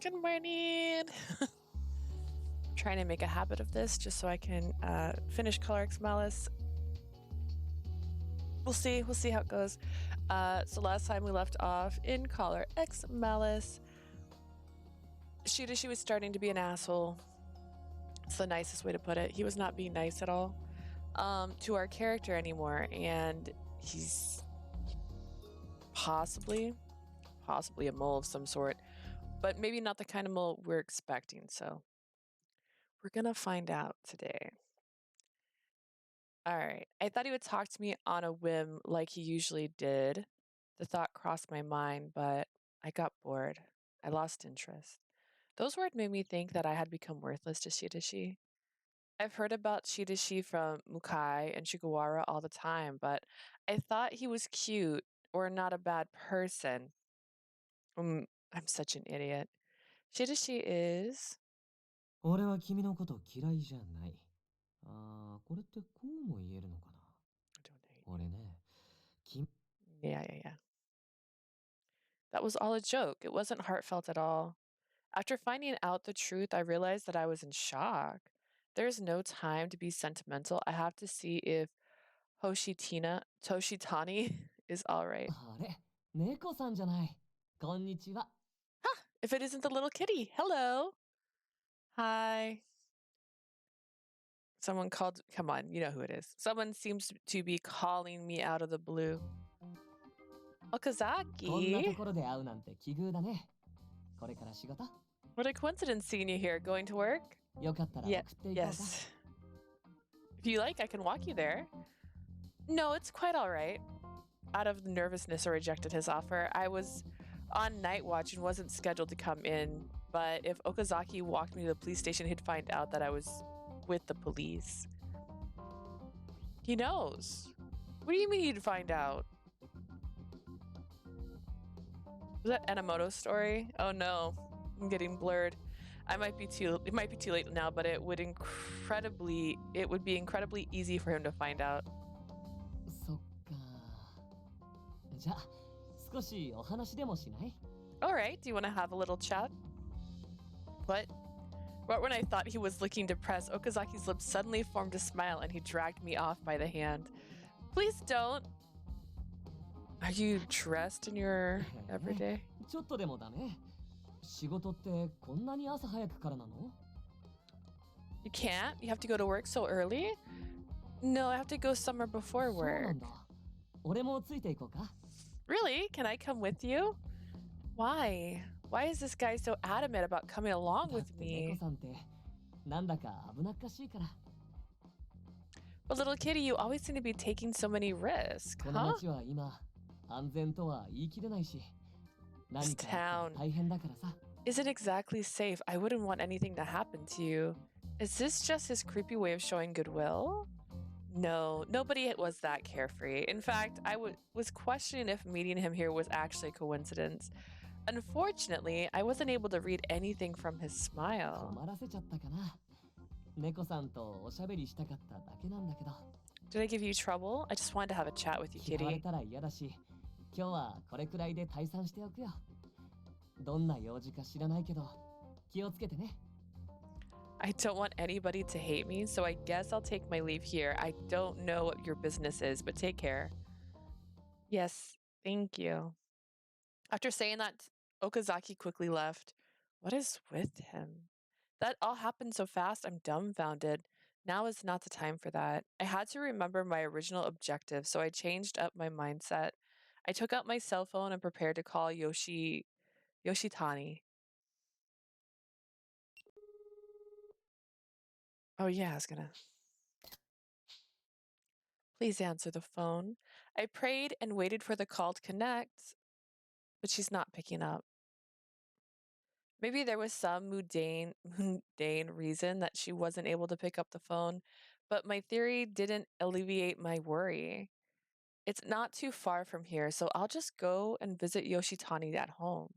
Good morning. Trying to make a habit of this just so I can finish Color X Malice. We'll see how it goes. So last time we left off in Color X Malice, Shirashi was starting to be an asshole. It's the nicest way to put it. He was not being nice at all to our character anymore, and he's possibly a mole of some sort, but maybe not the kind of mole we're expecting. So we're gonna find out today. All right. I thought he would talk to me on a whim like he usually did. The thought crossed my mind, but I got bored. I lost interest. Those words made me think that I had become worthless to Shirashi. I've heard about Shirashi from Mukai and Shigawara all the time, but I thought he was cute or not a bad person. I'm such an idiot. Shirashi is... 俺は君のこと嫌いじゃない。ああ、これってこうも言えるのかな。 I don't hate 俺 you. ね、Yeah. That was all a joke. It wasn't heartfelt at all. After finding out the truth, I realized that I was in shock. There's no time to be sentimental. I have to see if Toshitani is all right. あれ、猫さんじゃない。こんにちは。 If it isn't the little kitty. Hello. Hi. Someone called, come on, you know who it is. Someone seems to be calling me out of the blue. こんなと Okazaki. ころで会うなんて奇遇だね。これから仕事 What a coincidence seeing you here. Going to work? よかったら Yeah, 送っていこうか。 yes. If you like, I can walk you there. No, it's quite all right. Out of nervousness, I rejected his offer. I was on night watch and wasn't scheduled to come in, but if Okazaki walked me to the police station, he'd find out that I was with the police. He knows. What do you mean he'd find out? Was that Enomoto's story? Oh no, I'm getting blurred. It might be too late now, but it would be incredibly easy for him to find out. そっか。じゃあ、少しお話でもしない？ All right, do you want to have a little chat? What? But when I thought he was looking depressed, Okazaki's lips suddenly formed a smile and he dragged me off by the hand. Please don't. Are you dressed in your everyday? ちょっとでもだね。仕事ってこんなに朝早くからなの？ You can't? You have to go to work so early? No, I have to go somewhere before そうな work. んだ。俺もついていこうか。 Really? Can I come with you? Why? Why is this guy so adamant about coming along だっ with て猫 me? さんってなんだか危なっかしいから。 But little kitty, you always seem to be taking so many risks, この huh? 街は今安全とは言い切れないし、 This 何かあったら town 大変だからさ。 isn't exactly safe. I wouldn't want anything to happen to you. Is this just his creepy way of showing goodwill? No, nobody was that carefree. In fact, I was questioning if meeting him here was actually a coincidence. Unfortunately, I wasn't able to read anything from his 困 smile. らせちゃったかな。猫さんとおしゃべりしたかっただけなんだけど。 Did I give you trouble? I just wanted to have a chat with you, 嫌われ kitty. たら嫌だし、今日はこれくらいで退散しておくよ。どんな用事か知らないけど、気をつけてね。 I don't want anybody to hate me, so I guess I'll take my leave here. I don't know what your business is, but take care. Yes, thank you. After saying that, Okazaki quickly left. What is with him? That all happened so fast, I'm dumbfounded. Now is not the time for that. I had to remember my original objective, so I changed up my mindset. I took out my cell phone and prepared to call Yoshitani. Oh yeah, I was gonna... Please answer the phone. I prayed and waited for the call to connect, but she's not picking up. Maybe there was some mundane reason that she wasn't able to pick up the phone, but my theory didn't alleviate my worry. It's not too far from here, so I'll just go and visit Yoshitani at home.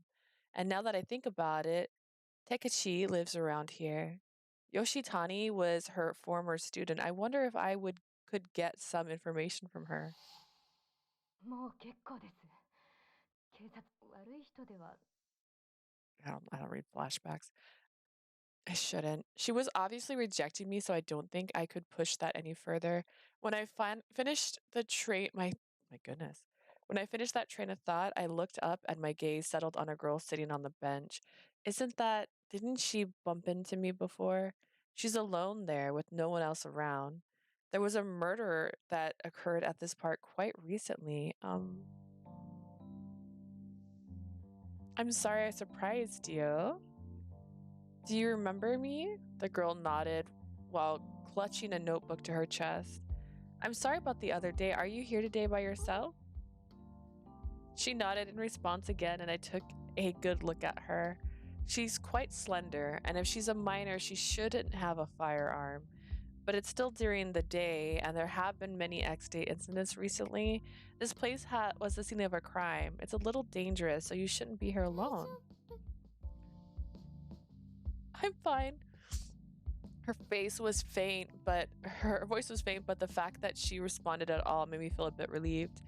And now that I think about it, Tekechi lives around here. Yoshitani was her former student. I wonder if could get some information from her. もう結構です。警察悪い人では I don't read flashbacks. I shouldn't. She was obviously rejecting me, so I don't think I could push that any further. When I finished the train, my goodness. When I finished that train of thought, I looked up and my gaze settled on a girl sitting on the bench. Didn't she bump into me before? She's alone there with no one else around. There was a murder that occurred at this park quite recently. I'm sorry I surprised you. Do you remember me? The girl nodded while clutching a notebook to her chest. I'm sorry about the other day. Are you here today by yourself? She nodded in response again, and I took a good look at her. She's quite slender, and if she's a minor, she shouldn't have a firearm. But it's still during the day, and there have been many X-Day incidents recently. This place was the scene of a crime. It's a little dangerous, so you shouldn't be here alone. I'm fine. Her voice was faint, but the fact that she responded at all made me feel a bit relieved.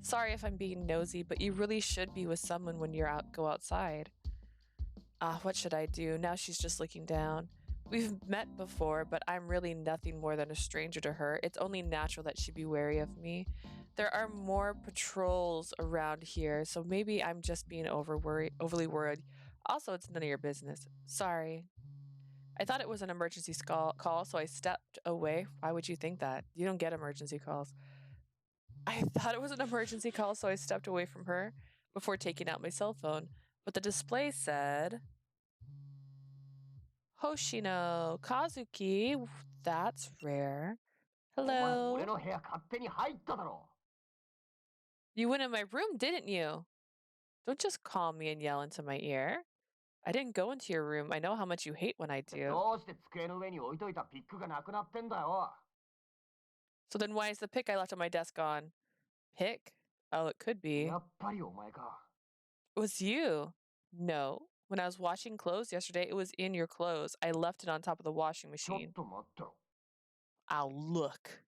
Sorry if I'm being nosy, but you really should be with someone when go outside. What should I do? Now she's just looking down. We've met before, but I'm really nothing more than a stranger to her. It's only natural that she'd be wary of me. There are more patrols around here, so maybe I'm just being overly worried. Also, it's none of your business. Sorry. I thought it was an emergency call, so I stepped away. Why would you think that? You don't get emergency calls. I thought it was an emergency call, so I stepped away from her before taking out my cell phone. But the display said, Hoshino Kazuki. That's rare. Hello. You went in my room, didn't you? Don't just call me and yell into my ear. I didn't go into your room. I know how much you hate when I do. So then why is the pic I left on my desk gone? Pic? Oh, it could be. It was you. No. When I was washing clothes yesterday, it was in your clothes. I left it on top of the washing machine. Ow, look.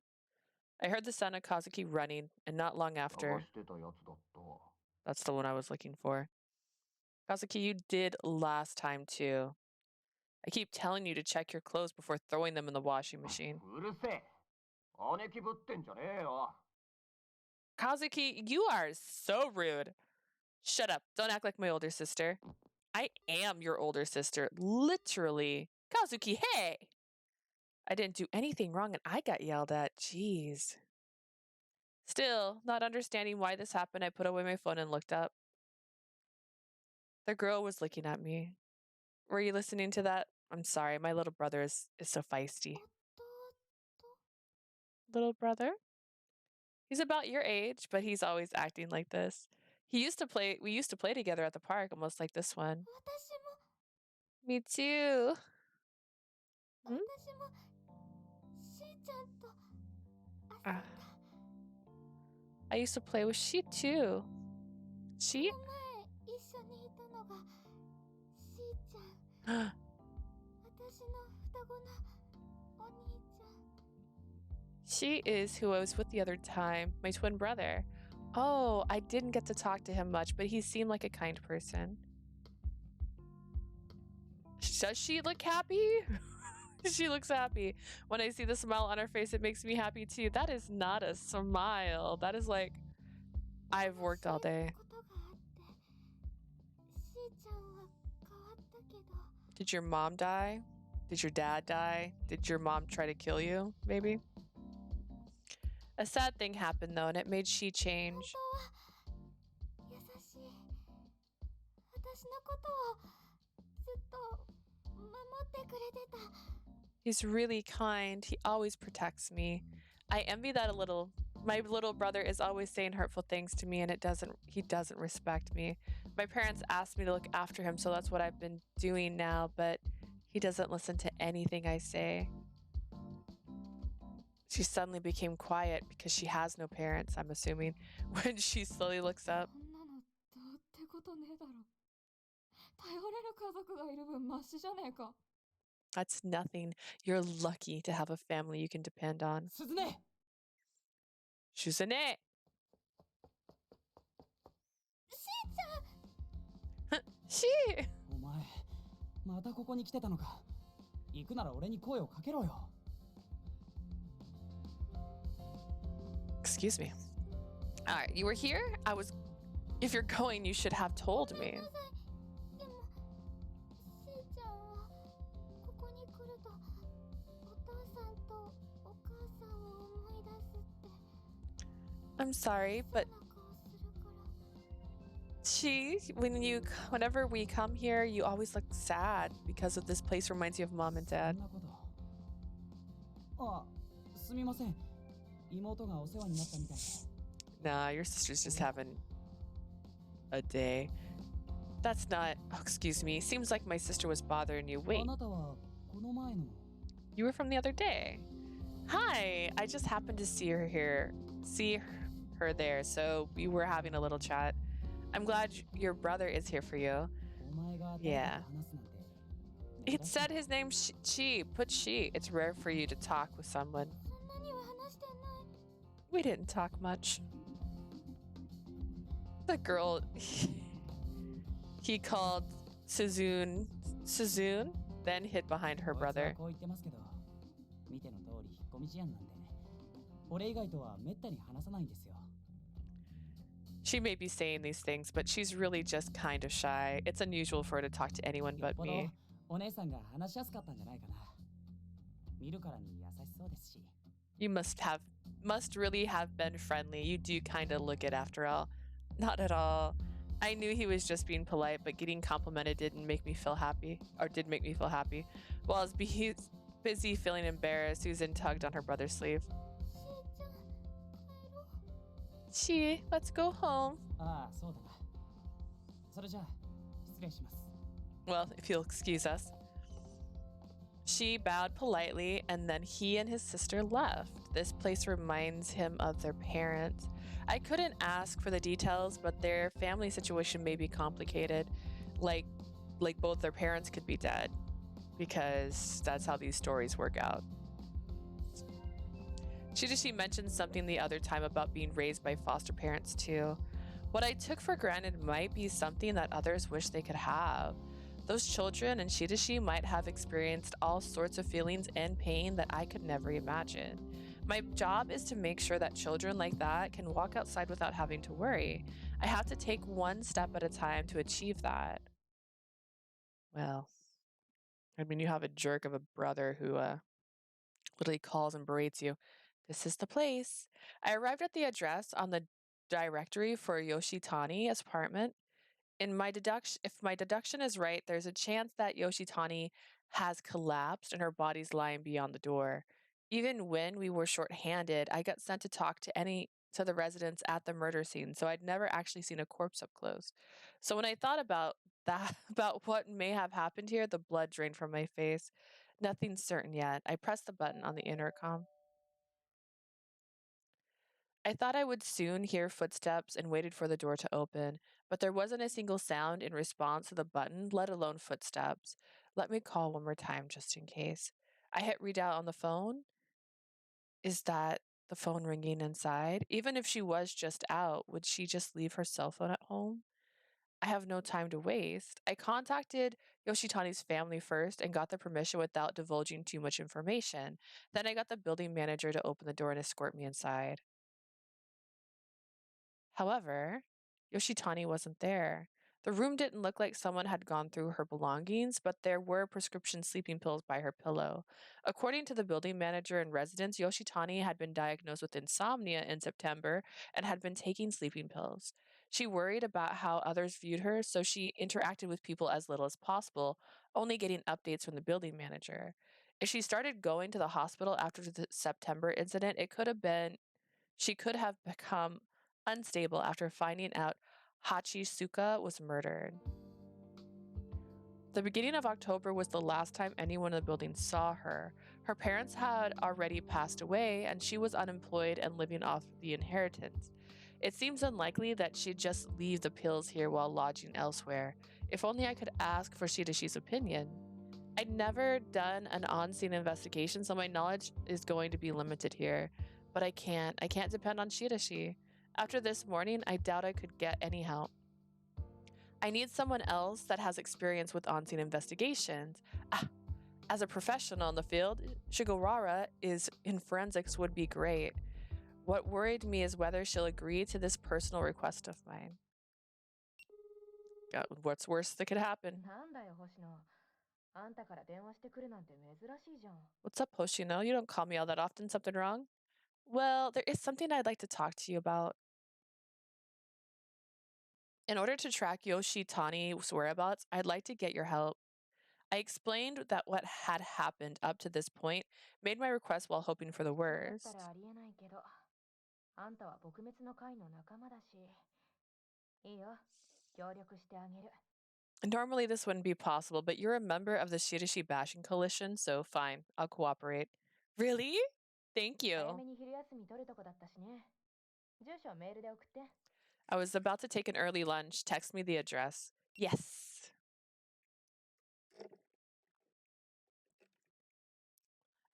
I heard the sound of Kazuki running, and not long after. That's the one I was looking for. Kazuki, you did last time too. I keep telling you to check your clothes before throwing them in the washing machine. Kazuki, you are so rude. Shut up. Don't act like my older sister. I am your older sister. Literally. Kazuki, hey! I didn't do anything wrong and I got yelled at. Jeez. Still, not understanding why this happened, I put away my phone and looked up. The girl was looking at me. Were you listening to that? I'm sorry, my little brother is so feisty. Little brother? He's about your age, but he's always acting like this. We used to play together at the park, almost like this one. Me too. Hmm? I used to play with she too. She? She is who I was with the other time, my twin brother. Oh, I didn't get to talk to him much, but he seemed like a kind person. Does she look happy? She looks happy. When I see the smile on her face, it makes me happy too. That is not a smile. That is like, I've worked all day. Did your mom die? Did your dad die? Did your mom try to kill you, maybe? A sad thing happened though, and it made she change. He's really kind. He always protects me. I envy that a little. My little brother is always saying hurtful things to me and he doesn't respect me. My parents asked me to look after him, so that's what I've been doing now, but he doesn't listen to anything I say. She suddenly became quiet because she has no parents, I'm assuming, when she slowly looks up. That's nothing. You're lucky to have a family you can depend on. Shuzune! She! またここに来てたのか。行くなら俺に声をかけろよ。Excuse me. Alright, you were here? If you're going, you should have told me. でもしーちゃんはここに来るとお父さんとお母さんを思い出すって I'm sorry, そ but んな顔するから whenever we come here, you always look sad because of this place reminds you of mom and そ dad. んなこと。あ、すみません。妹がお世話になったみたいで。Nah, your sister's just having a day. That's not. Oh, excuse me. Seems like my sister was bothering you. あ Wait, なたはこの前の。you were from the other day. Hi, I just happened to see her there, so we were having a little chat. I'm glad your brother is here for you. お前が誰かと Yeah. 話すなんて。 It said his name Chi. Put Chi. It's rare for you to talk with someone. そんなには話してない We didn't talk much. The girl he called Suzune, then hid behind her こいつは brother. こう言ってますけど、見ての通り引っ込み思案なんで、俺以外とはめったに話さないんですよ。 She may be saying these things, but she's really just kind of shy. It's unusual for her to talk to anyone よっ but ぽど me. お姉さんが話しやすかったんじゃないかな。見るからに優しそうですし。 You must really have been friendly. You do kind of look it after all. Not at all. I knew he was just being polite, but getting complimented did make me feel happy. While I was busy feeling embarrassed, Susan tugged on her brother's sleeve. しーちゃん帰ろう Chi, let's go home. ああ、そうだな。それじゃあ、失礼します。 Well, if you'll excuse us. She bowed politely, and then he and his sister left. This place reminds him of their parents. I couldn't ask for the details, but their family situation may be complicated. Like both their parents could be dead, because that's how these stories work out. Shirashi mentioned something the other time about being raised by foster parents too. What I took for granted might be something that others wish they could have. Those children and Shirashi might have experienced all sorts of feelings and pain that I could never imagine. My job is to make sure that children like that can walk outside without having to worry. I have to take one step at a time to achieve that. Well, I mean, you have a jerk of a brother who literally calls and berates you. This is the place. I arrived at the address on the directory for Yoshitani's apartment. If my deduction is right, there's a chance that Yoshitani has collapsed and her body's lying beyond the door. Even when we were short-handed, I got sent to talk to the residents at the murder scene, so I'd never actually seen a corpse up close. So when I thought about what may have happened here, the blood drained from my face. Nothing's certain yet. I pressed the button on the intercom. I thought I would soon hear footsteps and waited for the door to open, but there wasn't a single sound in response to the button, let alone footsteps. Let me call one more time just in case. I hit redial on the phone. Is that the phone ringing inside? Even if she was just out, would she just leave her cell phone at home? I have no time to waste. I contacted Yoshitani's family first and got the permission without divulging too much information. Then I got the building manager to open the door and escort me inside. However, Yoshitani wasn't there. The room didn't look like someone had gone through her belongings, but there were prescription sleeping pills by her pillow. According to the building manager and residents, Yoshitani had been diagnosed with insomnia in September and had been taking sleeping pills. She worried about how others viewed her, so she interacted with people as little as possible, only getting updates from the building manager. If she started going to the hospital after the September incident, she could have become unstable after finding out Hachisuka was murdered. The beginning of October was the last time anyone in the building saw her. Her parents had already passed away, and she was unemployed and living off the inheritance. It seems unlikely that she'd just leave the pills here while lodging elsewhere. If only I could ask for Shirashi's opinion. I'd never done an on-scene investigation, so my knowledge is going to be limited here. But I can't depend on Shirashi. After this morning, I doubt I could get any help. I need someone else that has experience with on-scene investigations. Ah, as a professional in the field, Shigawara is in forensics would be great. What worried me is whether she'll agree to this personal request of mine. What's worse that could happen? なんだよ星野。あんたから電話してくるなんて珍しいじゃん。 What's up, Hoshino? You don't call me all that often. Something wrong? Well, there is something I'd like to talk to you about. In order to track Yoshitani's whereabouts, I'd like to get your help. I explained that what had happened up to this point made my request while hoping for the だっ worst. たらありえないけど、あんたは撲滅の会の仲間だし。いいよ、協力してあげる。 Normally, this wouldn't be possible, but you're a member of the Shirashi bashing coalition, so fine, I'll cooperate. Really? Thank 早 you. めに昼休み取るとこだったしね。住所をメールで送って。 I was about to take an early lunch. Text me the address. Yes.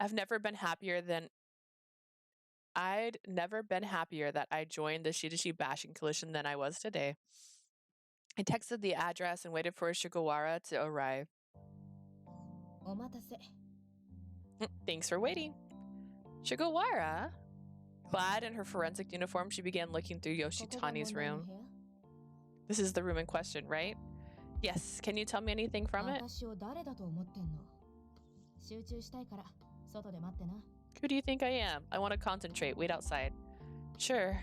I'd never been happier that I joined the Shirashi bashing coalition than I was today. I texted the address and waited for Shigawara to arrive. お待たせ。 Thanks for waiting. Shigawara? Clad in her forensic uniform, she began looking through ここが Yoshitani's 問題の room. 部屋？ This is the room in question, right? Yes. Can you tell me anything from it? 私を誰だと思ってんの？集中したいから外で待ってな。 Who do you think I am? I want to concentrate. Wait outside. Sure.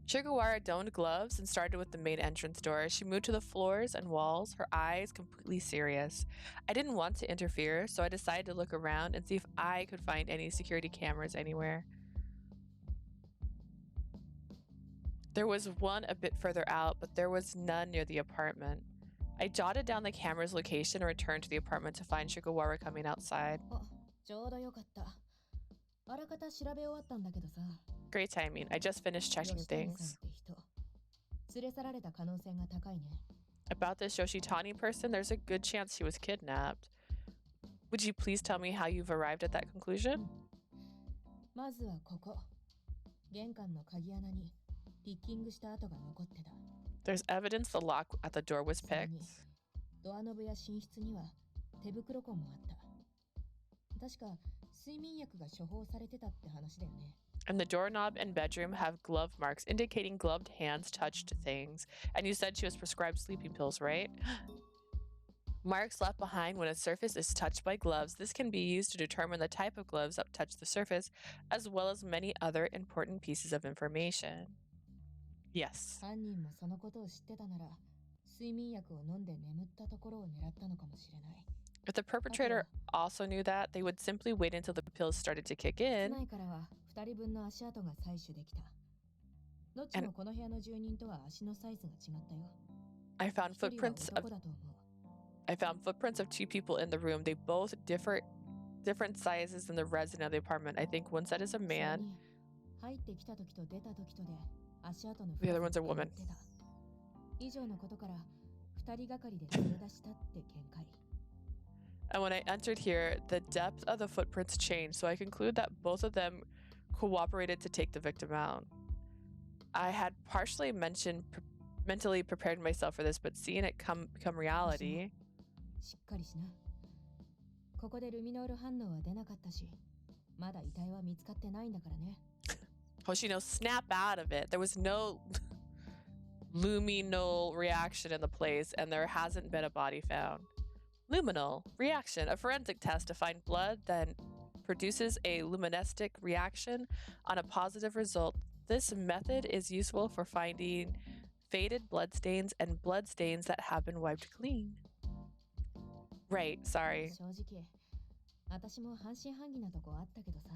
Shigawara donned gloves and started with the main entrance door. She moved to the floors and walls, her eyes completely serious. I didn't want to interfere, so I decided to look around and see if I could find any security cameras anywhere. There was one a bit further out, but there was none near the apartment. I jotted down the camera's location and returned to the apartment to find Shigawara coming outside. あ、ちょうどよかった。あらかた調べ終わったんだけどさ。 Great timing. I just finished checking 吉谷さんっ things. て人。連れ去られた可能性が高いね。 About this Yoshitani person, there's a good chance she was kidnapped. Would you please tell me how you've arrived at that conclusion? まずはここ。玄関の鍵穴にピッキングした跡が残ってた。 There's evidence the lock at the door was さら picked. にドアノブや寝室には手袋痕もあった。確か睡眠薬が処方されてたって話だよね。 And the doorknob and bedroom have glove marks indicating gloved hands touched things. And you said she was prescribed sleeping pills, right? Marks left behind when a surface is touched by gloves. This can be used to determine the type of gloves that touch the surface, as well as many other important pieces of information. Yes. 犯人もそのことを知ってたなら、睡眠薬を飲んで眠ったところを狙ったのかもしれない。 If the perpetrator also knew that, they would simply wait until the pills started to kick 室 in. 内からは2人分の足跡が採取できた。どっちもこの部屋の住人とは足のサイズが違ったよ。 I found 一人は footprints 男 of だと思う。 I found footprints of two people in the room. They both different sizes in the resident of the apartment. I think one said is a それ man. に入ってきた時と出た時とで足跡の The other 深さ one's a が変わ woman. ってた。以上のことから2人がかりで連れ出したって見解。 And when I entered here, the depth of the footprints changed, so I conclude that both of them cooperated to take the victim out. I had partially mentally prepared myself for this, but seeing it become reality, しっかりしな。ここでルミノール反応は出なかったし、まだ遺体は見つかってないんだからね。 Hoshino, snap out of it. There was no luminol reaction in the place, and there hasn't been a body found. Luminol reaction, a forensic test to find blood that produces a luminescent reaction on a positive result. This method is useful for finding faded bloodstains and bloodstains that have been wiped clean. Right, sorry. 正直、私も半信半疑なとこあったけどさ。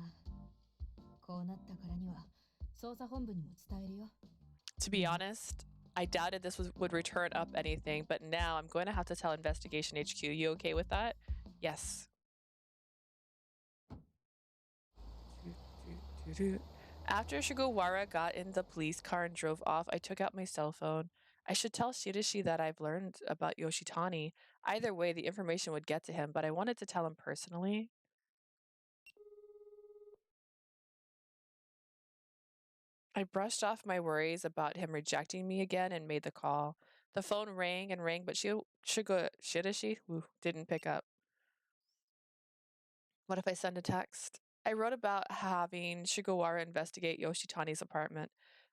こうなったからには捜査本部にも伝えるよ。 To be honest, I doubted this would return up anything, but now I'm going to have to tell Investigation HQ. You okay with that? Yes. After Shigawara got in the police car and drove off, I took out my cell phone. I should tell Shirashi that I've learned about Yoshitani. Either way, the information would get to him, but I wanted to tell him personally. I brushed off my worries about him rejecting me again and made the call. The phone rang and rang, but Shirashi didn't pick up. What if I send a text? I wrote about having Shigawara investigate Yoshitani's apartment.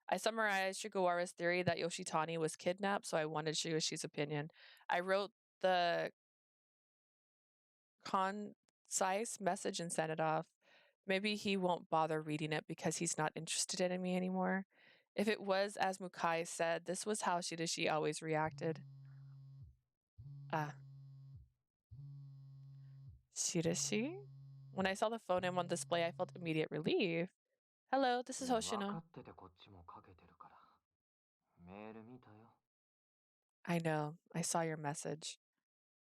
I summarized Shigawara's theory that Yoshitani was kidnapped, so I wanted Shirashi's opinion. I wrote the concise message and sent it off. Maybe he won't bother reading it because he's not interested in me anymore. If it was as Mukai said, this was how Shirashi always reacted. Ah, Shirashi? When I saw the phone name on display, I felt immediate relief. Hello, this is Hoshino. I know. I saw your message.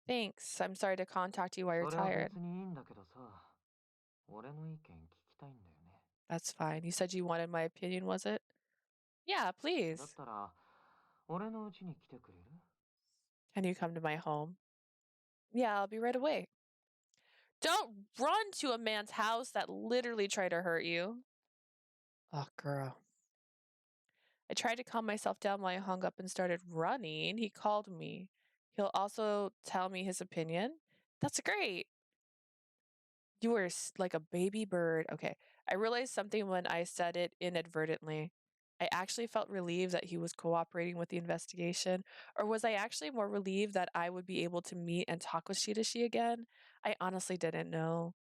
Thanks. I'm sorry to contact you while you're tired. That's fine. You said you wanted my opinion, was it? Yeah, please. Can you come to my home? Yeah, I'll be right away. Don't run to a man's house that literally tried to hurt you. Oh, girl. I tried to calm myself down while I hung up and started running. He called me. He'll also tell me his opinion. That's great. You were like a baby bird. Okay. I realized something when I said it inadvertently. I actually felt relieved that he was cooperating with the investigation. Or was I actually more relieved that I would be able to meet and talk with Shirashi again? I honestly didn't know.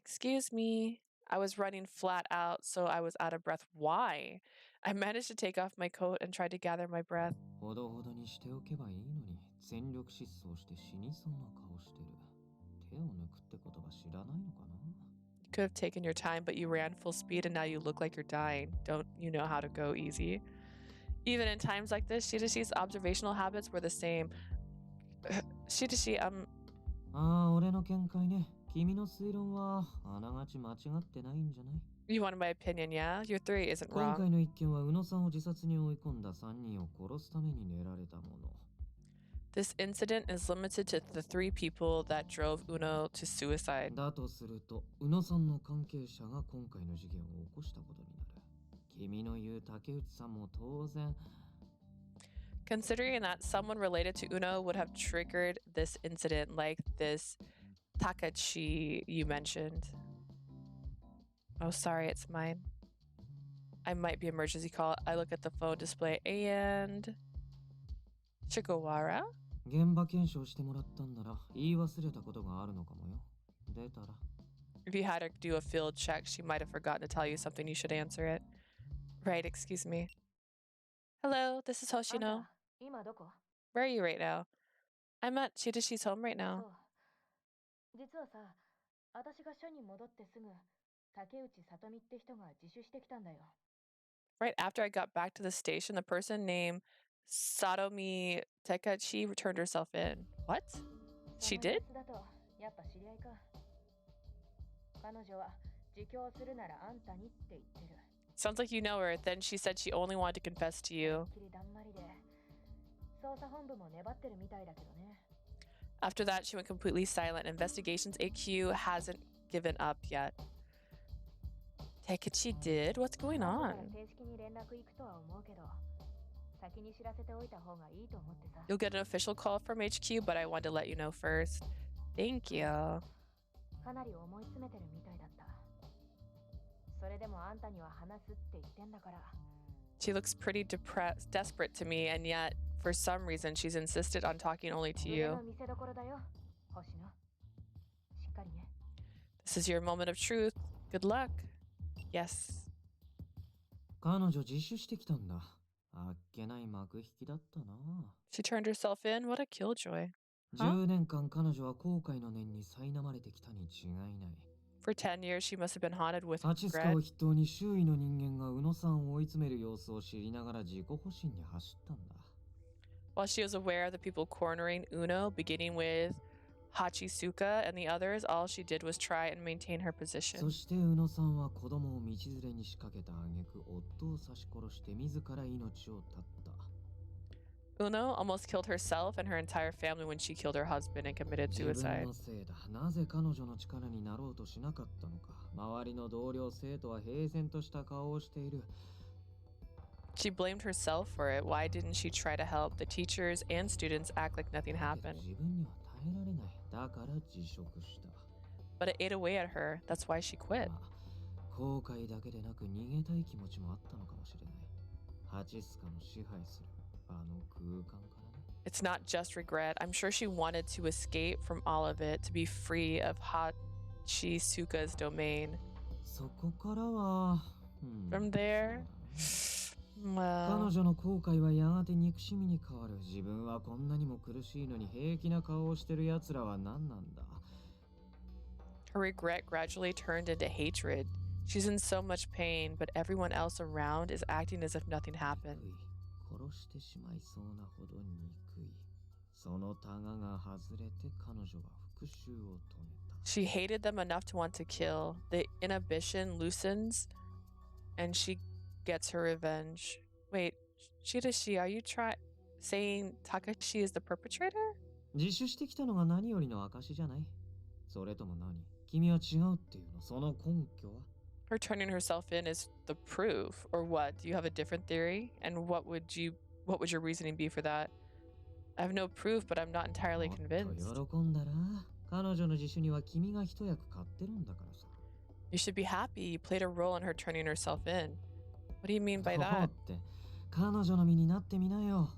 Excuse me. I was running flat out, so I was out of breath. Why? I managed to take off my coat and tried to gather my breath. You could have taken your time, but you ran full speed and now you look like you're dying. Don't you know how to go easy? Even in times like this, Shirashi's observational habits were the same. Shirashi, you wanted my opinion, yeah? Your theory isn't wrong. This incident is limited to the 3 people that drove Uno to suicide. Considering that someone related to Uno would have triggered this incident, like this Takachi you mentioned. Oh, sorry, it's mine. I might be emergency call. I look at the phone display and Shigawara? If you had to do a field check, she might have forgotten to tell you something. You should answer it. Right, excuse me. Hello, this is Hoshino. Where are you right now? I'm at Shirashi's home right now. Right after I got back to the station, the person named Satomi Tekachi returned herself in. What? She did? Sounds like you know her. Then she said she only wanted to confess to you. After that, she went completely silent. Investigations AQ hasn't given up yet. Tekachi did? What's going on? You'll get an official call from HQ, but I wanted to let you know first. Thank you. She looks pretty desperate to me, and yet, for some reason, she's insisted on talking only to you. This is your moment of truth. Good luck. Yes. She turned herself in? What a killjoy. Huh? For 10 years, she must have been haunted with regret. While she was aware of the people cornering Uno, beginning with Hachisuka and the others, all she did was try and maintain her position. Uno almost killed herself and her entire family when she killed her husband and committed suicide. She blamed herself for it. Why didn't she try to help? The teachers and students act like nothing だけど happened. 自分には耐えられない。だから辞職した。 But it ate away at her. That's why she quit. まあ、後悔だけでなく逃げたい気持ちもあったのかもしれない。ハチスカの支配するあの空間からね。 It's not just regret. I'm sure she wanted to escape from all of it, to be free of Hachisuka's domain. そこからは、From there, 彼 well, 女の後悔はやがて憎しみに変わる。自分はこんなにも苦しいのに平気な顔をしてる奴らは何なんだ。 her regret gradually turned into hatred. She's in so much pain, but everyone else around is acting as if nothing happened. 殺してしまいそうなほど憎い。そのタガが外れて彼女は復讐を遂げた。 She hated them enough to want to kill. The inhibition loosens, and she gets her revenge. Wait, Shirashi, are you saying Takashi is the perpetrator? 自首してきたのが何よりの証じゃない。それとも何？君は違うっていうの？その根拠は？ Her turning herself in is the proof, or what? Do you have a different theory? And what would your reasoning be for that? I have no proof, but I'm not entirely もっと convinced. 喜んだら、彼女の自首には君が一役買ってるんだからさ。 You should be happy you played a role in her turning herself in. What do you mean by どう that? って彼女の身になってみなよ。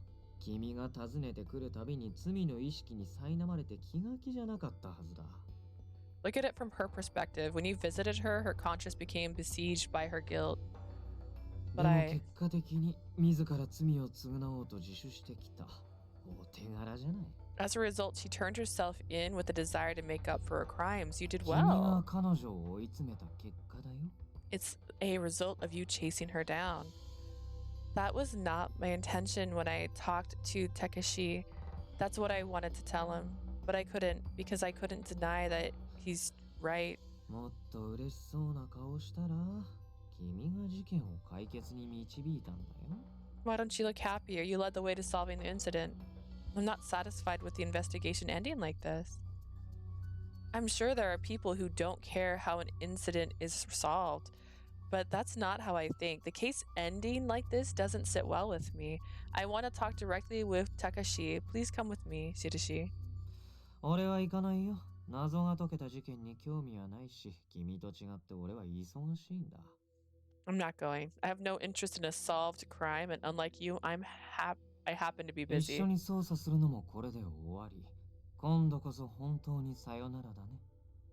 君が訪ねてくるたびに罪の意識に苛まれて気が気じゃなかったはずだ。 Look at it from her perspective. When you visited her, her conscience became besieged by her guilt. で But も I... 結果的に自ら罪を償おうと自首してきた。お手柄じゃない。 As a result, she turned herself in with a desire to make up for her crimes. You did 君が well. 彼女を追い詰めた結果だよ。 It's a result of you chasing her down. That was not my intention when I talked to Takeshi. That's what I wanted to tell him. But I couldn't, because I couldn't deny that he's right. もっと嬉しそうな顔したら、君が事件を解決に導いたんだよ。 Why don't you look happier? You led the way to solving the incident. I'm not satisfied with the investigation ending like this. I'm sure there are people who don't care how an incident is solved, but that's not how I think. The case ending like this doesn't sit well with me. I want to talk directly with Takashi. Please come with me, Shirashi. 俺は行かないよ。謎が解けた事件に興味はないし、君と違って俺は忙しいんだ。 I'm not going. I have no interest in a solved crime, and unlike you, I happen to be 一 busy. 緒に捜査するのもこれで終わり。今度こそ本当にさよならだね。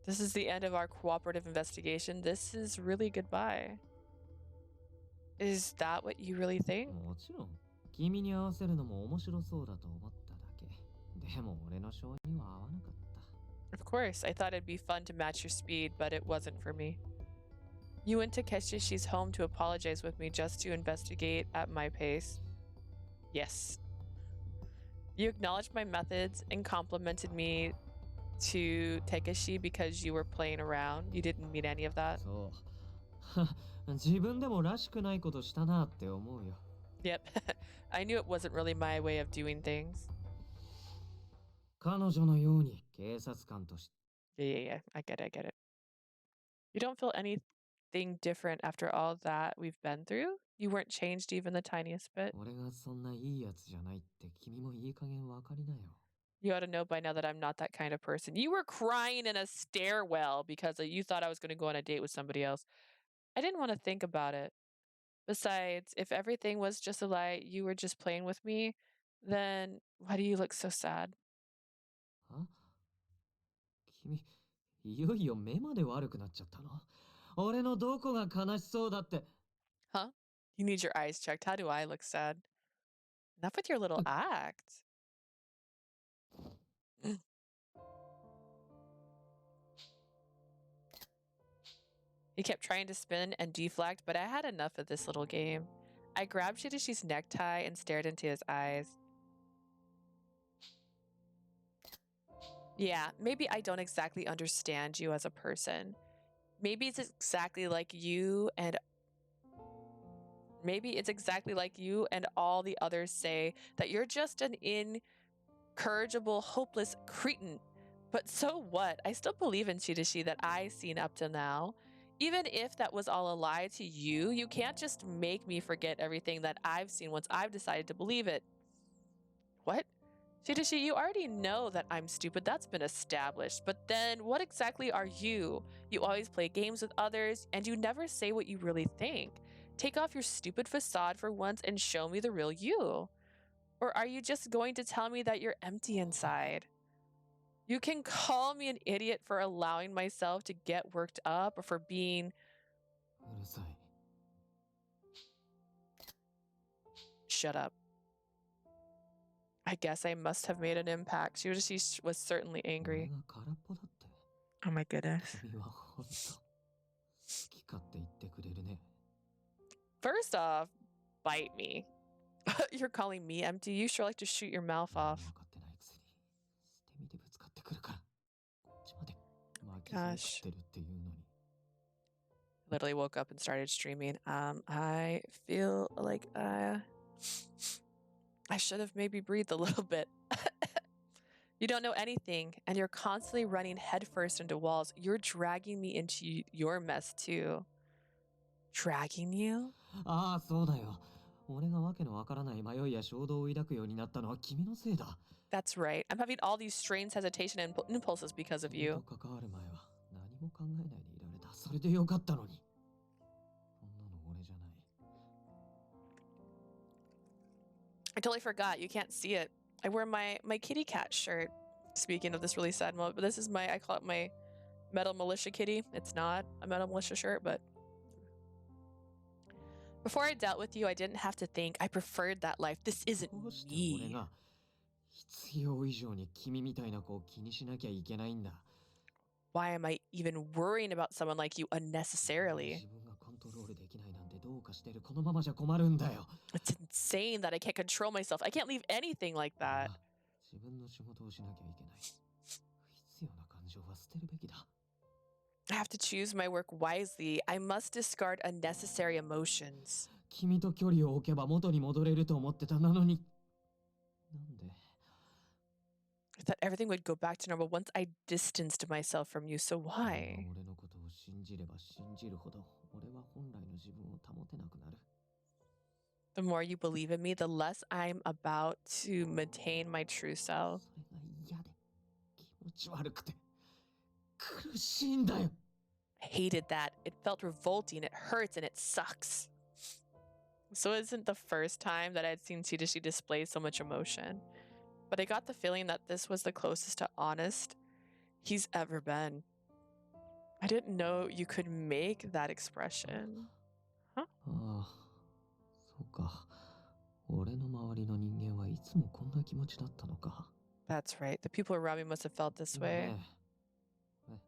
This is the end of our cooperative investigation. This is really goodbye. Is that what you really think? もちろん、君に合わせるのも面白そうだと思っただけ。でも俺の性には合わなかった。 Of course, I thought it'd be fun to match your speed, but it wasn't for me. You went to Keshishi's home to apologize with me just to investigate at my pace. Yes. You acknowledged my methods and complimented me to Takeshi because you were playing around. You didn't mean any of that. そう。自分でもらしくないことしたなって思うよ。 Yep. I knew it wasn't really my way of doing things. 彼女のように警察官として。 Yeah. I get it. You don't feel anything different after all that we've been through? You weren't changed even the tiniest bit? 俺がそんないいやつじゃないって君もいい加減わかりなよ。 You ought to know by now that I'm not that kind of person. You were crying in a stairwell because you thought I was going to go on a date with somebody else. I didn't want to think about it. Besides, if everything was just a lie, you were just playing with me, then why do you look so sad? あ？君、いよいよ目まで悪くなっちゃったの？俺のどこが悲しそうだって。 Huh? You need your eyes checked. How do I look sad? Enough with your little act. He kept trying to spin and deflect, but I had enough of this little game. I grabbed Shirashi's necktie and stared into his eyes. Yeah, maybe I don't exactly understand you as a person. Maybe it's exactly like you and all the others say that you're just an incorrigible, hopeless cretin. But so what? I still believe in Shirashi that I've seen up to now. Even if that was all a lie to you, you can't just make me forget everything that I've seen once I've decided to believe it. What? Shirashi, you already know that I'm stupid. That's been established. But then what exactly are you? You always play games with others, and you never say what you really think. Take off your stupid facade for once and show me the real you. Or are you just going to tell me that you're empty inside? You can call me an idiot for allowing myself to get worked up or for being. うるさい。 Shut up. I guess I must have made an impact. Shirashi was certainly 俺 angry. が空っぽだって。 Oh my goodness. 君はほんと好き勝手言ってくれるね。 First off, bite me. You're calling me empty? You sure like to shoot your mouth 何 off. も分かってないくせに捨て身でぶつかってくるから。こっちまで巻き添え Gosh. 食ってるっていうのに。 Literally woke up and started streaming. I feel like I should have maybe breathed a little bit. You don't know anything, and you're constantly running headfirst into walls. You're dragging me into your mess too. Dragging you? ああ、そうだよ。俺がわけのわからない迷いや衝動を抱くようになったのは君のせいだ。 That's right. I'm having all these strange hesitation and impulses because of 君 you. と関わる前は何も考えないでいられた。それでよかったのに。そんなの俺じゃない。 I totally forgot. You can't see it. I wear my kitty cat shirt. Speaking of this really sad moment, but this is I call it my Metal Militia kitty. It's not a Metal Militia shirt, but before I dealt with you, I didn't have to think. I preferred that life. This isn't どうして俺 me. が必要以上に君みたいな子を気にしなきゃいけないんだ。 Why am I even worrying about someone like you unnecessarily? 自分がコントロールできないなんてどうかしてる。このままじゃ困るんだよ。 It's insane that I can't control myself. I can't leave anything like that. 自分の仕事をしなきゃいけない。不必要な感情は捨てるべきだ。 I have to choose my work wisely. I must discard unnecessary emotions. 君と距離を置けば元に戻れると思ってたなのに。なんで I thought everything would go back to normal once I distanced myself from you, so 君 why? が俺のことを信じれば信じるほど俺は本来の自分を保てなくなる。 The more you believe in me, the less I'm about to maintain my true self. それが嫌で気持ち悪くて苦しいんだよ。 I hated that. It felt revolting, it hurts, and it sucks. So it isn't the first time that I'd seen Shirashi display so much emotion. But I got the feeling that this was the closest to honest he's ever been. I didn't know you could make that expression. ああ、そうか。俺の周りの人間はいつもこんな気持ちだったのか。 That's right. The people around me must have felt this ね way. え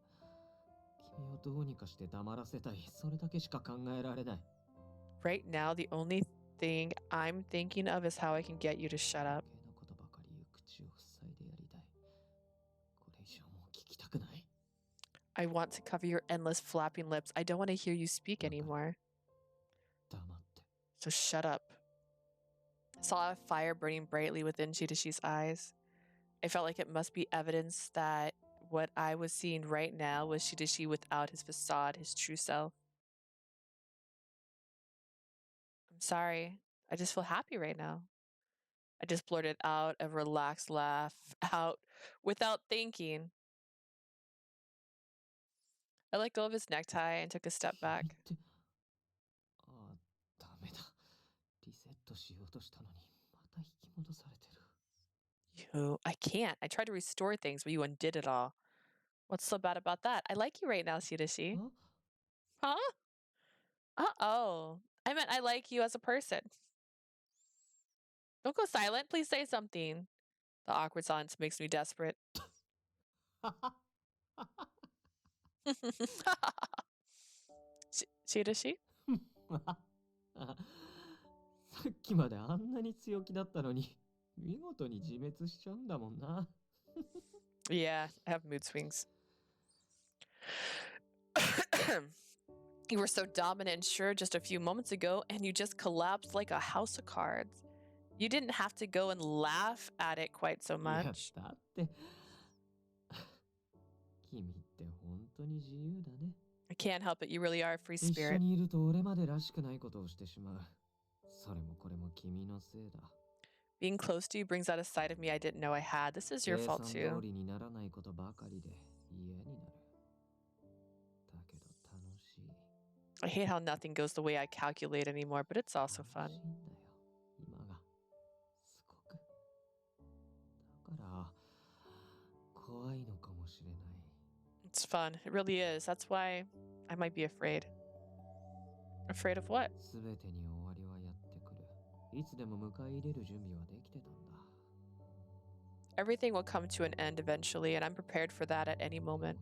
君をどうにかして黙らせたい。それだけしか考えられない。 Right now, the only thing I'm thinking of is how I can get you to shut up. 余計なことばかり言う口を塞いでやりたい。これ以上もう聞きたくない。 I want to cover your endless flapping lips. I don't want to hear you speak anymore. 黙って。 So shut up. I saw a fire burning brightly within Shirashi's eyes. I felt like it must be evidence that what I was seeing right now was Shirashi without his facade, his true self. I'm sorry. I just feel happy right now. I just blurted out a relaxed laugh out without thinking. I let go of his necktie and took a step back. 君ってああ、ダメだ。リセットしようとしたのに、また引き戻されてる。 I can't. I tried to restore things, but you undid it all. What's so bad about that? I like you right now, Shirashi. あ Huh? Uh-oh. I meant I like you as a person. Don't go silent. Please say something. The awkward silence makes me desperate. Shirashi? さっきまであんなに強気だったのに、見事に自滅しちゃうんだもんな。 Yeah, I have mood swings. You were so dominant and sure just a few moments ago, and you just collapsed like a house of cards. You didn't have to go and laugh at it quite so いや、 much. だって君って本当に自由だね。I can't help it. You really are a free 一緒 spirit. にいると俺までらしくないことをしてしまう。それもこれも君のせいだ。 Being close to you brings out a side of me I didn't know I had. This is your 計 fault 算通 too. りにならないことばかりで嫌になる。だけど楽しい。 I hate how nothing goes the way I calculate anymore, but it's 楽 also し fun. いんだよ。今が。すごく。だから怖いのかもしれない。 It's fun. It really is. That's why I might be afraid. Afraid of what? すべてに終わりはやってくる。いつでも迎え入れる準備はできてたんだ。 Everything will come to an end eventually, and I'm prepared for that at any でも moment.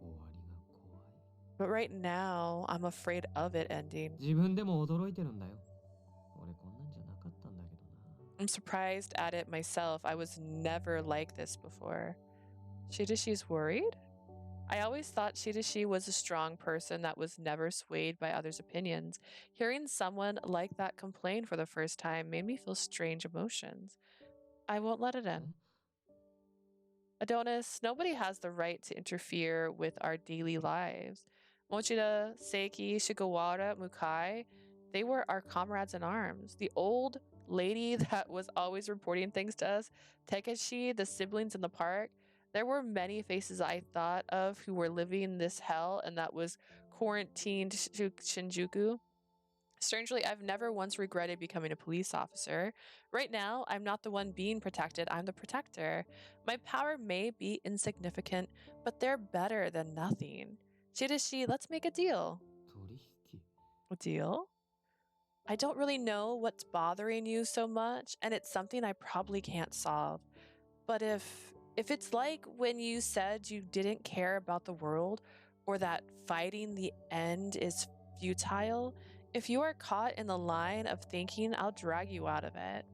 今は終わりが怖い。 But right now, I'm afraid of it ending. 自分でも驚いてるんだよ。俺こんなんじゃなかったんだけどな。 I'm surprised at it myself. I was never like this before. Shirashi's worried? I always thought Shirashi was a strong person that was never swayed by others' opinions. Hearing someone like that complain for the first time made me feel strange emotions. I won't let it in. Adonis, nobody has the right to interfere with our daily lives. Mochida, Seiki, Shigawara, Mukai, they were our comrades in arms. The old lady that was always reporting things to us, Takeshi, the siblings in the park. There were many faces I thought of who were living this hell and that was quarantined to Shinjuku. Strangely, I've never once regretted becoming a police officer. Right now, I'm not the one being protected, I'm the protector. My power may be insignificant, but they're better than nothing. Shirashi, let's make a deal. 取引 A deal? I don't really know what's bothering you so much, and it's something I probably can't solve. But if it's like when you said you didn't care about the world, or that fighting the end is futile, if you are caught in the line of thinking, I'll drag you out of it.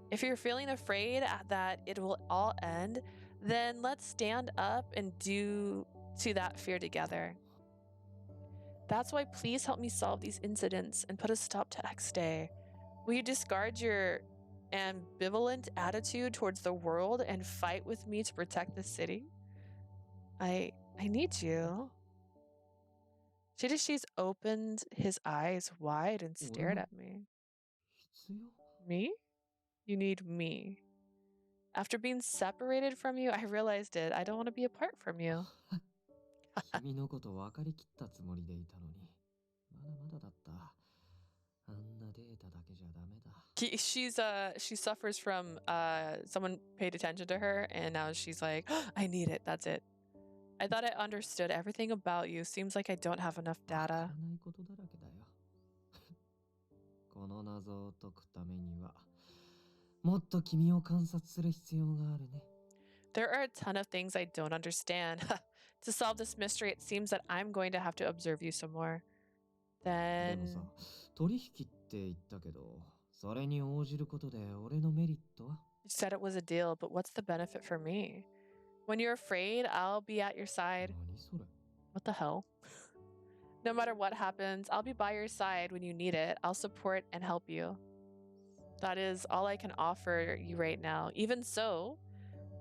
If you're feeling afraid that it will all end, then let's stand up and do to that fear together. That's why please help me solve these incidents and put a stop to X Day. Will you discard your ambivalent attitude towards the world and fight with me to protect the city? I need you. Shirashi's opened his eyes wide and stared at me. 必要 Me? You need me. After being separated from you, I realized it. I don't want to be apart from you. 君のこと分かりきったつもりでいたのに。まだまだだった。あんなデータだけじゃダメだ。She suffers from someone paid attention to her and now she's like, I need it. That's it. I thought I understood everything about you. Seems like I don't have enough わから data. ないことだらけだよ。この謎を解くためには、もっと君を観察する必要があるね。 There are a ton of things I don't understand. To solve this mystery, it seems that I'm going to have to observe you some more. でも Then さ、取引って言ったけど、それに応じることで俺のメリットは you said it was a deal, but what's the benefit for me? When you're afraid, I'll be at your side. 何それ What the hell? No matter what happens, I'll be by your side when you need it. I'll support and help you. That is all I can offer you right now. Even so,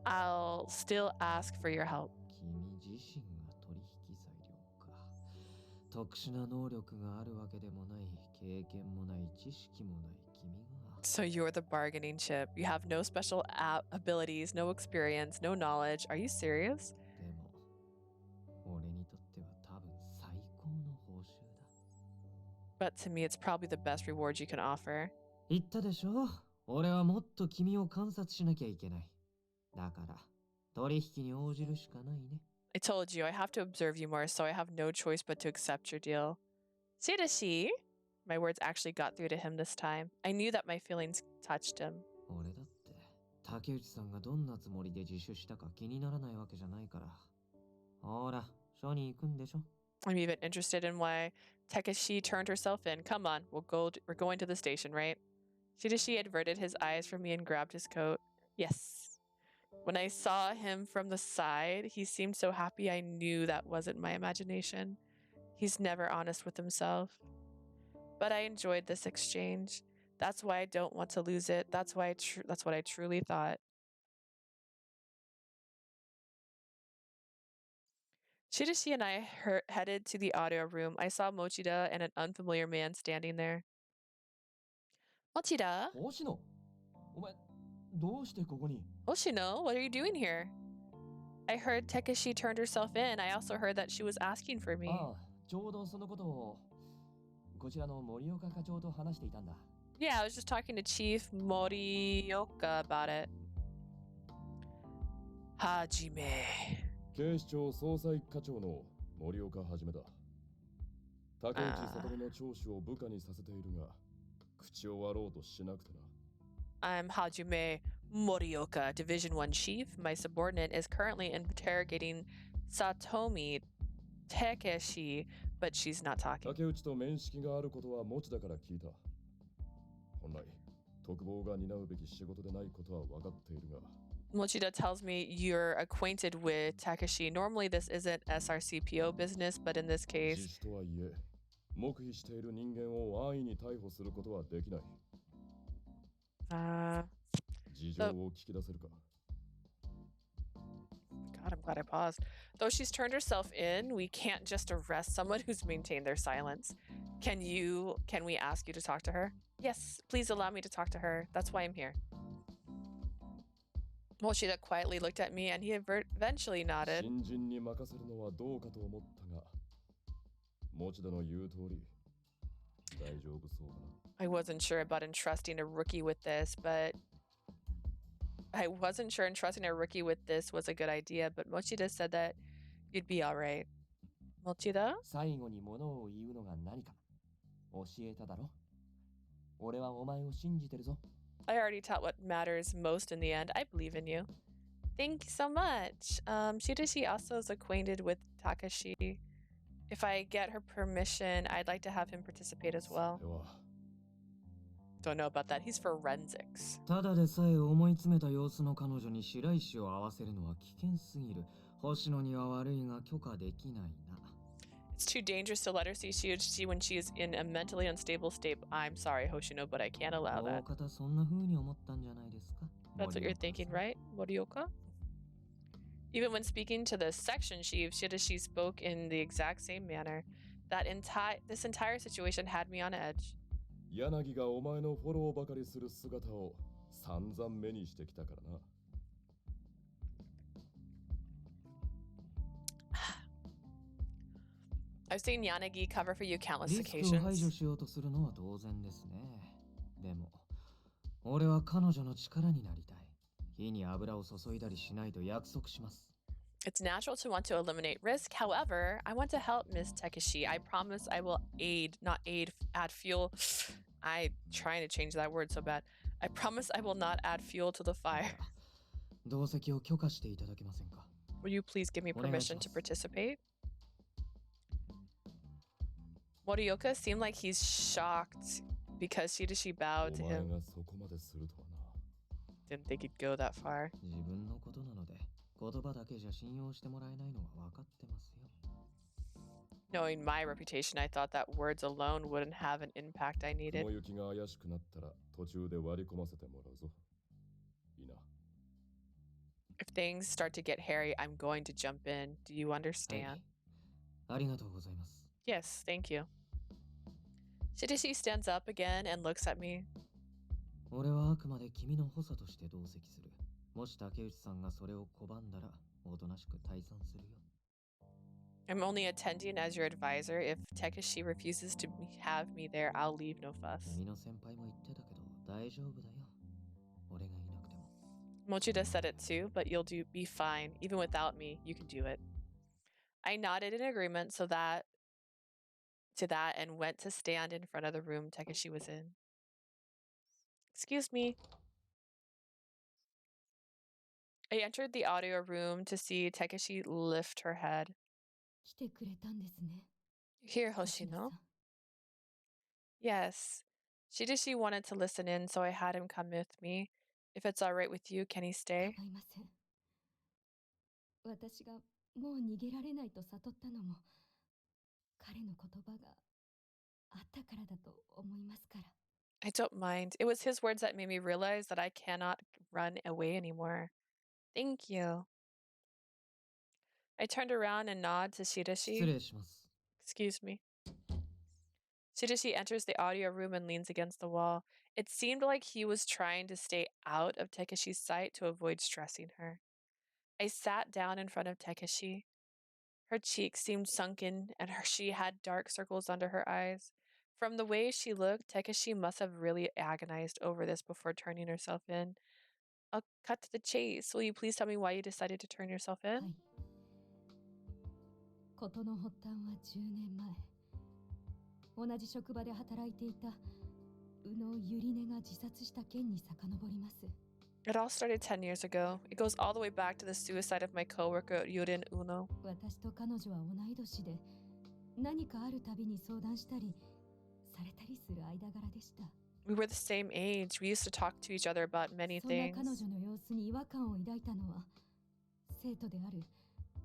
I'll still ask for your help. 君自身が取引材料か。特殊な能力があるわけでもない、経験もない、知識もない君が。 So you're the bargaining chip. You have no special abilities, no experience, no knowledge. Are you serious? でも、俺にとっては多分最高の報酬だ。 But to me, it's probably the best reward you can offer. 言ったでしょ？俺はもっと君を観察しなきゃいけない。だから、取引に応じるしかないね。 I told you, I have to observe you more, so I have no choice but to accept your deal. Shirashi? My words actually got through to him this time. I knew that my feelings touched him. 俺だって、竹内さんがどんなつもりで自首したか気にならないわけじゃないから。ほら、署に行くんでしょ？ I'm even interested in why Takeshi turned herself in. Come on, we're going to the station, right? Shirashi averted his eyes from me and grabbed his coat. Yes. When I saw him from the side, he seemed so happy I knew that wasn't my imagination. He's never honest with himself. But I enjoyed this exchange. That's why I don't want to lose it. That's what I truly thought. Shirashi and I headed to the audio room. I saw Mochida and an unfamiliar man standing there. Mochida? 星野お前どうしてここに Hoshino, what are you doing here? I heard Takeshi turned herself in. I also heard that she was asking for me. ああちょうどそのことをこちらの森岡課長と話していたんだ Yeah, I was just talking to Chief Morioka about it. Hajime. 警視庁捜査一課長の森岡はじめだ。竹内悟の聴取を部下にさせているが、口を割ろうとしなくてな。I'm Hajime Morioka, Division 1 Chief. My subordinate is currently interrogating Satomi Takeshi, but she's not talking. 竹内と面識があることは持ちだから聞いた。本来、特防が担うべき仕事でないことは分かっているが。Mochida tells me you're acquainted with Takeshi. Normally, this isn't SRCPO business, but in this 自 case, 主とはいえ、黙秘している人間を安易に逮捕することはできない。事情を聞き出せるか。God, I'm glad I paused. Though she's turned herself in, we can't just arrest someone who's maintained their silence. Can we ask you to talk to her? Yes, please allow me to talk to her. That's why I'm here. Mochida quietly looked at me and he eventually nodded. 新人に任せるのはどうかと思ったが、持田の言う通り、大丈夫そうだな。I wasn't sure about entrusting a rookie with this, but I wasn't sure entrusting a rookie with this was a good idea, but Mochida said that you'd be all right. Mochida? 最後に物を言うのが何か教えただろ俺はお前を信じてるぞ I already taught what matters most in the end. I believe in you. Thank you so much. Shirashi also is acquainted with Takashi. If I get her permission, I'd like to have him participate as well. では、 Don't know about that. He's forensics. ただでさえ思い詰めた様子の彼女に白石を合わせるのは危険すぎる星野には悪いが許可できないな It's too dangerous to let her see Shirashi when she is in a mentally unstable state. I'm sorry, Hoshino, but I can't allow 大 that. 方そんな風に思ったんじゃないですか That's what you're thinking, right, Morioka? Even when speaking to the section chief, Shirashi spoke in the exact same manner. This entire situation had me on edge. 柳がお前のフォローばかりする姿を散々目にしてきたからな。I've seen Yanagi cover for you countless リスクを排除 occasions. しようとするのは当然ですねでも俺は彼女の力になりたい火に油を注いだりしないと約束します It's natural to want to eliminate risk. However, I want to help Miss Takeshi. I promise I will add fuel. I'm trying to change that word so bad. I promise I will not add fuel to the fire. 同席を許可していただけませんか Will you please give me permission to お願いします。 participate? Morioka seemed like he's shocked because Shirashi お bowed to 前 him. がそこまでするとはな。 Didn't think he'd go that far. 自分のことなので言葉だけじゃ信用してもらえないのは分かってますよ Knowing my reputation, I thought that words alone wouldn't have an impact I needed. 雲行きが怪しくなったら途中で割り込ませてもらうぞ。いいな。 If things start to get hairy, I'm going to jump in. Do you は understand? いありがとうございます Yes, thank you. Shirashi stands up again and looks at me. 俺はあくまで君の補佐として同席するもし竹内さんがそれを拒んだらおとなしく退散するよ I'm only attending as your advisor. If Takeshi refuses to have me there, I'll leave no fuss. 君の先輩も言ってたけど大丈夫だよ俺がいなくても Mochida said it too, but you'll be fine. Even without me, you can do it. I nodded in agreement to that and went to stand in front of the room Takeshi was in. Excuse me. I entered the audio room to see Takeshi lift her head. 来てくれたんですね Here, 星野さ Hoshino. ん Yes. Shirashi wanted to listen in, so I had him come with me. If it's all right with you, can he stay? 構いません私がもう逃げられないと悟ったのも彼の言葉があったからだと思いますから I don't mind. It was his words that made me realize that I cannot run away anymore. Thank you. I turned around and nodded to 失 Shirashi. 礼します。 Excuse me. Shirashi enters the audio room and leans against the wall. It seemed like he was trying to stay out of Takeshi's sight to avoid stressing her. I sat down in front of Takeshi. Her cheeks seemed sunken, and she had dark circles under her eyes. From the way she looked, Takeshi must have really agonized over this before turning herself in. I'll cut to the chase. Will you please tell me why you decided to turn yourself は in? い。事の発端は10年前。同じ職場で働いていた宇野ゆりねが自殺した件に遡ります。 It all started 10 years ago. It goes all the way back to the suicide of my coworker Yurin Uno. 私と彼女は同い年で、何かあるたびに相談したりされたりする間柄でした。 We were the same age. We used to talk to each other about many そんな things. 彼女の様子に違和感を抱いたのは、生徒である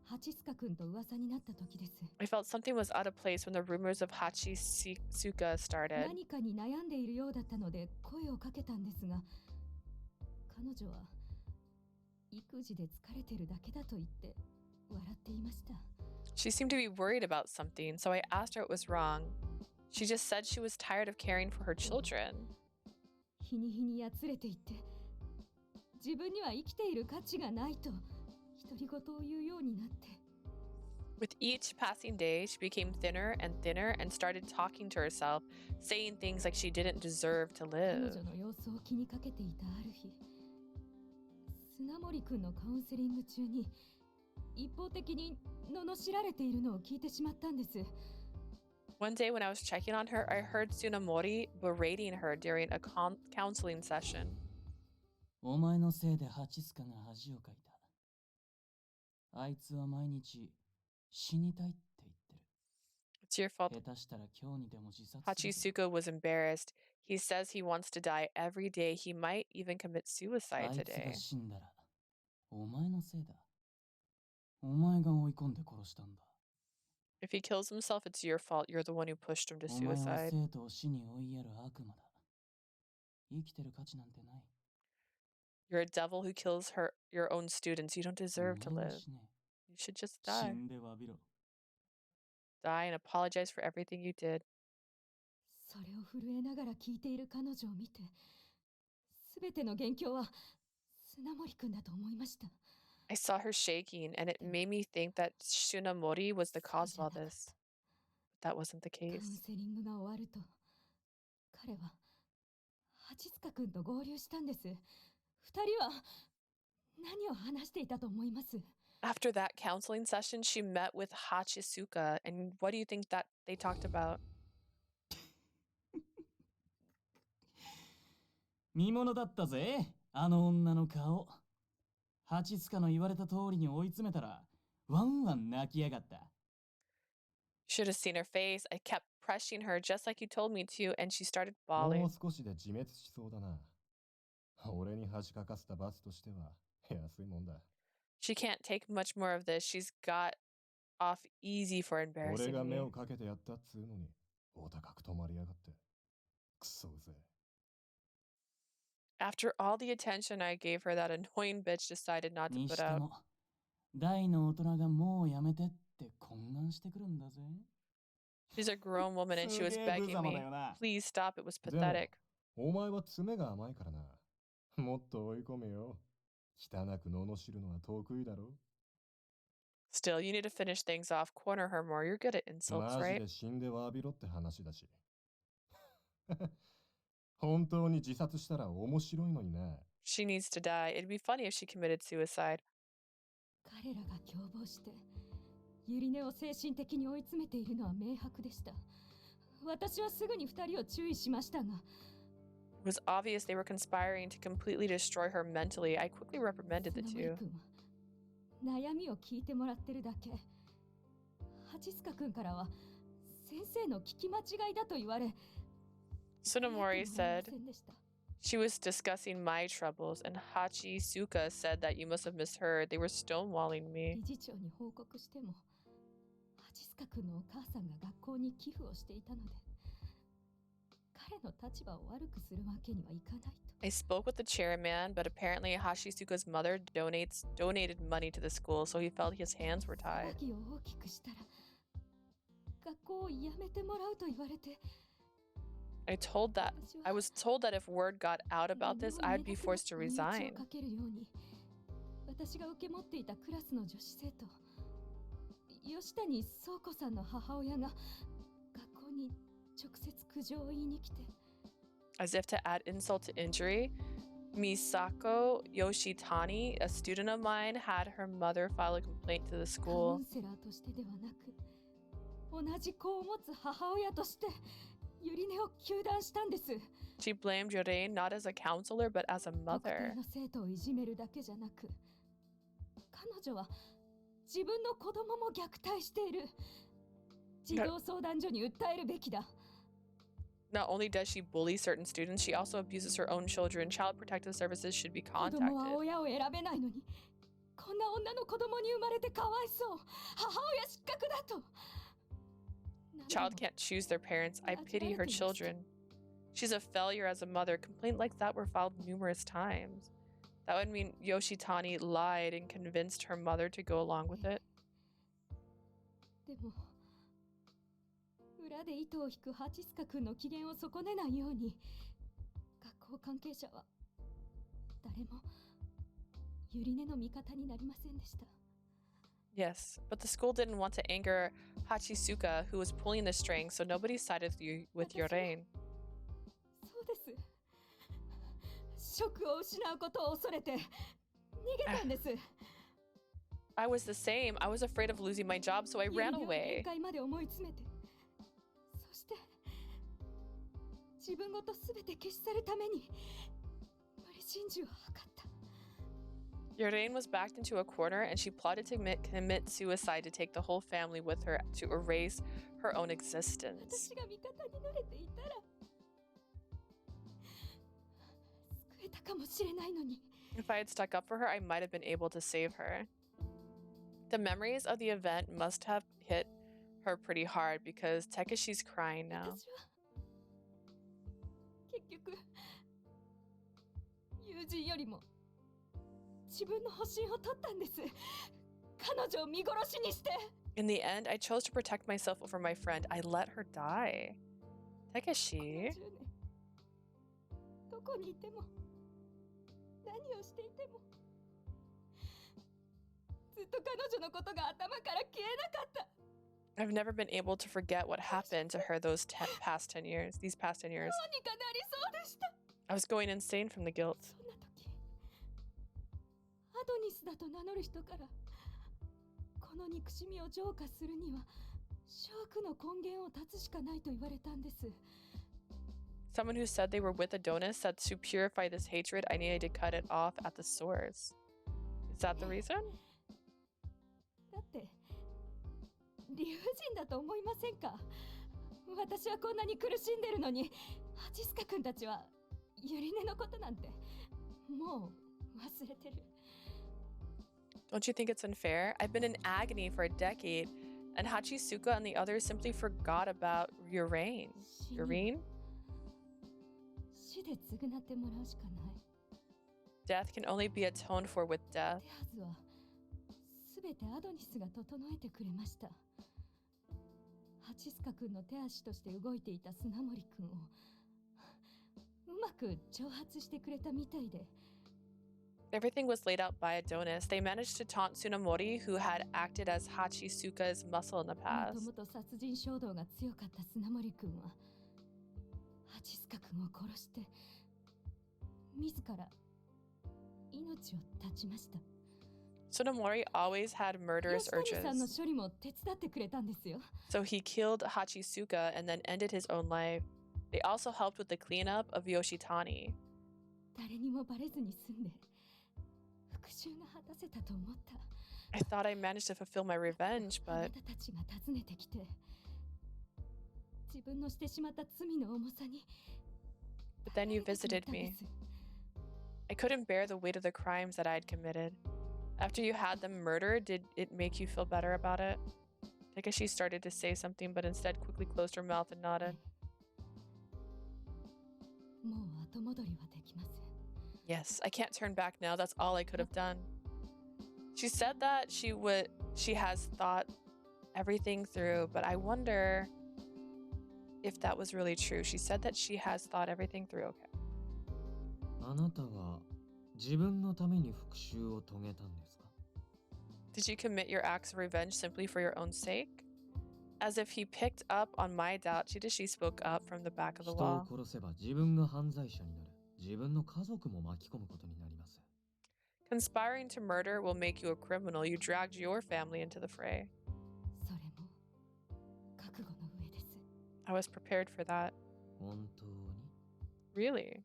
八塚くんと噂になった時です。 I felt something was out of place when the rumors of Hachisuka started. 何かに悩んでいるようだったので声をかけたんですが、彼女は育児で疲れてるだけだと言って笑っていました。 She seemed to be worried about something, so I asked her what was wrong. She just said she was tired of caring for her children. 日に日にやつれていって、自分には生きている価値がないと独り言を言うようになって。 With each passing day, she became thinner and started talking to herself, saying things like she didn't deserve to 彼 live. 女の様子を気にかけていたある日、砂森くんのカウンセリング中に一方的に罵られているのを聞いてしまったんです。 One day when I was checking on her, I heard Tsunamori berating her during a counseling session. お前のせいでハチスカが恥をかいた。あいつは毎日死にたいって言ってる。 It's your fault. 下手したら今日にでも自殺するぞ。 Hachisuka was embarrassed. He says he wants to die every day. He might even commit あ suicide いつが today. 死んだらお前のせいだ。お前が追い込んで殺したんだ。 If he kills himself, it's your fault. You're the one who pushed him to お前は suicide. 生徒を死に追いやる悪魔だ。生きてる価値なんてない。 You're a devil who kills your own students. You don't お deserve to 前は live. 死ね。 You should just 死 die. んで詫びろ。 Die and apologize for everything you did. それを震えながら聞いている彼女を見て、すべての元凶は砂森くんだと思いました。 I saw her shaking, and it made me think that Shunamori was the cause of all this. But that wasn't the カウン case. セリングが終わると、彼は八塚くんと合流したんです。二人は何を話していたと思います？ After that counseling session, she met with Hachisuka, and what do you think that they talked about? 見物だったぜ、あの女の顔。ハチスカの言われた通りに追い詰めたら、ワンワン泣きやがった。Should have seen her face. I kept pressing her just like you told me to, and she started も bawling. う少しで自滅しそうだな。俺に恥かかせた罰としては安いもんだ。 She can't take much more of this. She's got off easy for 俺 embarrassing が目 me. をかけてやったっつうのに、お高く止まりやがって。くそうぜ。 After all the attention I gave her, that annoying bitch decided not to に put して out. も、大の大人がもうやめてって懇願してくるんだぜ。 She's a grown woman and she was すげえ無 begging 様だ me, よな。 please stop. It was でも pathetic. お前は爪が甘いからな。もっと追い込めよ。汚く罵るのは得意だろ。 Still, you need to finish things off. Corner her more. You're good at insults, マジ right? で死んで詫びろって話だし。本当に自殺したら面白いのにな。 She needs to die. It'd be funny if she committed suicide. 彼らが共謀してゆりねを精神的に追い詰めているのは明白でした。私はすぐに二人を注意しましたが、 It was obvious they were conspiring to completely destroy her mentally. I quickly reprimanded the 砂森 two. くんは悩みを聞いてもらってるだけ。八塚くんからは先生の聞き間違いだと言われ、 Tsunomori 答え said てもらえませんでした。 she was discussing my troubles, and Hachisuka said that you must have misheard. They were stonewalling me. 理事長に報告しても、八塚くんのお母さんが学校に寄付をしていたので、彼の立場を悪くするわけにはいかないと。 I spoke with the chairman, but apparently Hashisuka's mother donated money to the school, so he felt his hands were tied. 騒ぎを大きくしたら学校を辞めてもらうと言われて、 I was told that if word got out about this, I'd be forced to 追い打 resign. ちをかけるように、私が受け持っていたクラスの女子生徒吉谷壮子さんの母親が学校に直接苦情を言いに来て、 As if to add insult to injury, Misako Yoshitani, a student of mine, had her mother file a complaint to the カウ school. ンセラーとしてではなく、同じ子を持つ母親としてゆりねを糾弾したんです。 She blamed Yorein not as a counselor, but as a 特 mother. 定の生徒をいじめるだけじゃなく、彼女は自分の子供も虐待している。児童相談所に訴えるべきだ。 Not only does she bully certain students, she also abuses her own children. Child Protective Services should be 子供は contacted. 親を選べないのに、こんな女の子供に生まれてかわいそう。母親失格だと。 Child can't choose their parents. I pity her children. She's a failure as a mother. Complaints like that were filed numerous times. That would mean Yoshitani lied and convinced her mother to go along with it. でも裏で糸を引くハチスカ君の機嫌を損ねないように、学校関係者は誰もゆりねの味方になりませんでした。 Yes, but the school didn't want to anger Hachisuka, who was pulling the strings, so nobody sided with Yorein. そうです。職を失うことを恐れて逃げたんです。 I was the same. I was afraid of losing my job, so I ゆり ran ねを away. 限界まで思い詰めて、そして自分ごと全て消し去るために無理心中を図った。 Yorein was backed into a corner, and she plotted to commit suicide to take the whole family with her to erase her own existence. 私が味方になれていたら救えたかもしれないのに。 If I had stuck up for her, I might have been able to save her. The memories of the event must have hit her pretty hard because Takeshi's crying now. 私は結局友人よりも自分の保身を取ったんです。彼女を見殺しにして。 In the end, I chose to protect myself over my friend. I let her die. この Takeshi? 10年どこにいても何をしていてもずっと彼女のことが頭から消えなかった。 I've never been able to forget what happened to her these past 10 years. どうにかなりそうでした。 I was going insane from the guilt. そんな時、アドニスだと名乗る人からこの憎しみを浄化するには諸悪の根源を断つしかないと言われたんです。 Someone who said they were with Adonis said to purify this hatred, I needed to cut it off at the source. Is that the reason? だって理不尽だと思いませんか？私はこんなに苦しんでるのに、ハチスカ君たちはユリネのことなんてもう忘れてる。 Don't you think it's unfair? I've been in agony for a decade, and Hachisuka and the others simply forgot about Yorein. Yorein? 死で償ってもらうしかない。 Death can only be atoned for with death. 手はずはすべてアドニスが整えてくれました。ハチスカ君の手足として動いていた砂森君をうまく挑発してくれたみたいで。 Everything was laid out by Adonis. They managed to taunt Tsunamori, who had acted as Hachisuka's muscle in the も past. ともと殺人衝動が強かった砂森君はハチスカ君を殺して自ら命を絶ちました。 Tsunamori always had murderous 吉谷さんの urges, 処理も手伝ってくれたんですよ。 so he killed Hachisuka and then ended his own life. They also helped with the cleanup of Yoshitani. 誰にもバレずに済んで復讐が果たせたと思った。 I thought I managed to fulfill my revenge, あな but たたちが訪ねてきて自分のしてしまった罪の重さに then you 耐えたくな visited ったん me. です。 I couldn't bear the weight of the crimes that I had committed. After you had them murdered, did it make you feel better about it? Takeshi started to say something, but instead quickly closed her mouth and nodded. もう後戻りはできません。 Yes, I can't turn back now. That's all I could have done. She said that she has thought everything through, but I wonder if that was really true. She said that she has thought everything through. Okay. あなたは自分のために復讐を遂げたんですか？ Did you commit your acts of revenge simply for your own sake? As if he picked up on my doubt, she spoke up from the back of the 人を wall. 殺せば自分が犯罪者になる。自分の家族も巻き込むことになります。 Conspiring to murder will make you a criminal. You dragged your family into the fray. それも覚悟の上です。 I was prepared for that. 本当に？ Really?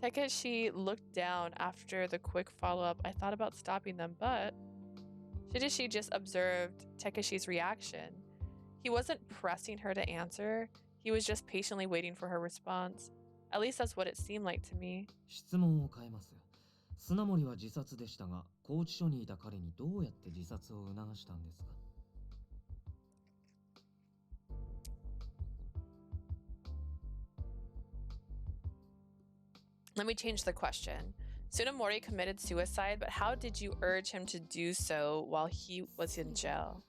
Takeshi looked down after the quick follow-up. I thought about stopping them, but Shirashi just observed Takeshi's reaction. He wasn't pressing her to answer. He was just patiently waiting for her response. At least that's what it seemed like to me. 質問を変えます。砂森は自殺でしたが、拘置所にいた彼にどうやって自殺を促したんですか？ Let me change the question. Tsunemori committed suicide, but how did you urge him to do so while he was in jail?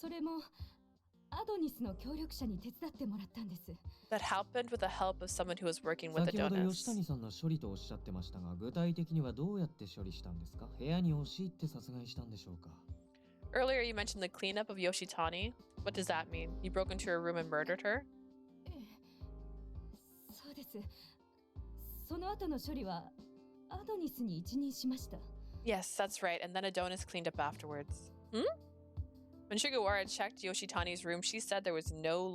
それもアドニスの協力者に手伝ってもらったんです。 That happened with the help of someone who was working with 先ほど Adonis. 吉谷さんの処理とおっしゃってましたが、具体的にはどうやって処理したんですか？部屋に押し入って殺害したんでしょうか？ Earlier, you mentioned the cleanup of Yoshitani. What does that mean? You broke into her room and murdered her? そうです。その後の処理はアドニスに一任しました。 Yes, that's right. And then Adonis cleaned up afterwards. When Sugawara checked Yoshitani's room, she said there was no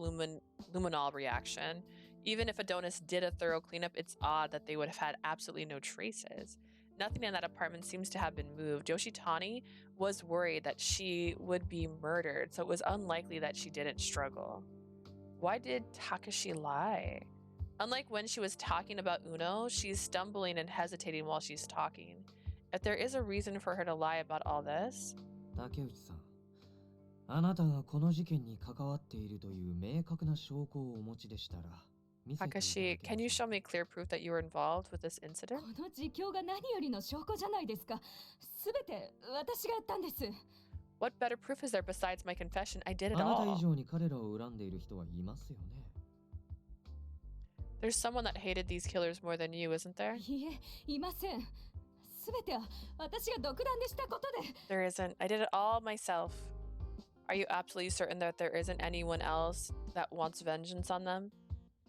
luminol reaction. Even if Adonis did a thorough cleanup, it's odd that they would have had absolutely no traces. Nothing in that apartment seems to have been moved. Yoshitani was worried that she would be murdered, so it was unlikely that she didn't struggle. Why did Takashi lie? Unlike when she was talking about Uno, she's stumbling and hesitating while she's talking. If there is a reason for her to lie about all this... 竹内さん、あなたがこの事件に関わっているという明確な証拠をお持ちでしたら、見せていただけません Takashi, can you show me clear proof that you were involved with this こ incident? の自供が何よりの証拠じゃないですか。すべて私がやったんです。 What better proof is there besides my confession? I did it あなた以 all. 上に彼らを恨んでいる人はいますよね。 There's someone that hated these killers more than you, isn't there? いえ、いません。すべては私が独断でしたことで。 There isn't. I did it all myself. Are you absolutely certain that there isn't anyone else that wants vengeance on them?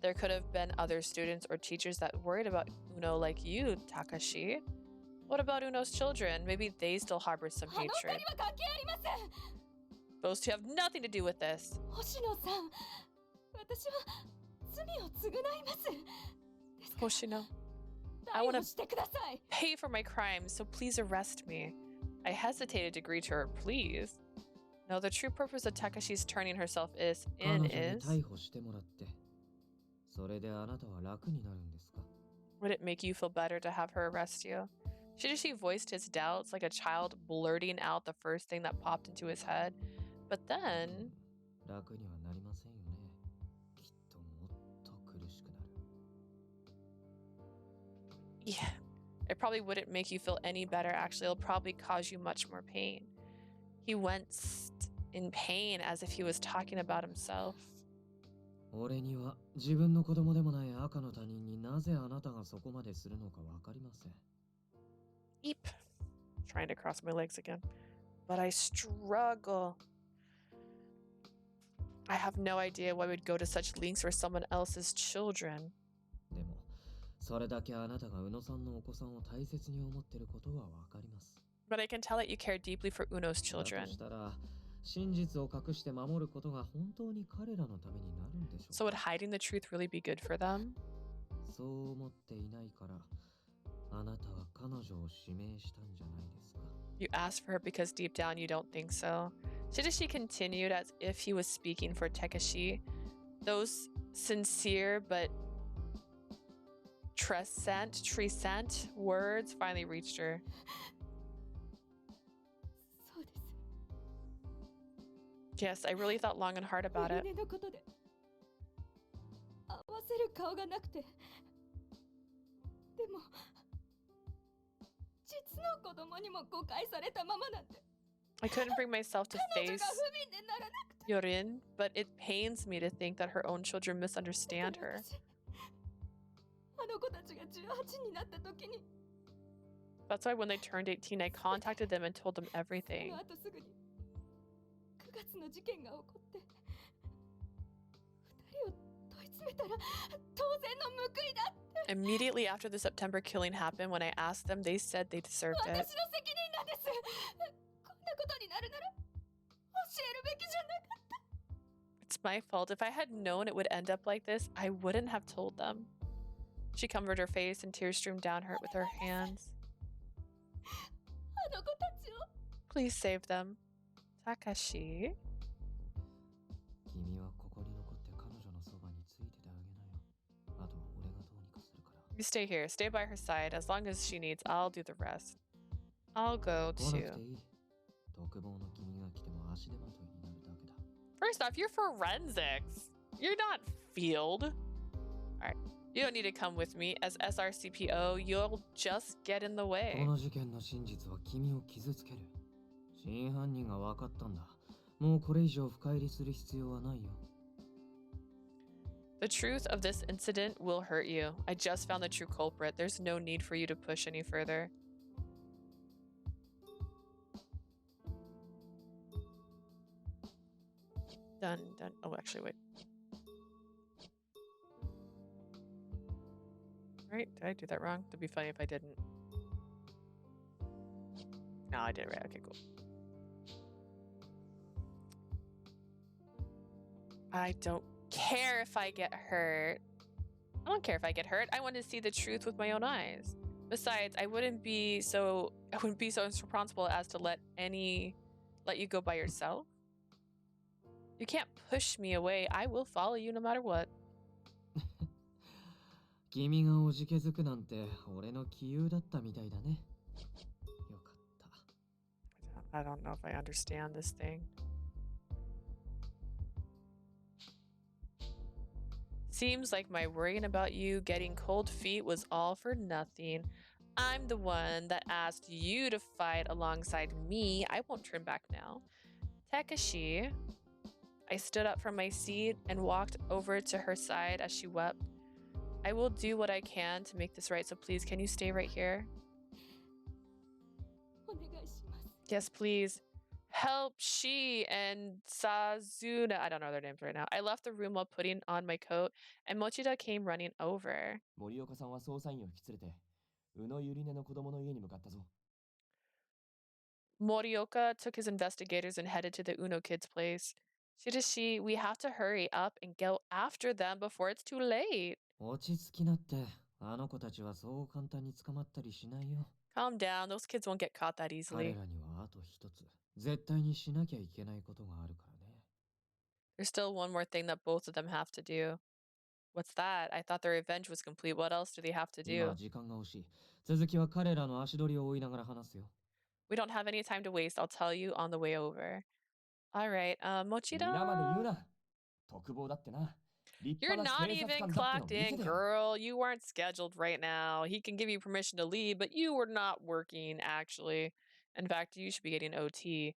There could have been other students or teachers that worried about Uno like you, Takashi. What about Uno's children? Maybe they still harbor some あの二 hatred. 人は関係ありません。 Those two have nothing to do with this. 星野さん、私は罪を償います。ですから Hoshino, I wanna 逮捕してください。 pay for my crimes, so please arrest me. I hesitated to agree to her please. No, the true purpose of Takashi's turning herself in 彼女に is... 逮捕してもらって、それであなたは楽になるんですか？ Would it make you feel better to have her arrest you? Shirashi voiced his doubts like a child blurting out the first thing that popped into his head. But then... 楽にはなりませんよね。きっともっと苦しくなる。 Yeah, it probably wouldn't make you feel any better. Actually, it'll probably cause you much more pain. He winced in pain as if he was talking about himself. 俺には自分の子供でもない赤の他人になぜあなたがそこまでするのかわかりません。 Eep. Trying to cross my legs again. But I struggle. I have no idea why we'd go to such lengths for someone else's children. でも、それだけあなたが宇野さんのお子さんを大切に思ってることはわかります。 But I can tell that you care deeply for Uno's だ children. としたら、真実を隠して守ることが本当に彼らのためになるんでしょ So う would か？ hiding the truth really be good for them? そう思っていないから、あなたは彼女を指名したんじゃないですか。 You asked for her because deep down you don't think so. Shirashi continued as if he was speaking for Takashi. Those sincere but trescent words finally reached her. そうです。 Yes, I really thought long and hard about it. お金のことでせる顔がなくて。でも実の子供にも誤解されたままなんて。 I couldn't bring myself to 彼女 face が不憫でならなくて。 Yorin, but it pains me to think that her own children misunderstand her. 私あの子たちが18になった時に、 That's why when they turned 18, I contacted them and told them そ everything. の後すぐに9月の事件が起こって、2人を問い詰めたら当然の報いだって。 Immediately after the September killing happened, when I asked them, they said they deserved 私の it. 責任なんです。こんなことになるなら教えるべきじゃなかった。 It's my fault. If I had known it would end up like this, I wouldn't have told them. She covered her face and tears streamed down her with her hands. あの子たちを。 Please save them. Takashi? 君はここに残って彼女のそばについててあげなよ。あとは俺がどうにかするから。 You stay here. Stay by her side. As long as she needs, I'll do the rest. I'll go 来なくて to... いい。独房の君が来ても足手まといになるだけだ。 First off, you're forensics. You're not field. Alright. You don't need to come with me. As SRCPO, you'll just get in the こ way. の事件の真実は君を傷つける。真犯人が分かったんだ。もうこれ以上深入りする必要はないよ。 The truth of this incident will hurt you. I just found the true culprit. There's no need for you to push any further. Done. Oh, actually, wait. Right? Did I do that wrong? It'd be funny if I didn't. No, I did it right. Okay, cool. I don't care if I get hurt. I don't care if I get hurt. I want to see the truth with my own eyes. Besides, I wouldn't be so irresponsible as to let you go by yourself. You can't push me away. I will follow you no matter what. 君がおじけづくなんて俺の杞憂だったみたいだね。よかった。I don't know if I understand this thing. Seems like my worrying about you getting cold feet was all for nothing. I'm the one that asked you to fight alongside me. I won't turn back now. Takashi. I stood up from my seat and walked over to her side as she wept. I will do what I can to make this right, so please, can you stay right here? お願いします。 Yes, please. Help she and Sazuna. I don't know their names right now. I left the room while putting on my coat, and Mochida came running over. 森岡さんは捜査員を引き連れて宇野ゆりねの子供の家に向かったぞ。 Morioka took his investigators and headed to the Uno kids' place. Shirashi, we have to hurry up and go after them before it's too late. 落ち着きなって。あの子たちはそう簡単に捕まったりしないよ。 Calm down. Those kids won't get caught that 彼 easily. らにはあと一つ絶対にしなきゃいけないことがあるからね。 There's still one more thing that both of them have to do. What's that? I thought their revenge was complete. What else do they have to 今 do? 時間が惜しい。続きは彼らの足取りを追いながら話すよ。 We don't have any time to waste. I'll tell you on the way over. All right, 皆まで言う Mochida. な。特防だってな。立 You're 派な not 警察 even 官だっての clocked 見せ in, てよ。 girl. You weren't scheduled right now. He can give you permission to leave, but you were not working, actually. In fact, you should be getting OT.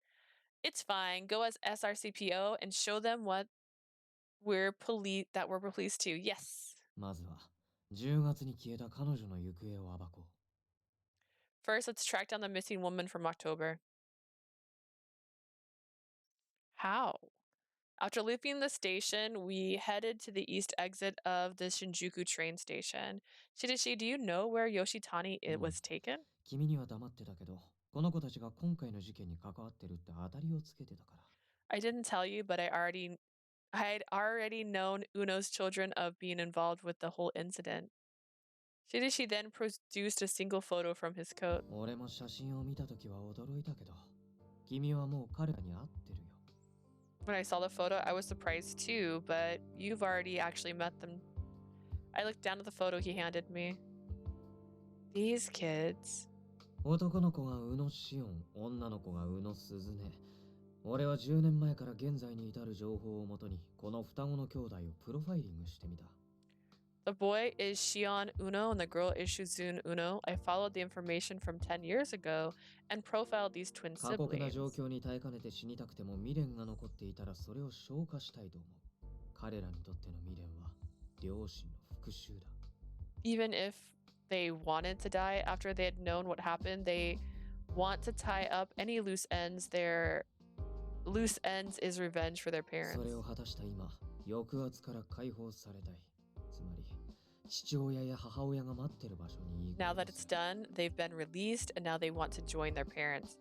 It's fine. Go as SRCPO and show them what we're police to. Yes. まずは10月に消えた彼女の行方を暴こう。 First, let's track down the missing woman from October. How? After leaving the station, we headed to the east exit of the Shinjuku train station. Shirashi, do you know where Yoshitani was taken? 君には黙ってたけど、この子たちが今回の事件に関わってるって当たりをつけてたから。 I didn't tell you, but I'd already known Uno's children of being involved with the whole incident. Shirashi then produced a single photo from his coat. 俺も写真を見たときは驚いたけど、君はもう彼らに会ってるよ。 When I saw the photo, I was surprised too, but you've already actually met them. I looked down at the photo he handed me. These kids. 男の子が宇野紫音、女の子が宇野鈴音。俺は10年前から現在に至る情報をもとに、この双子の兄弟をプロファイリングしてみた。The boy is Shion Uno and the girl is Shuzun Uno. I followed the information from 10 years ago and profiled these twin 過酷な siblings. 状況に耐えかねて死にたくても未練が残っていたらそれを消化したいと思う。彼らにとっての未練は両親の復讐だ。Even if they wanted to die after they had known what happened, they want to tie up any loose ends. Their loose ends is revenge for their そ parents. れを果たした今、抑圧から解放されたい。つまり、父親や母親が待ってる場所に行く。 Now that it's done, they've been released and now they want to join their parents.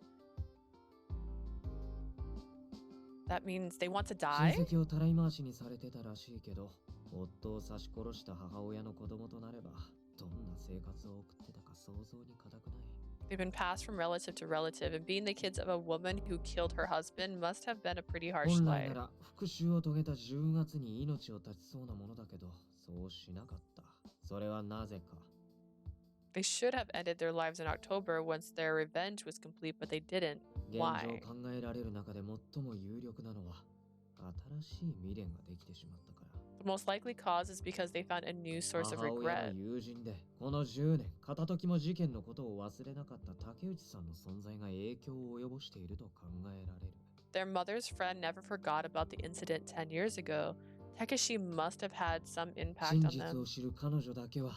That means they want to 親 die? 戚をたらい回しにされてたらしいけど、夫を刺し殺した母親の子供となれば、どんな生活を送ってたか想像に難くない。 They've been passed from relative to relative, and being the kids of a woman who killed her husband must have been a pretty harsh 本来 life. なら復讐を遂げた10月に命を絶ちそうなものだけど、そうしなかった。それはなぜか。 They should have ended their lives in October once their revenge was complete, but they didn't. 現 Why? 状考えられる中で最も有力なのは、新しい未練ができてしまったから。 The most likely cause is because they found a new source of 母親 regret. の友人で、この10年、片時も事件のことを忘れなかった竹内さんの存在が影響を及ぼしていると考えられる。 Their mother's friend never forgot about the incident 10 years ago. Takeshi must have had some 真 impact on 実 them. を知る彼女だけは、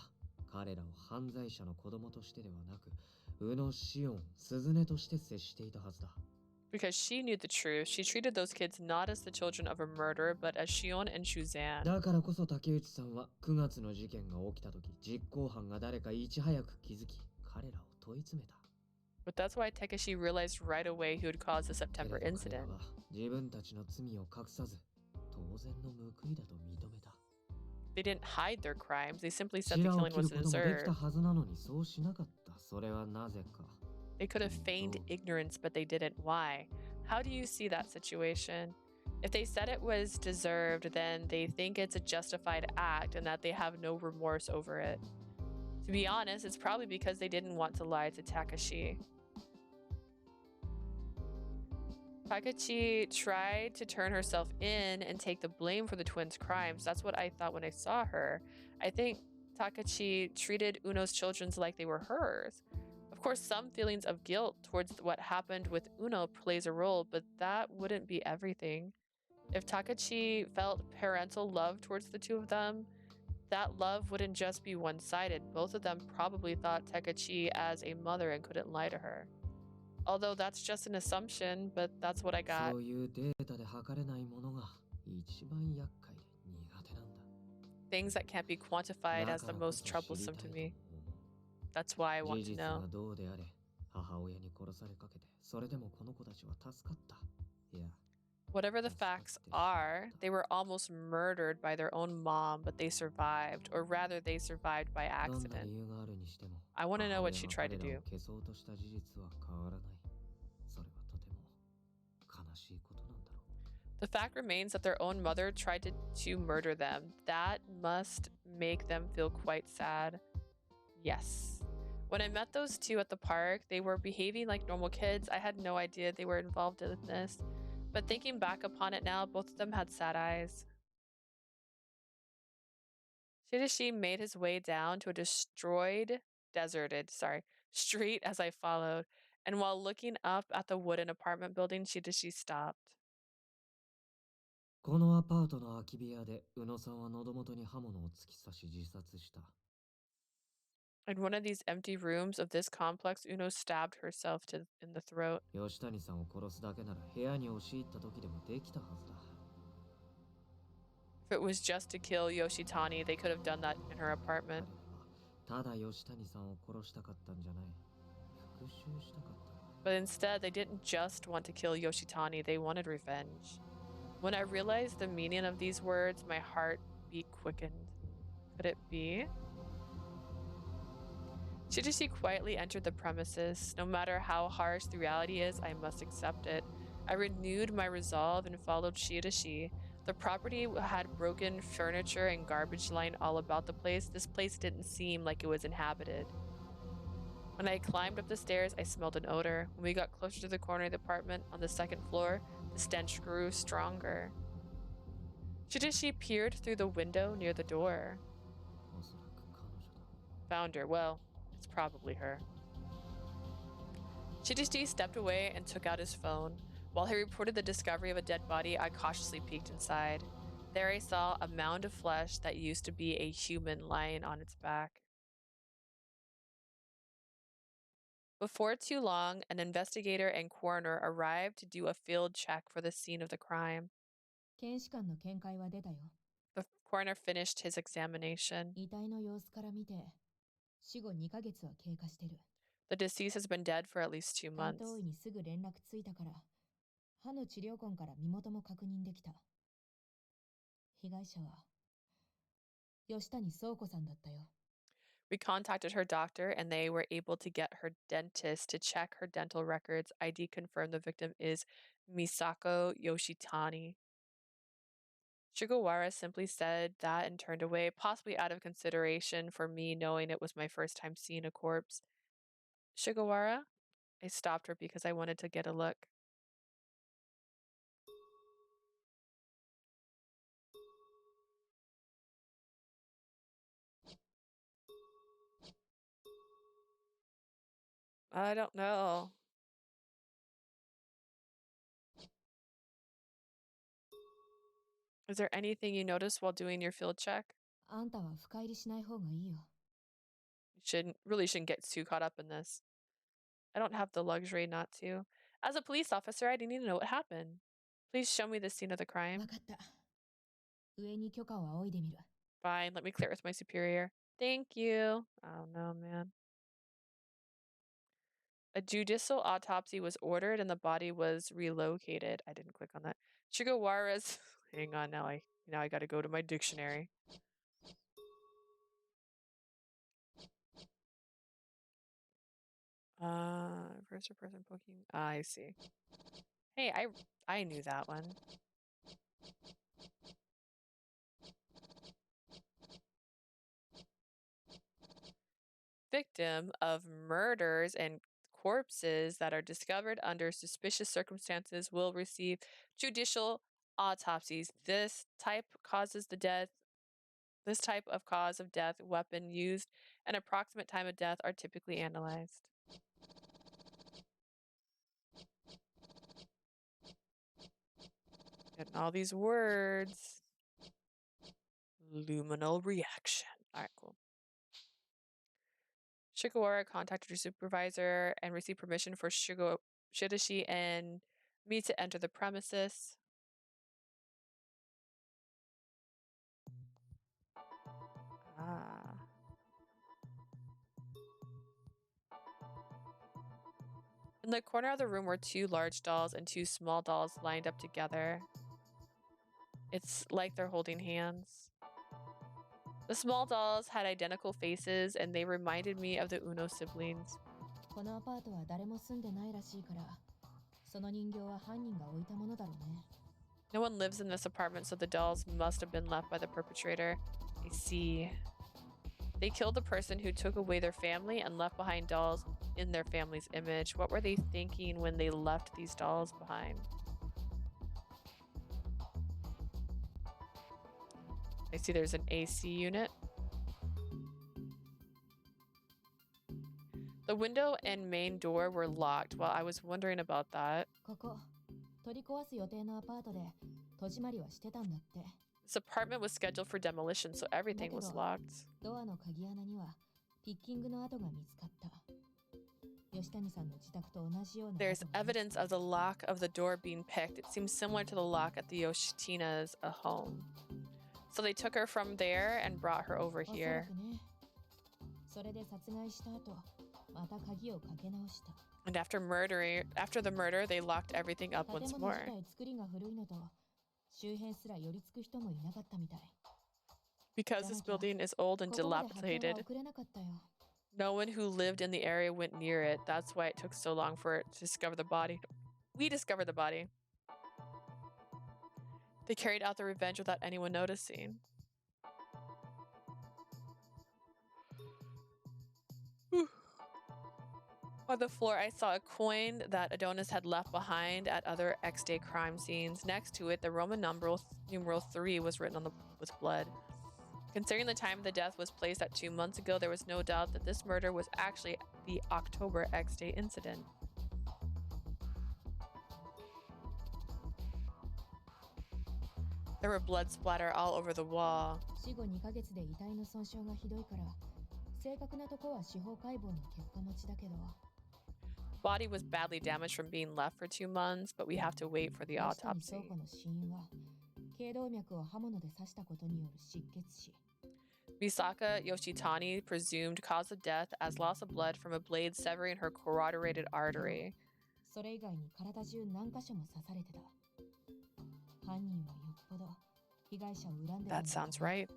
彼らを犯罪者の子供としてではなく、宇野紫音、鈴音として接していたはずだ。 Because she knew the truth, she treated those kids not as the children of a murderer, but as Shion and Shuzan. だからこそ竹内さんは9月の事件が起きた時、実行犯が誰かいち早く気づき、彼らを問い詰めた。 But that's why Takeshi realized right away who had caused the け September れど彼ら incident. は自分たちの罪を隠さず、当然の報いだと認めた。 They didn't hide their crimes, they simply シ said the ラを killing 切る was こともできた deserved. はずなのにそうしなかった。それはなぜか。 They could have feigned ignorance, but they didn't. Why? How do you see that situation? If they said it was deserved, then they think it's a justified act and that they have no remorse over it. To be honest, it's probably because they didn't want to lie to Takashi. Takashi tried to turn herself in and take the blame for the twins' crimes. That's what I thought when I saw her. I think Takashi treated Uno's children like they were hers. Of course, some feelings of guilt towards what happened with Uno plays a role, but that wouldn't be everything. If Takashi felt parental love towards the two of them, that love wouldn't just be one-sided. Both of them probably thought Takashi as a mother and couldn't lie to her. Although that's just an assumption, but that's what I got. そういうデータで測れないものが一番厄介で苦手なんだ。 Things that can't be quantified だ as か the らこ most そ知りたい troublesome と to 思 me. う。 That's why I 事 want to 実 know. がどうであれ、母親に殺されかけて、それでもこの子たちは助かった。いや、 Whatever the facts are, they were almost murdered by their own mom, but they survived, or rather, they survived by どんな accident. 理由があるにしても、 I want to know 母 what 親 she が tried to 彼ら do. を消そうとした事実は変わらない。それはとても悲しいことなんだろう。 The fact remains that their own mother tried to murder them. That must make them feel quite sad. Yes. When I met those two at the park, they were behaving like normal kids. I had no idea they were involved in this. But thinking back upon it now, both of them had sad eyes. Shirashi made his way down to a deserted street as I followed. And while looking up at the wooden apartment building, Shirashi stopped. このアパートの空き部屋で宇野さんは喉元に刃物を突き刺し自殺した。 In one of these empty rooms of this complex, Uno stabbed herself in the throat. 吉谷さんを殺すだけなら部屋に押し入った時でもできたはずだ。 If it was just to kill Yoshitani, they could have done that in her 彼 apartment. らはただ吉谷さんを殺したかったんじゃない。復讐したかった。 But instead, they didn't just want to kill Yoshitani, they wanted revenge. When I realized the meaning of these words, my heartbeat quickened. Could it be? Shirashi quietly entered the premises. No matter how harsh the reality is, I must accept it. I renewed my resolve and followed Shirashi. The property had broken furniture and garbage lying all about the place. This place didn't seem like it was inhabited. When I climbed up the stairs, I smelled an odor. When we got closer to the corner of the apartment on the second floor, the stench grew stronger. Shirashi peered through the window near the door. お Found her. Well, it's probably her. Shirashi stepped away and took out his phone. While he reported the discovery of a dead body, I cautiously peeked inside. There I saw a mound of flesh that used to be a human lying on its back. Before too long, an investigator and coroner arrived to do a field check for the scene of the crime. 検視官の見解は出たよ。 The coroner finished his examination. 遺体の様子から見て、死後2ヶ月は経過してる。 The deceased has been dead for at least 2担 months. 当医にすぐ連絡ついたから、歯の治療痕から身元も確認できた。被害者は吉谷壮子さんだったよ。 We contacted her doctor and they were able to get her dentist to check her dental records. ID confirmed the victim is Misako Yoshitani. Sugawara simply said that and turned away, possibly out of consideration for me knowing it was my first time seeing a corpse. Sugawara? I stopped her because I wanted to get a look. I don't know. Is there anything you noticed while doing your field check? あんたは深入りしない方がいいよ。 You really shouldn't get too caught up in this. I don't have the luxury not to. As a police officer, I need to know what happened. Please show me the scene of the わ crime. かった。上に許可を仰いでみる。 Fine, let me clear it with my superior. Thank you. Oh no, man. A judicial autopsy was ordered and the body was relocated. I didn't click on that. Sugawara's hang on, now I gotta go to my dictionary. First person poking. I see. Hey, I knew that one. Victim of murders and corpses that are discovered under suspicious circumstances will receive judicial autopsies. This type of cause of death, weapon used, and approximate time of death are typically analyzed. Getting all these words. Luminal reaction. All right, cool. Shigawara contacted her supervisor and received permission for Shirashi and me to enter the premises. In the corner of the room were 2 large dolls and 2 small dolls lined up together. It's like they're holding hands. The small dolls had identical faces and they reminded me of the Uno siblings. このアパートは誰も住んでないらしいから、その人形は犯人が置いたものだろうね。 No one lives in this apartment, so the dolls must have been left by the perpetrator. I see. They killed the person who took away their family and left behind dolls in their family's image. What were they thinking when they left these dolls behind? I see there's an AC unit. The window and main door were locked. Well, I was wondering about that. ここ、取り壊す予定のアパートで戸締まりはしてたんだって。 This apartment was scheduled for demolition, so everything was locked. ドアの鍵穴にはピッキングの跡が見つかった。吉谷さんの自宅と同じような跡がね。 There's evidence of the lock of the door being picked. It seems similar to the lock at the Yoshitina's home. So they took her from there and brought her over おそら here. くね。それで殺害した後、また鍵をかけ直した。 And after the murder, they locked everything up 建 once 物 more. 自体作りが古いのと、周辺すら寄りつく人もいなかったみたい。 Because this building is old and ここまで発見は dilapidated, 遅れなかったよ。 no one who lived in the area went near it. That's why it took so long for it to discover the body. We discovered the body. They carried out their revenge without anyone noticing. Whew. On the floor, I saw a coin that Adonis had left behind at other X-Day crime scenes. Next to it, the Roman numeral 3 was written with blood. Considering the time of the death was placed at 2 months ago, there was no doubt that this murder was actually the October X Day incident. There were blood splatter all over the wall. 死後2ヶ月で遺体の損傷がひどいから正確なとこは司法解剖の結果待ちだけど Body was badly damaged from being left for 2 months, but we have to wait for the 確かに autopsy. 倉庫の死因は頸動脈を刃物で刺したことによる失血死 Misaka Yoshitani presumed cause of death as loss of blood from a blade severing her carotid artery. それ以外に体中何箇所も刺されてた犯人はよっぽど被害者を恨んでるんだ That sounds right.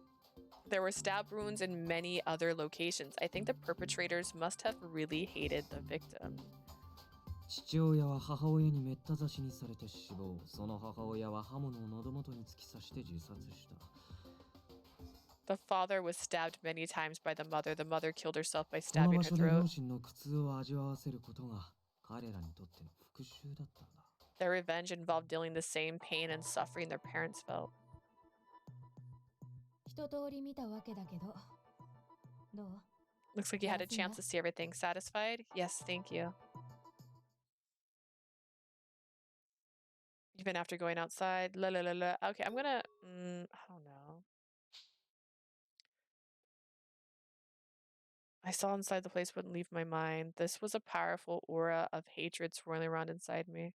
There were stab wounds in many other locations. I think the perpetrators must have really hated the victim. 父親は母親にめった刺しにされて死亡。その母親は刃物を喉元に突き刺して自殺した。The father was stabbed many times by the mother. The mother killed herself by この stabbing 場 her 所で throat. 両親の苦痛を味わわせることが彼らにとっての復讐だったんだ。 Their revenge involved dealing the same pain and suffering their parents felt. 一通り見たわけだけどどう Looks like you had a chance to see everything. Satisfied? Yes, thank you. Even after going outside. La la la la. Okay, I'm gonna. I don't know. I saw inside the place wouldn't leave my mind. This was a powerful aura of hatred swirling around inside me.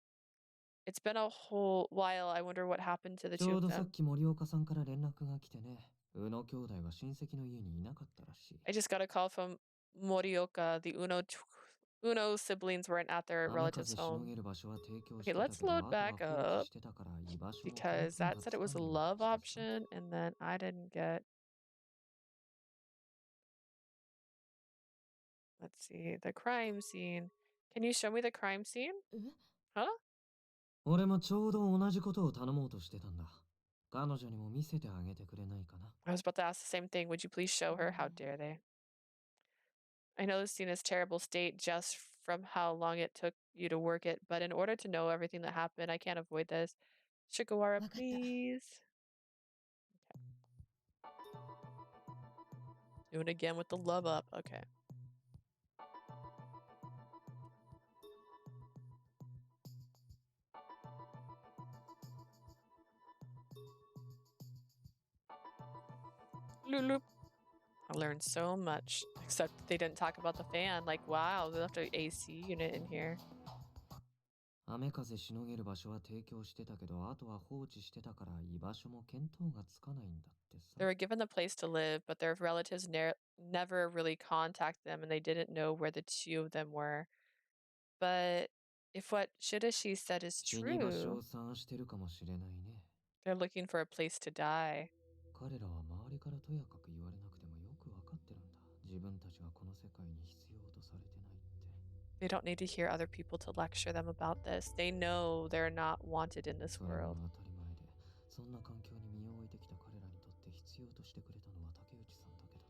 It's been a whole while. I wonder what happened to the ち two ょう of どさ them. っき森岡さんから連絡が来てね。宇野兄弟は親戚の家にいなかったらしい。 I just got a call from Morioka. The Uno siblings weren't at their 雨 relative's 風しの home. げる場所は提供して Okay, た let's けど、 load あとは back 放置 up してたから居場所も because 手が that said it was つ a かない love ような気がした option and then I didn't get. Let's see, the crime scene. Can you show me the crime scene? え Huh? 俺もちょうど同じことを頼もうとしてたんだ。彼女にも見せてあげてくれないかな。 I was about to ask the same thing. Would you please show her? How dare they? I know this scene is terrible state just from how long it took you to work it, but in order to know everything that happened, I can't avoid this. Shikawara, わかった。 please. Do it again with the love up. Okay. Loop. I learned so much, except they didn't talk about the fan. Like, wow, they left an AC unit in here. 雨風しのげる場所は提供してたけど、あとは放置してたから居場所も見当がつかないんだってさ。 They were given the place to live, but their relatives never really contacted them, and they didn't know where the two of them were. But if what Shirashi said is 死に場所 true, を探してるかもしれないね。 they're looking for a place to die. 彼らは周りからとやかく言われなくてもよくわかってるんだ。自分たちはこの世界に必要とされてないって。 They don't need to hear other people to lecture them about this. They know they're not wanted in this それは world. 当たり前で、そんな環境に身を置いてきた彼らにとって必要としてくれたのは竹内さんだけだっ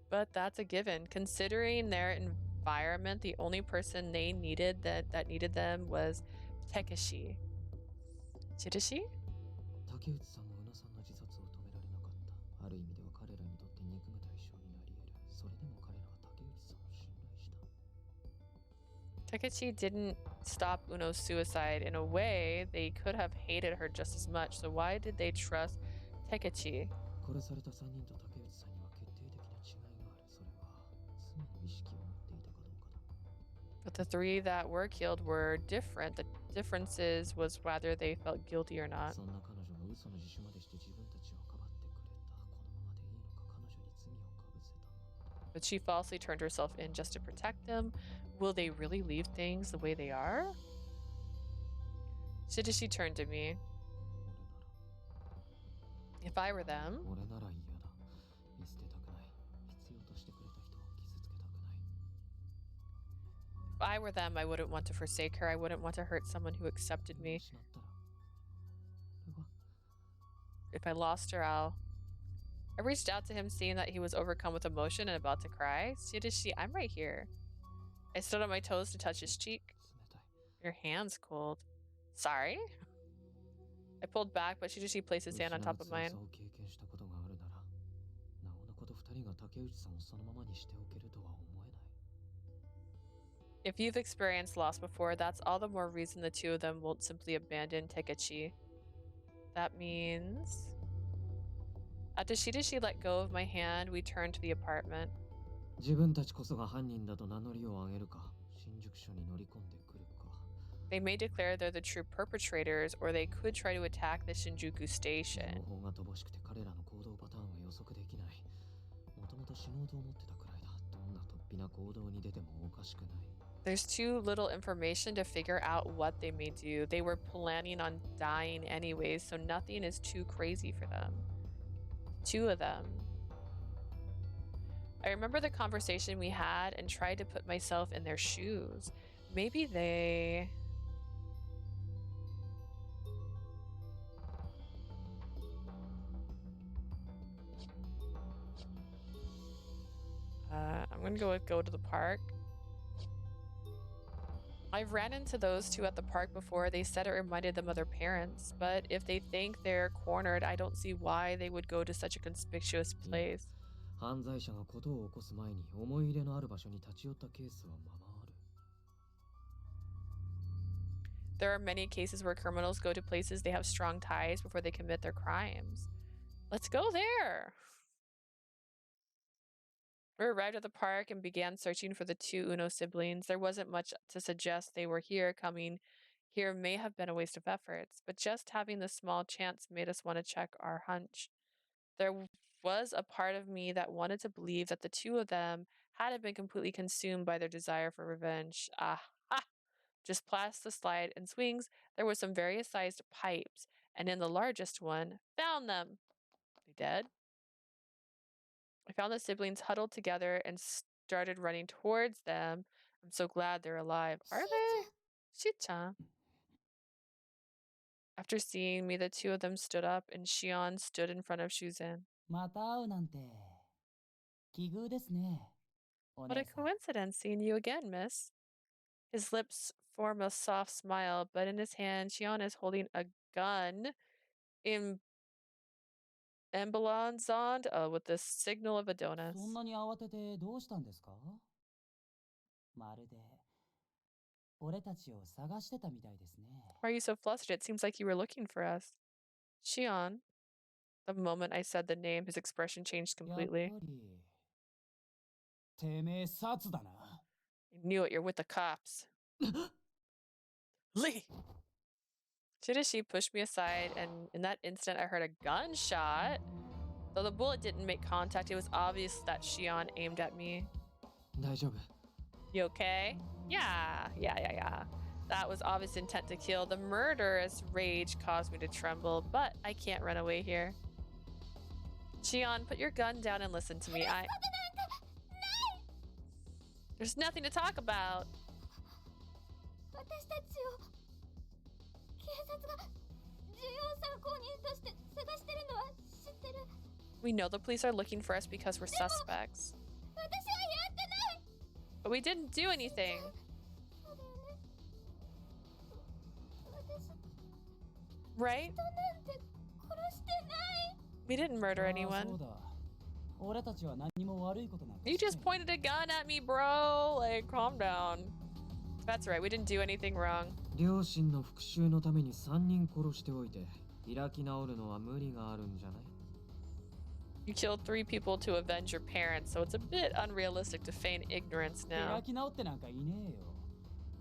た。 But that's a given. Considering their environment, the only person they needed that needed them was Takeshi. Shirashi? 竹内さんも宇野さんの自殺を止められなかった。ある意味では彼らにとって憎む対象になり得る。それでも彼らは竹内さんを信頼した。 Takeshi didn't stop Uno's suicide. In a way, they could have hated her just as much. So why did they trust Takeshi? 殺された3人と竹内さんには決定的な違いがある。それは常に意識を持っていたかどうかだ。 But the three that were killed were different. The differences was whether they felt guilty or not. そんな彼女が嘘の自首までして自分たちをかばってくれた。このままでいいのか、彼女に罪をかぶせたの。 But she falsely turned herself in just to protect them. Will they really leave things the way they are? Shirashi turned to me. If I were them, 俺なら嫌だ。見捨てたくない。必要としてくれた人を傷つけたくない。 if I were them, I wouldn't want to forsake her. I wouldn't want to hurt someone who accepted me. 失ったら、俺は If I lost her, I reached out to him, seeing that he was overcome with emotion and about to cry. Shirashi, I'm right here. I stood on my toes to touch his cheek. 冷たい。 Your hand's cold. Sorry? I pulled back, but Shirashi placed his hand on top of 失う mine. 辛さを経験したことがあるなら、なお竹内さんをそのままにしておけるとは思えない。 If you've experienced loss before, that's all the more reason the two of them won't simply abandon Takechi. That means... After Shirashi let go of my hand, we turned to the apartment. 自分たちこそが犯人だと名乗りを上げるか、新宿署に乗り込んでくるか。 They may declare they're the true perpetrators, or they could try to attack the Shinjuku 情 station. 報が乏しくて彼らの行動パターンが予測できない。もともと死のうと思ってたくらいだ。どんな突飛な行動に出てもおかしくない。 There's too little information to figure out what they may do. They were planning on dying anyways, so nothing is too crazy for them. Two of them. I remember the conversation we had and tried to put myself in their shoes. Maybe they... I'm gonna go to the park. I've ran into those two at the park before. They said it reminded them of their parents, but if they think they're cornered, I don't see why they would go to such a conspicuous place. 犯罪者が事を起こす前に思い入れのある場所に立ち寄ったケースはままある。 There are many cases where criminals go to places they have strong ties before they commit their crimes. Let's go there! We arrived at the park and began searching for the two Uno siblings. There wasn't much to suggest they were here. Coming here may have been a waste of efforts, but just having the small chance made us want to check our hunch. There was a part of me that wanted to believe that the two of them hadn't been completely consumed by their desire for revenge. Aha! Just past the slide and swings, there were some various sized pipes, and in the largest one, found them. They dead? I found the siblings huddled together and started running towards them. I'm so glad they're alive. Are they? Shi-chan. After seeing me, the two of them stood up, and Shion stood in front of Shuzan. また会うなんて奇遇ですね。お What a 姉さん。 coincidence seeing you again, miss. His lips form a soft smile, but in his hand, Shion is holding a gun emblazoned with the signal of Adonis. そんなに慌ててどうしたんですか？まるで俺たちを探してたみたいですね。 Why are you so flustered? It seems like you were looking for us. Shion. The moment I said the name, his expression changed やっぱ completely. りてめえ殺だな。 I knew it, you're with the cops. Lee! Shirashi pushed me aside, and in that instant, I heard a gunshot. Though the bullet didn't make contact, it was obvious that Shion aimed at me. 大丈夫。 You okay? Yeah. That was obvious intent to kill. The murderous rage caused me to tremble, but I can't run away here. Shion, put your gun down and listen to me. There's nothing to talk about. 私たちを警察が重要参考人として探してるのは知ってる。 We know the police are looking for us because we're suspects. 私はやってない。 But we didn't do anything. そうだよね。私 Right? 人なんて殺してない。 We didn't murder ああ anyone. そうだ。俺たちは何も悪いことなんか You して just pointed a gun at me, bro. Like, calm down. That's right. We didn't do anything wrong. 両親の復讐のために3人殺しておいて開き直るのは無理があるんじゃない？ You killed 3 people to avenge your parents, so it's a bit unrealistic to feign ignorance 開 now. き直ってなんかいねえよ。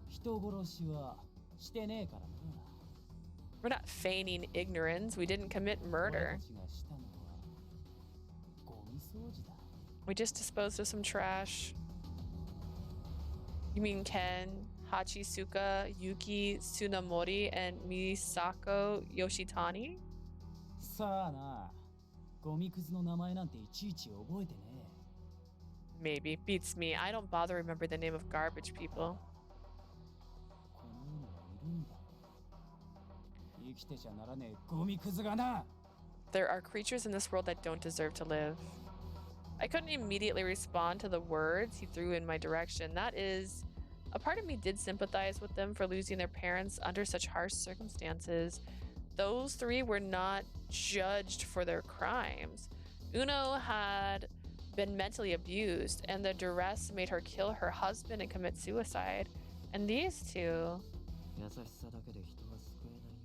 人殺しはしてねえからな。 We're not feigning ignorance. We didn't commit 俺 murder. たちがしたのはゴミ掃除だ。 We just disposed of some trash. You mean Ken, Hachisuka, Yuki, Tsunamori, and Misako Yoshitani? さあな。ゴミくずの名前なんていちいち覚えてねえ。 Maybe. Beats me. I don't bother remember the name of garbage people. この世にはいるんだ。生きてちゃならねえゴミくずがな。 There are creatures in this world that don't deserve to live. I couldn't immediately respond to the words he threw in my direction. That is, a part of me did sympathize with them for losing their parents under such harsh circumstances. Those 3 were not judged for their crimes. Uno had been mentally abused, and the duress made her kill her husband and commit suicide. And these two, 優しさだけで人は救えないよ。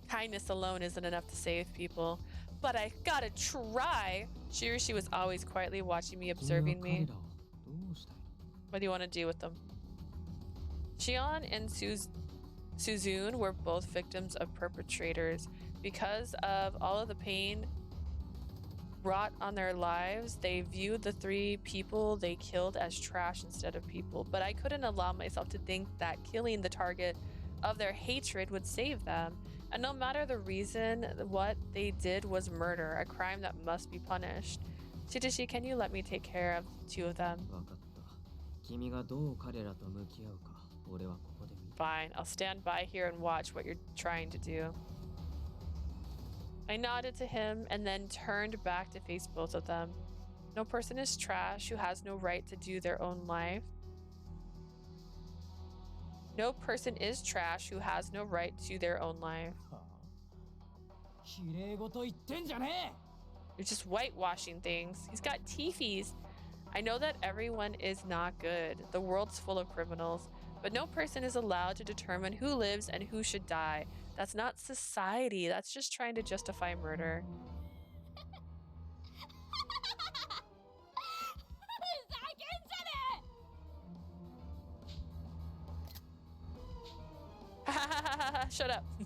kindness alone isn't enough to save people. But I gotta try. Shirashi was always quietly watching me, 君は observing 彼 me. らをどうしたいの？ What do you want to do with them? Shion and Suzune were both victims of perpetrators. Because of all of the pain wrought on their lives, they viewed the three people they killed as trash instead of people. But I couldn't allow myself to think that killing the target of their hatred would save them. And no matter the reason, what they did was murder, a crime that must be punished. Shirashi, can you let me take care of the two of them? 分かった。君がどう彼らと向き合うか、俺はここで見る。 Fine, I'll stand by here and watch what you're trying to do. I nodded to him and then turned back to face both of them. No person is trash who has no right to do their own life. No person is trash who has no right to their own life. 綺麗事言ってんじゃね You're just whitewashing things. He's got teefies. I know that everyone is not good. The world's full of criminals. But no person is allowed to determine who lives and who should die. That's not society. That's just trying to justify murder. ふざけんじゃね Shut up. え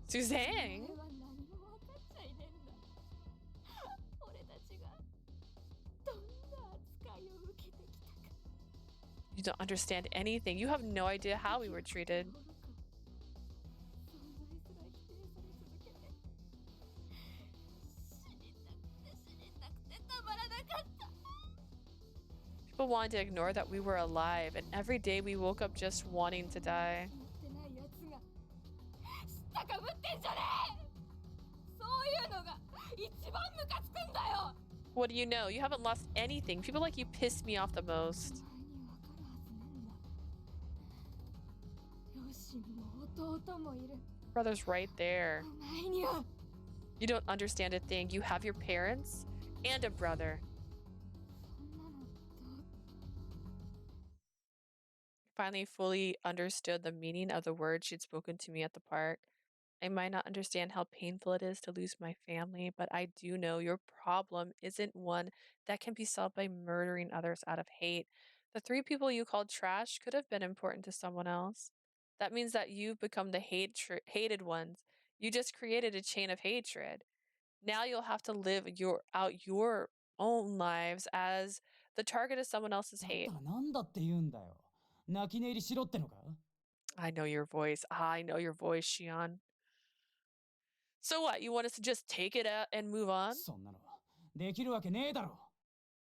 Suzanne? 俺は何も分かっちゃいねえんだ俺たちがどんな扱いを受けてきたか You don't understand anything. You have no idea how we were treated. 存在すら否定され続けて死にたくてたまらなかった People wanted to ignore that we were alive, and every day we woke up just wanting to die. 持ってないやつが知ったかぶってんじゃねえそういうのが一番ムカつくんだよ What do you know? You haven't lost anything. People like you piss me off the most. お前にわかるはずねえんだ両親も弟もいる Brother's right there. お前には You don't understand a thing. You have your parents and a brother. そんなのどう Finally fully understood the meaning of the words she'd spoken to me at the park. I might not understand how painful it is to lose my family, but I do know your problem isn't one that can be solved by murdering others out of hate. The three people you called trash could have been important to someone else. That means that you've become the hated ones. You just created a chain of hatred. Now you'll have to live out your own lives as the target of someone else's だった hate. らなんだって言うんだよ泣き寝入りしろってのか I know your voice. I know your voice, Shion. So what? You want us to just take it out and move on? そんなのできるわけねえだろ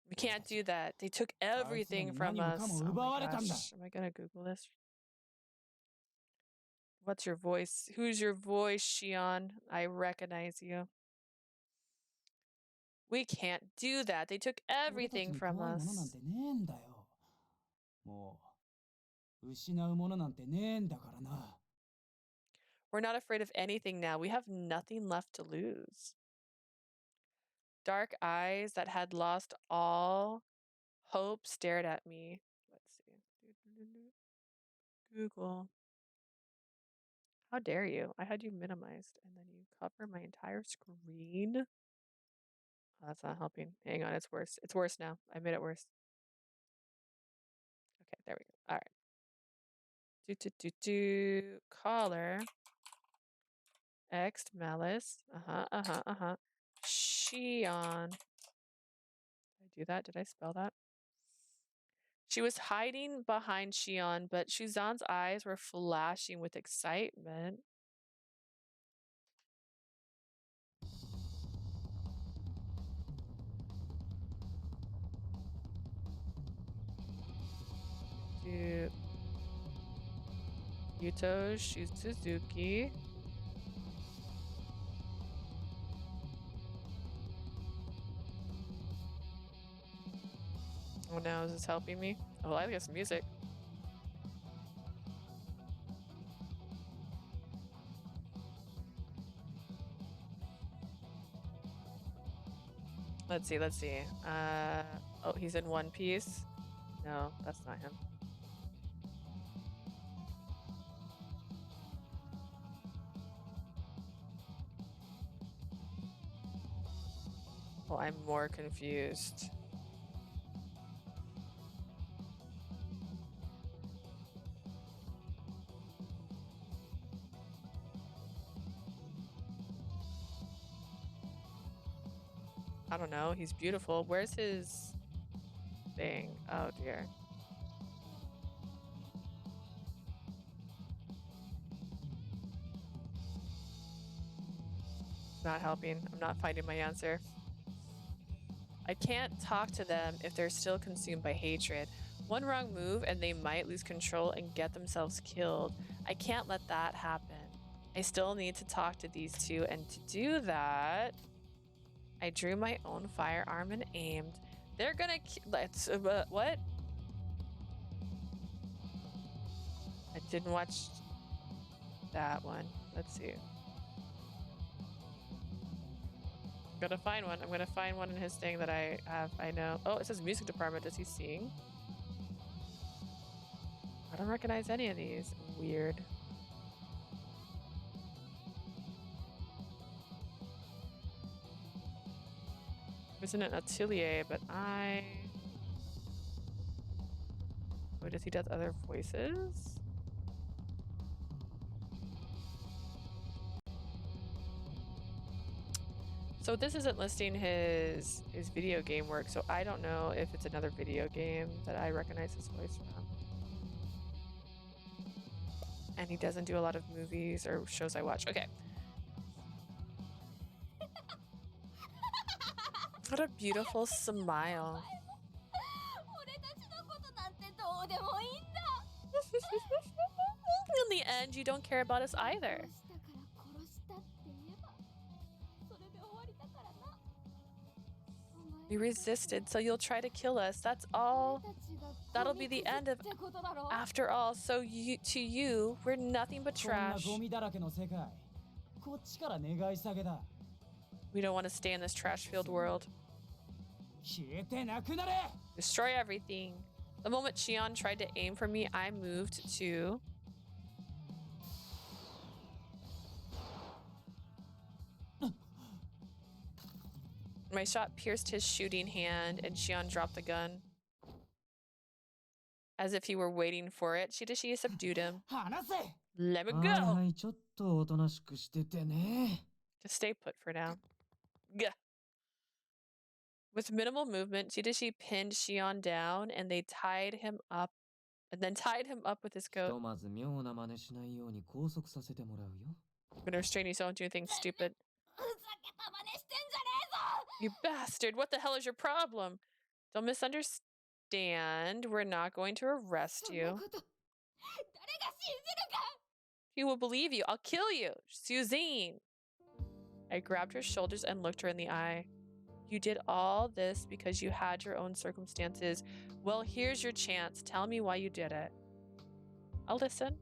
We can't do that. They took everything from us. Oh my gosh. Am I gonna Google this? What's your voice? Who's your voice, Shion? I recognize you. We can't do that. They took 俺たち everything に from 怖いものなん us. てねえんだよもう失うものなんてねえんだからな We're not afraid of anything now. We have nothing left to lose. Dark eyes that had lost all hope stared at me. Let's see. Google. How dare you? I had you minimized and then you cover my entire screen. Oh, that's not helping. Hang on, it's worse. It's worse now. I made it worse. Okay, there we go. All right. Caller. X Malice. Shion. Did I do that? Did I spell that? She was hiding behind Shion, but Shuzan's eyes were flashing with excitement. Yuto Suzuki. Oh no, is this helping me? Oh, I got some music. Let's see, let's see. Oh, he's in One Piece. No, that's not him. Well, I'm more confused. I don't know. He's beautiful. Where's his thing? Oh dear. Not helping. I'm not finding my answer. I can't talk to them if they're still consumed by hatred. One wrong move and they might lose control and get themselves killed. I can't let that happen. I still need to talk to these two, and to do that, I drew my own firearm and aimed. They're gonna let's what? I didn't watch that one. Let's see. I'm gonna find one. I'm gonna find one in his thing that I have. I know. Oh, it says music department. Does he sing? I don't recognize any of these. Weird. It's in an atelier, but I... Wait, does he do other voices? So this isn't listing his video game work, so I don't know if it's another video game that I recognize his voice from. And he doesn't do a lot of movies or shows I watch. Okay. What a beautiful smile. In the end, you don't care about us either. We resisted, so you'll try to kill us. That's all. That'll be the end of after all. So to you, we're nothing but trash. We don't want to stay in this trash-filled world. Destroy everything. The moment Shion tried to aim for me, I moved to... My shot pierced his shooting hand, and Shion dropped the gun. As if he were waiting for it, Shirashi subdued him. Let me go! Just stay put for now. Gah. With minimal movement, Shirashi pinned Shion down, and they tied him up, with his coat. I'm gonna restrain you so don't do anything stupid. You bastard! What the hell is your problem? Don't misunderstand. We're not going to arrest you. He will believe you. I'll kill you. Suzine. I grabbed her shoulders and looked her in the eye. You did all this because you had your own circumstances. Well, here's your chance. Tell me why you did it. I'll listen.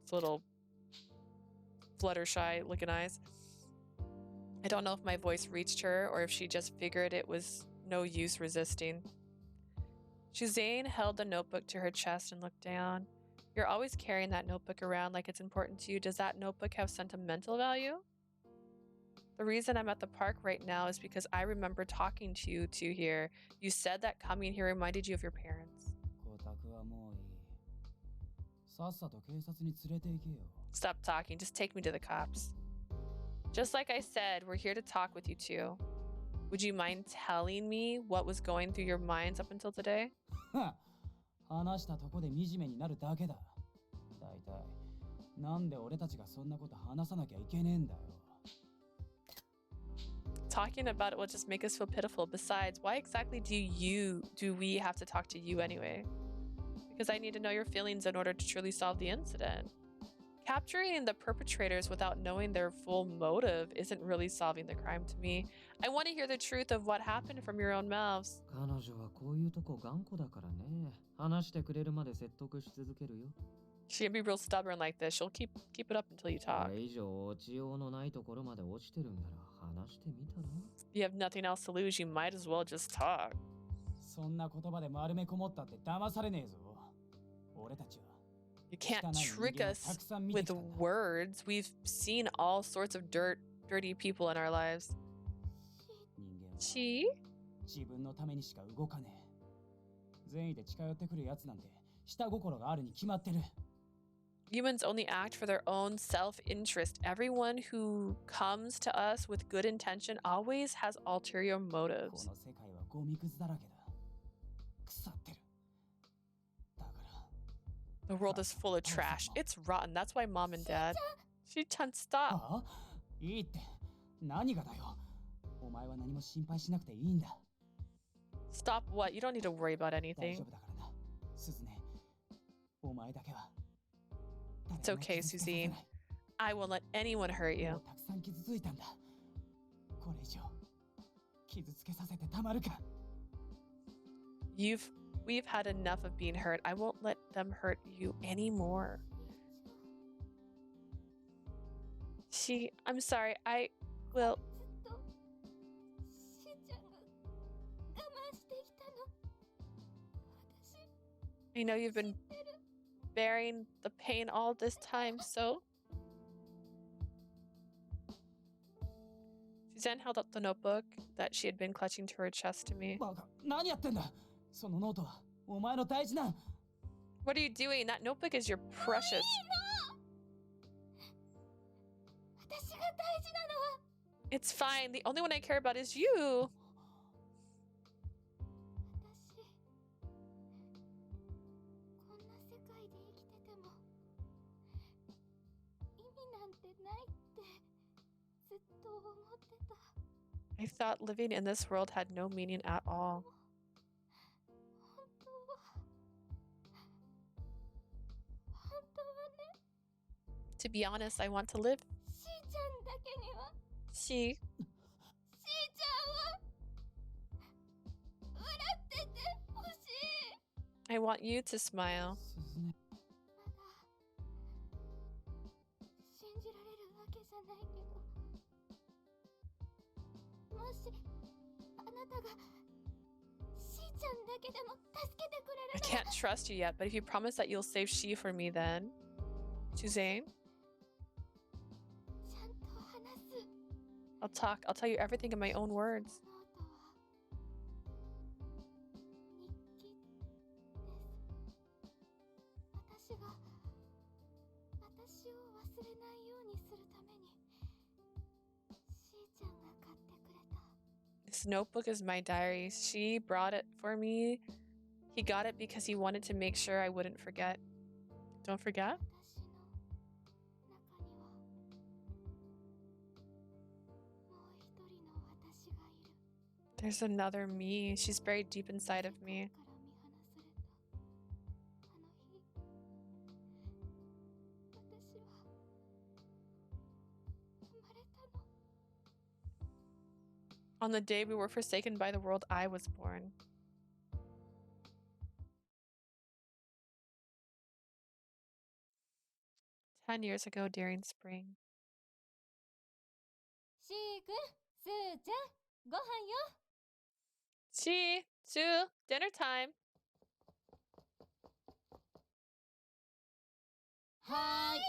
It's a little Fluttershy looking eyes. I don't know if my voice reached her or if she just figured it was no use resisting. Shuzane held the notebook to her chest and looked down. You're always carrying that notebook around like it's important to you. Does that notebook have sentimental value? The reason I'm at the park right now is because I remember talking to you two here. You said that coming here reminded you of your parents. Stop talking, just take me to the cops. Just like I said, we're here to talk with you two. Would you mind telling me what was going through your minds up until today? Talking about it will just make us feel pitiful. Besides, why exactly do we have to talk to you anyway? Because I need to know your feelings in order to truly solve the incident. Capturing the perpetrators without knowing their full motive isn't really solving the crime to me. I want to hear the truth of what happened from your own mouths. She can be real stubborn like this. She'll keep it up until you こ talk. れ以上落ちようのないところまで落ちてるんなら話してみたら You have nothing else to lose. You might as well just talk. そんな言葉で丸めこもったって騙されねえぞ。俺たちは You can't trick us with words. We've seen all sorts of dirty people in our lives. 人間は She? 自分のためにしか動かねえ。善意で近寄ってくるやつなんて下心があるに決まってる。 Humans only act for their own self-interest. Everyone who comes to us with good intention always has ulterior こ motives. の世界はゴミくずだらけだ。腐ってる。だから The world is full of trash. It's rotten. That's why mom and dad. She-chan, stop. ああいいって何がだよ。お前は何も心配しなくていいんだ。 Stop what? You don't need to worry about 大 anything. 丈夫だからな。スズネ。お前だけは。 It's okay, Suzine. I won't let anyone hurt you. たくさん傷ついたんだ。これ以上傷つけさせてたまるか。 We've had enough of being hurt. I won't let them hurt you anymore. I'm sorry. I will. ずっとしーちゃんが我慢してきたの。私 I know you've been bearing the pain all this time, so. Suzanne held up the notebook that she had been clutching to her chest to me. バカ、何やってんだ。そのノートはお前の大事な。 What are you doing? That notebook is your precious. 私が大事なのは It's fine. The only one I care about is you. 私こんな世界で生きてても意味なんてないってずっと思ってた。 I thought living in this world had no meaning at all. 本当はね、 To be honest, I want to live. しーちゃんだけには She. しーちゃんは笑っててほしい。 I want you to smile. スズネ。まだ信じられるわけじゃないけど、もしあなたがしーちゃんだけでも助けてくれ I るなら can't trust you yet, but if you promise that you'll save she for me, then. Suzanne, ちゃんと話す。 I'll talk. I'll tell you everything in my own words. ノートは日記です。私が私を忘れないようにするためにしーちゃんが買ってくれた。 This notebook is my diary. She brought it for me. He got it because he wanted to make sure I wouldn't forget. Don't forget? 私の中にはもう一人の私がいる。 There's another me. She's buried deep inside of me. から見放されたあの日、私は生まれたの。 On the day we were forsaken by the world, I was born. $10 ago during spring. しーくん、すーちゃん、ご飯よ。 She, Sue, dinner time. はーい。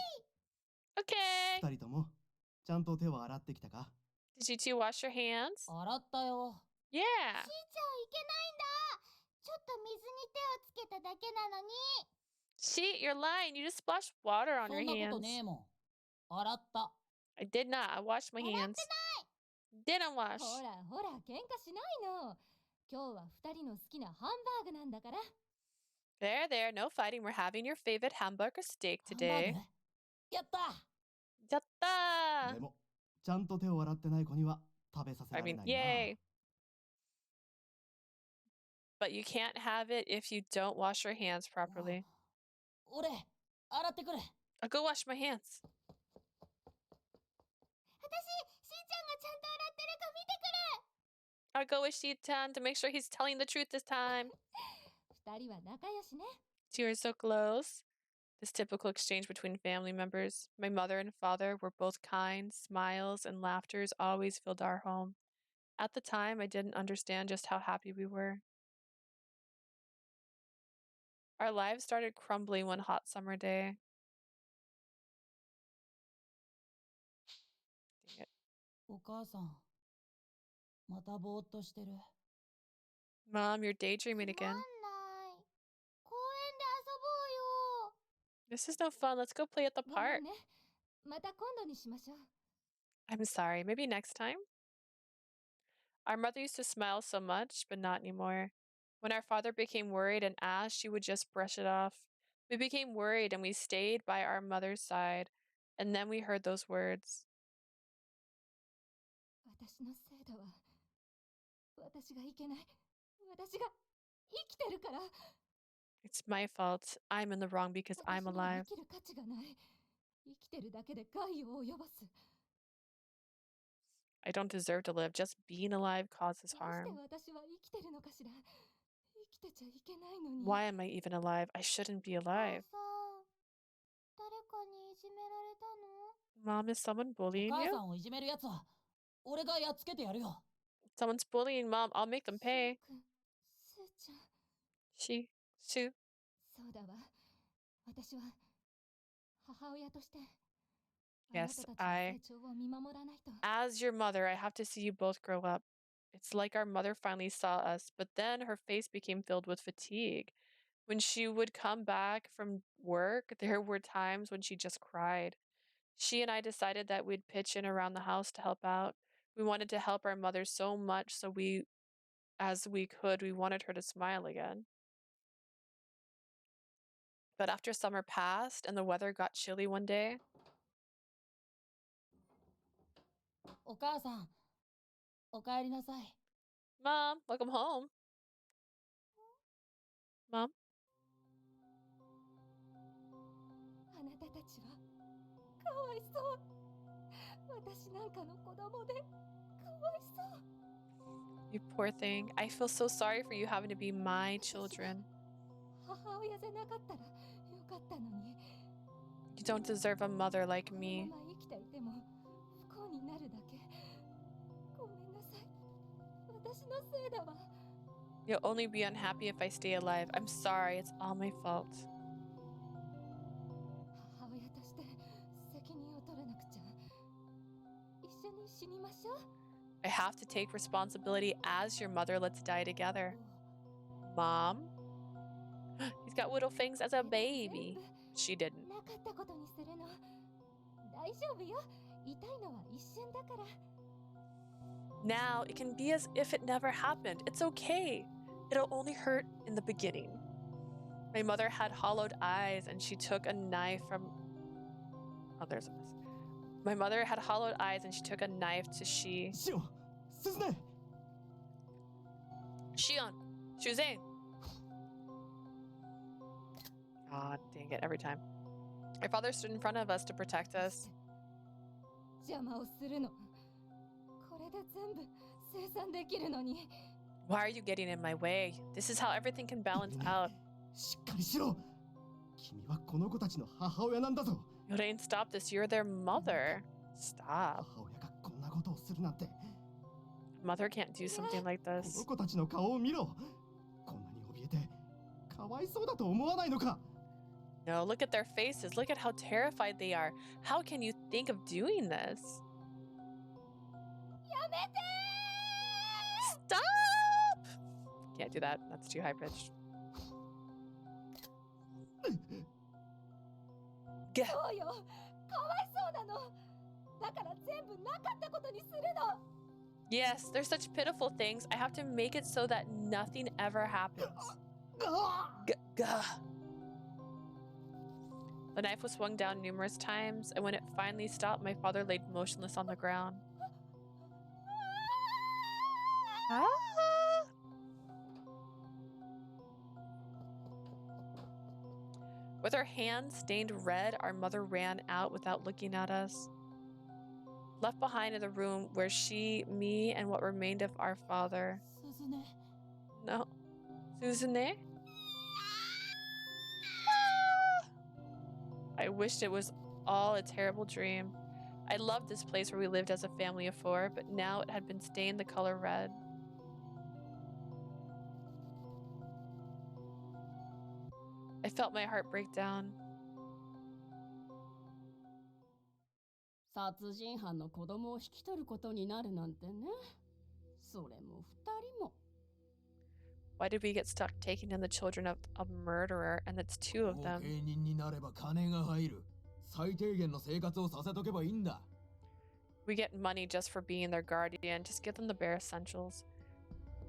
Okay. 二人ともちゃんと手を洗ってきたか？ Did you two wash your hands? 洗ったよ。 Yeah. しーちゃんいけないんだ。ちょっと水に手をつけただけなのに。 She, you're lying. You just splashed water on そ your んなこと hands. ねえもん。洗った。 I did not. I washed my hands. Didn't wash. ほらほら、喧嘩しないの。今日は2人の好きなハンバーグなんだから。 There, there. No fighting. We're having your favorite hamburger steak ハンバー today. グやった Yatta! でもちゃんと手を洗ってない子には食べさせ I られ mean, ないな。 yay. But you can't have it if you don't wash your hands properly. 俺、洗ってくる。 I'll go wash my hands. 私、しーちゃんがちゃんと洗ってるか見てくる。 I'll go with Shitan to make sure he's telling the truth this time. 2人は仲良しね。 Two are so close. This typical exchange between family members. My mother and father were both kind, smiles and laughters always filled our home. At the time, I didn't understand just how happy we were. Our lives started crumbling one hot summer day. Dang it. お母さん、またぼーっとしてる。 Mom, you're つ daydreaming まんな again. い。公園で遊ぼうよ。 This is no fun. Let's go play at the ごめ park. んね。また今度にしましょう。 I'm sorry. Maybe next time? Our mother used to smile so much, but not anymore. When our father became worried and asked, she would just brush it off. We became worried and we stayed by our mother's side. And then we heard those words. 私のせいだわ。私がいけない。私が生きてるから。 It's my fault. I'm in the wrong because 私 I'm には alive. 生きる価値がない。生きてるだけで害を及ぼす。 I don't deserve to live. Just being alive causes どうして harm. 私は生きてるのかしら。生きてちゃいけないのに。 Why am I even alive? I shouldn't be お母 alive. さん、誰かにいじめられたの？ Mom, is someone お bullying 母 you? さんをいじめるやつは俺がやっつけてやるよ。 Someone's bullying Mom. I'll make them シュ pay. ウ君、スーちゃん。 Sue. そうだわ。私は母親としてあな Yes, たたちの I. 成長を見守らないと。 As your mother, I have to see you both grow up. It's like our mother finally saw us, but then her face became filled with fatigue. When she would come back from work, there were times when she just cried. She and I decided that we'd pitch in around the house to help out. We wanted to help our mother so much, so as we could, we wanted her to smile again. But after summer passed and the weather got chilly one day, お母さん、おかえりなさい。 Mom, welcome home. Mom? あなたたちはかわいそう。私なんかの子供でかわいそう。 You poor thing. I feel so sorry for you having to be my children. 母親じゃなかったらよかったのに。 You don't deserve a mother like この me. まま生きていても不幸になるだけ。ごめんなさい。私のせいだわ。 You'll only be unhappy if I stay alive. I'm sorry. It's all my fault. 母親として責任を取らなくちゃ。一緒に死にましょう。 I have to take responsibility as your mother. Let's die together. Mom? He's got little fangs as a baby. She didn't. なかったことにするの。大丈夫よ。痛いのは一瞬だから。 Now it can be as if it never happened. It's okay. It'll only hurt in the beginning. My mother had hollowed eyes and she took a knife from... Oh, there's a mess. My mother had hollowed eyes and she took a knife to she... シオン、スズネ。 Shion! Shuzane! God dang it, every time. Our father stood in front of us to protect us. 邪魔をするの。これで全部生産できるのに。 Why are you getting in my way? This is how everything can balance out. しっかりしろ。君はこの子たちの母親なんだぞ。 You didn't stop this. You're their mother. Stop. 母親がこんなことをするなんて。 Mother can't do something like この this. 子たちの顔を見ろ。こんなに怯えてかわいそうだと思わないのか。 No, look at their faces. Look at how terrified they are. How can you think of doing this? やめて Stop! Can't do that. That's too high pitched. そうよ。かわいそうなの。だから全部なかったことにするの。 Yes, there's such pitiful things. I have to make it so that nothing ever happens. Gah. The knife was swung down numerous times, and when it finally stopped, my father laid motionless on the ground. Ah! With her hands stained red, our mother ran out without looking at us. Left behind in the room were she, me, and what remained of our father. すずね。 No. Suzune? I wished it was all a terrible dream. I loved this place where we lived as a family of 4, but now it had been stained the color red. I felt my heart break down. 殺人犯の子供を引き取ることになるなんてね。それも2人も。 Why did we get stuck taking in the children of a murderer, and it's 2 of them? 後見人になれば金が入る。最低限の生活をさせとけばいいんだ。 We get money just for being their guardian. Just give them the bare essentials.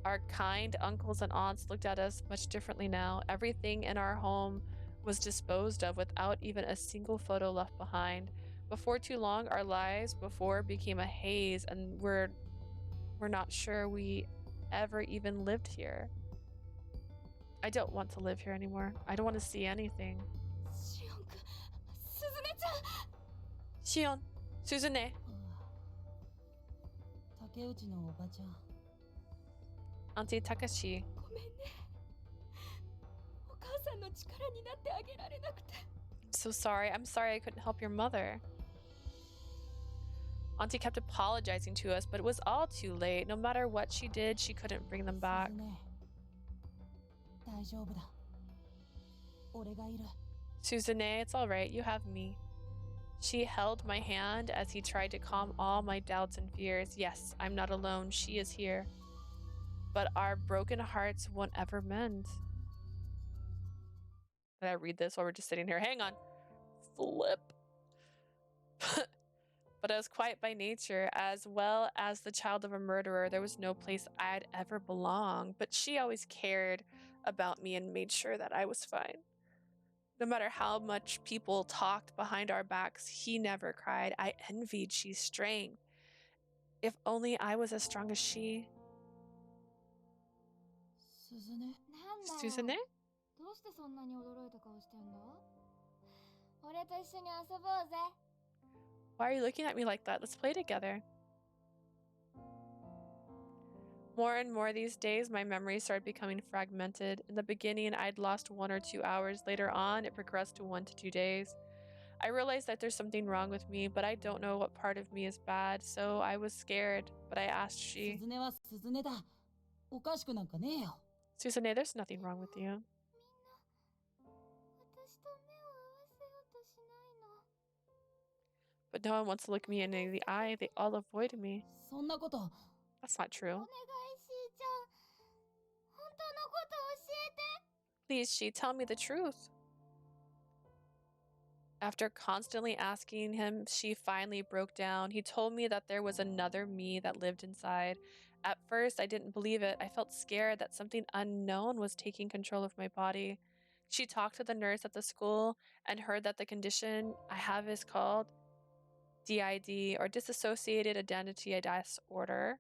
Our kind uncles and aunts looked at us much differently now. Everything in our home was disposed of without even a single photo left behind. Before too long, our lives before became a haze, and we're not sure we ever even lived here. I don't want to live here anymore. I don't want to see anything. シオンくん、スズネちゃん。 Shion, Suzune, 竹内のおばちゃん。 Auntie Takashi. ごめんね。お母さんの力になってあげられなくて。 I'm so sorry. I'm sorry I couldn't help your mother. Auntie kept apologizing to us, but it was all too late. No matter what she did, she couldn't bring them back. スズネ、大丈夫だ。俺がいる。 Suzune, it's all right. You have me. She held my hand as he tried to calm all my doubts and fears. Yes, I'm not alone. She is here. But our broken hearts won't ever mend. Did I read this while we're just sitting here? Hang on. Flip. But I was quiet by nature, as well as the child of a murderer. There was no place I'd ever belong, but she always cared about me and made sure that I was fine. No matter how much people talked behind our backs, he never cried. I envied she's strength. If only I was as strong as she. スズネ。なんだよ。 Suzune? どうしてそんなに驚いた顔してんだ？俺と一緒に遊ぼうぜ。 Why are you looking at me like that? Let's play together. More and more these days, my memories started becoming fragmented. In the beginning, I'd lost 1 or 2 hours. Later on, it progressed to 1 to 2 days. I realized that there's something wrong with me, but I don't know what part of me is bad, so I was scared. But I asked ス she, ズネはスズネだ。おかしくなんかねえよ。 Suzune, there's nothing wrong with you. 私と目を合わせようとしないの。 But no one wants to look me in the eye. They all avoid me. そんなこと。 That's not お true. 願いしーちゃん。本当のこと教えて。 Please, she, tell me the truth. After constantly asking him, she finally broke down. He told me that there was another me that lived inside. At first, I didn't believe it. I felt scared that something unknown was taking control of my body. She talked to the nurse at the school and heard that the condition I have is called DID, or Dissociated Identity Disorder.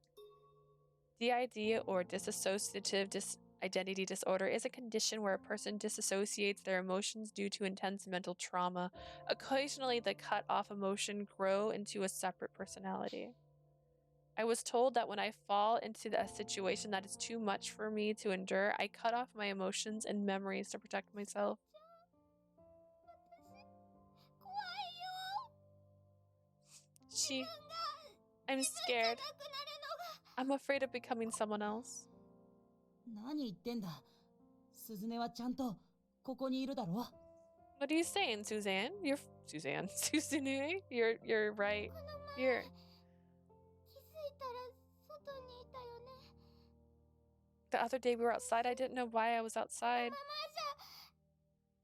DID, or Dissociative Identity Disorder, is a condition where a person disassociates their emotions due to intense mental trauma. Occasionally, the cut-off emotion grow into a separate personality. I was told that when I fall into a situation that is too much for me to endure, I cut off my emotions and memories to protect myself. 私、怖いよ。 She, 自分が I'm 自分じゃな scared. くなるのが。 I'm afraid of becoming someone else. 何言ってんだ。スズネはちゃんとここにいるだろ。 What are you saying, Suzanne? Suzanne. Suzanne? You're right. この前、 You're 気づいたら外にいたよね。 The other day we were outside. I didn't know why I was こ outside. のままじゃ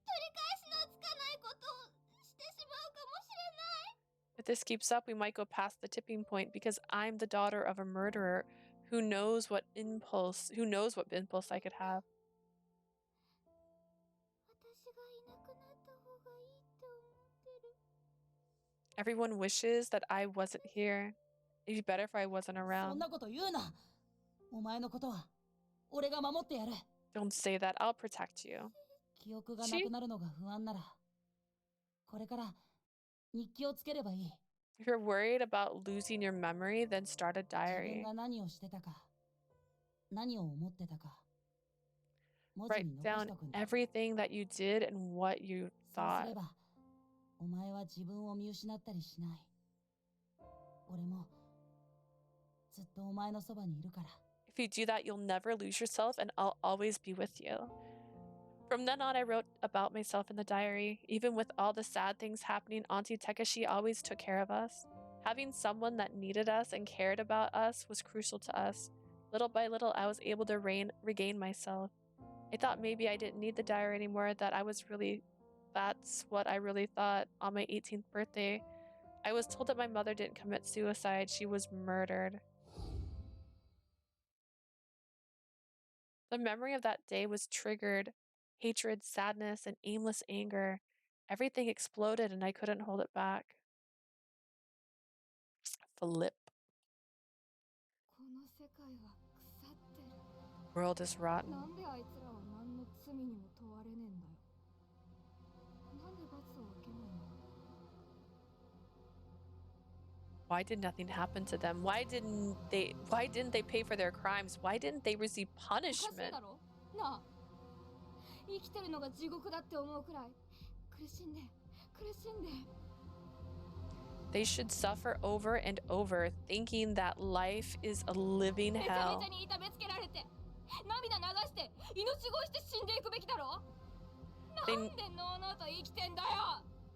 取り返しのつかないことをしてしまうかもしれない。 If this keeps up, we might go past the tipping point because I'm the daughter of a murderer. Who knows what impulse I could have. 私がいなくなった方がいいって思ってる。 Everyone wishes that I wasn't here. It'd be better if I wasn't そん around. なこと言うな。お前のことは俺が守ってやる。 Don't say that. I'll protect you. 記憶がなくなるのが不安なら、これから日記をつければいい。 If you're worried about losing your memory, then start a 自分 diary. が何をしてたか、何を思ってたか、文字 Write に残し down とくんだ。 everything that you did and what you そうす thought. れば、お前は自分を見失ったりしない。俺もずっとお前のそばにいるから。If you do that, you'll never lose yourself, and I'll always be with you. From then on, I wrote about myself in the diary. Even with all the sad things happening, Auntie Takashi always took care of us. Having someone that needed us and cared about us was crucial to us. Little by little, I was able to regain myself. I thought maybe I didn't need the diary anymore, that's what I really thought on my 18th birthday. I was told that my mother didn't commit suicide, she was murdered. The memory of that day was triggered. Hatred, sadness, and aimless anger. Everything exploded and I couldn't hold it back. Flip. この世界は腐ってる。 World is rotten. なんであいつらは何の罪にも問われねえんだよ。なんで罰を受けないの？ Why did nothing happen to them? Why didn't they pay for their crimes? Why didn't they receive おかしい punishment? だろ？なあ、生きてるのが地獄だって思うくらい苦しんで。 They should suffer over and over, thinking that life is a living めちゃ hell. めちゃに痛めつけられて、涙流して命乞いして死んでいくべきだろ？なんでのうのうと生きてんだよ。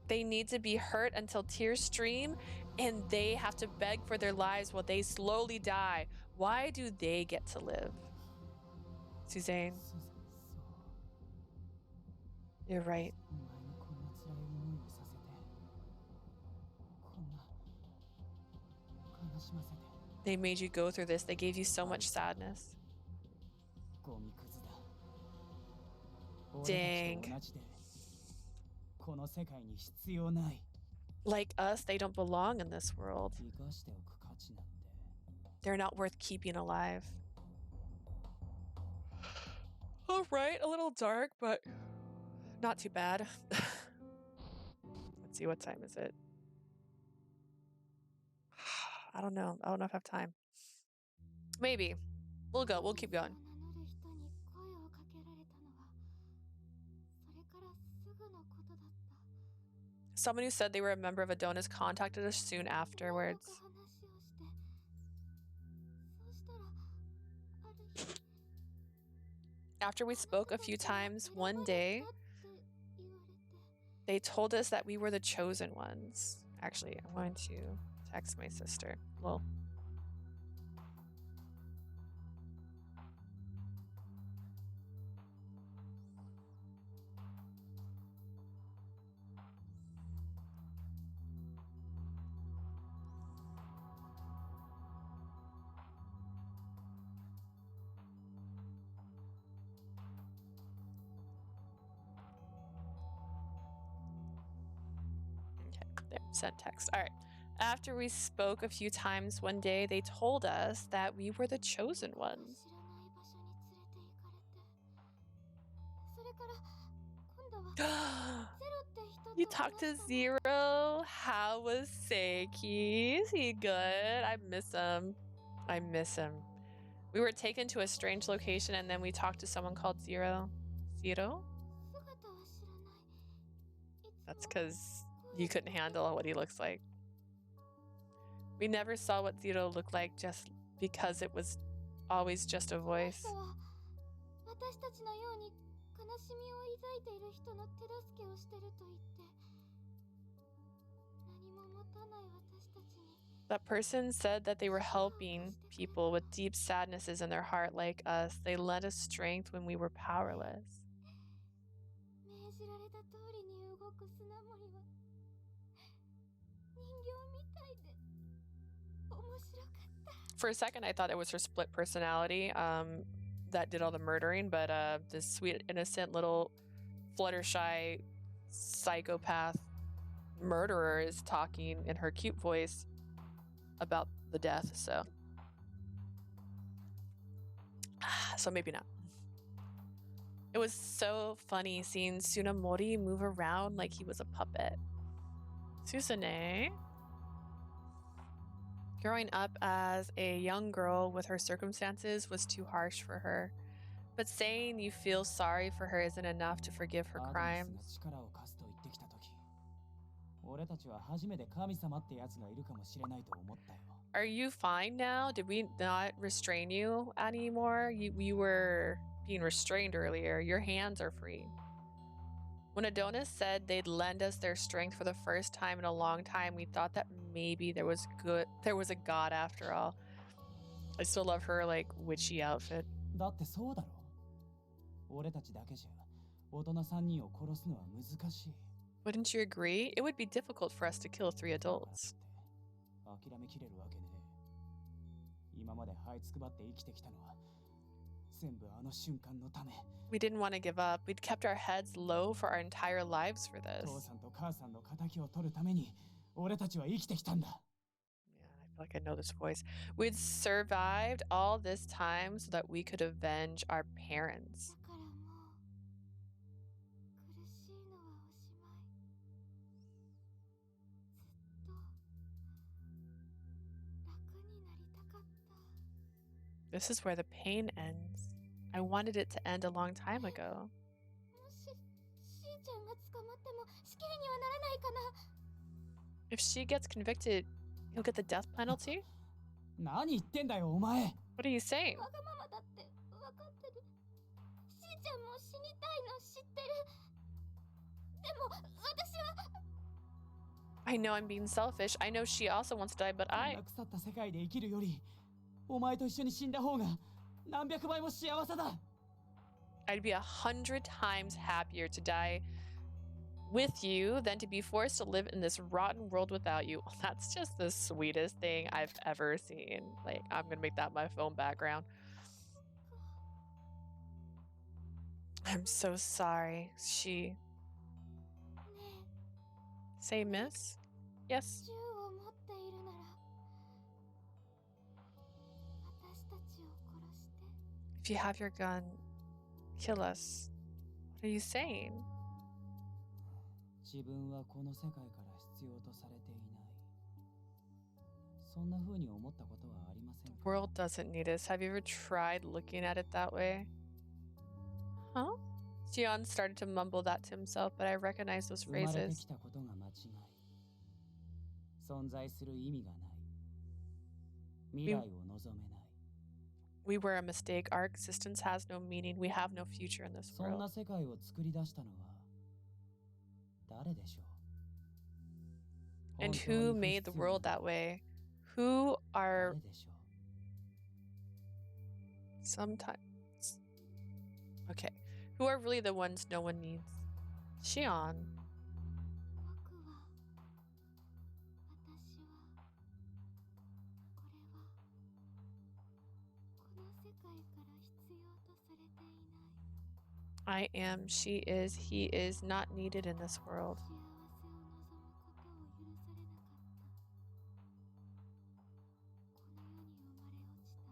They need to be hurt until tears stream, and they have to beg for their lives while they slowly die. Why do they get to live? Suzanne, you're right. お前にこんな辛い思いをさせて、こんな悲しませて。 They made you go through this. They gave you so much sadness. ゴミくずだ。 Dang. 俺たちと同じで、この世界に必要ない。 Like us, they don't belong in this world. 生かしておく価値なんて。 They're not worth keeping alive. All right, a little dark, but not too bad. Let's see, what time is it? I don't know. I don't know if I have time. Maybe. We'll go. We'll keep going. 名乗る人に声をかけられたのは、それからすぐのことだった。 Someone who said they were a member of Adonis contacted us soon afterwards. 話をして、そうしたらある日。 After we spoke a few times, one day, they told us that we were the chosen ones. Actually, I'm going to text my sister. Well, there, sent text. All right. After we spoke a few times one day, they told us that we were the chosen ones. You talked to Zero? How was Seiki? Is he good? I miss him. I miss him. We were taken to a strange location and then we talked to someone called Zero. Zero? That's because you couldn't handle what he looks like. We never saw what Zero looked like just because it was always just a voice. That person said that they were helping people with deep sadnesses in their heart like us. They lent us strength when we were powerless. For a second, I thought it was her split personality that did all the murdering, but this sweet, innocent little Fluttershy psychopath murderer is talking in her cute voice about the death, so maybe not. It was so funny seeing Tsunamori move around like he was a puppet. Susune. Growing up as a young girl with her circumstances was too harsh for her. But saying you feel sorry for her isn't enough to forgive her crimes. 俺たちは初めて神様ってやつがいるかもしれないと思ったよ。 Are you fine now? Did we not restrain you anymore? You were being restrained earlier. Your hands are free. When Adonis said they'd lend us their strength for the first time in a long time, we thought that maybe there was a god after all. I still love her like witchy outfit. だってそうだろ。俺たちだけじゃ大人3人を殺すのは難しい。 Wouldn't you agree? It would be difficult for us to kill 3 adults. 諦めきれるわけねえ。今まで這いつくばって生きてきたのは全部あの瞬間のため。 We didn't want to give up. We'd kept our heads low for our entire lives for this. 父さんと母さんの仇を取るために俺たちは生きてきたんだ。 Yeah, I feel like I know this voice. We'd survived all this time so that we could avenge our parents. だからもう苦しいのはおしまい。ずっと楽になりたかった。 This is where the pain ends. I wanted it to end a long time ago. もししーちゃんが捕まっても死刑にはならないかな。 If she gets convicted, he'll get the death penalty? 何言ってんだよお前。 What are you saying? わがままだって分かってる。しーちゃんも死にたいの知ってる。でも私は。 I know I'm being selfish. I know she also wants to die, but こん I... な腐った世界で生きるよりお前と一緒に死んだ方が何百倍も幸せだ。 I'd be 100 times happier to die with you than to be forced to live in this rotten world without you. That's just the sweetest thing I've ever seen. Like, I'm gonna make that my phone background. I'm so sorry. She... ねえ Say miss? Yes. 銃を持っているなら私たちを殺して。 If you have your gun, kill us. What are you saying? 自分はこの世界から必要とされていない。そんな風に思ったことはありません The か？ world doesn't need us. Have you ever tried looking at it that way? Huh? Xion started to mumble that to himself, but I recognize those 生まれて phrases. きたことが間違い。存在する意味がない。未来を望めない。 We were a mistake. Our existence has no meaning. We have no future in this そんな world. 世界を作り出したのは誰でしょう？ And 本当に who 不 made the 必要 world な that way? Who are 誰でしょう？ sometimes... Okay. Who are really the ones no one needs? Xion. 僕は私はこれはこの世界から必要とされていない。 I am, she is, he is not needed in this world. 幸せを望むことを許されなかった。この世に生まれ落ち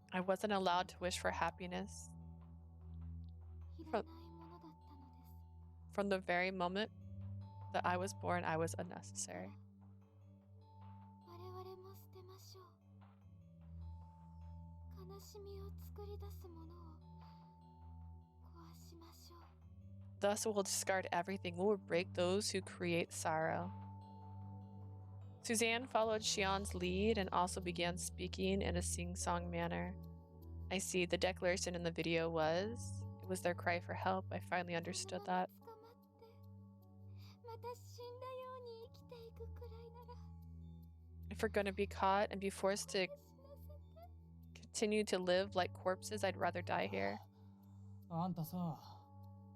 た。 I wasn't allowed to wish for happiness. いらないものだったのです。 From the very moment that I was born, I was unnecessary. 我々も捨てましょう。悲しみを作り出すものを壊しましょう。 Thus, we'll discard everything. We will break those who create sorrow. Suzanne followed Xion's lead and also began speaking in a sing-song manner. I see. The declaration in the video it was their cry for help. I finally understood that. 捕まってまた死んだように生きていくくらいなら If we're going to be caught and be forced to 死なせて。 continue to live like corpses, I'd rather die here. あんたさ、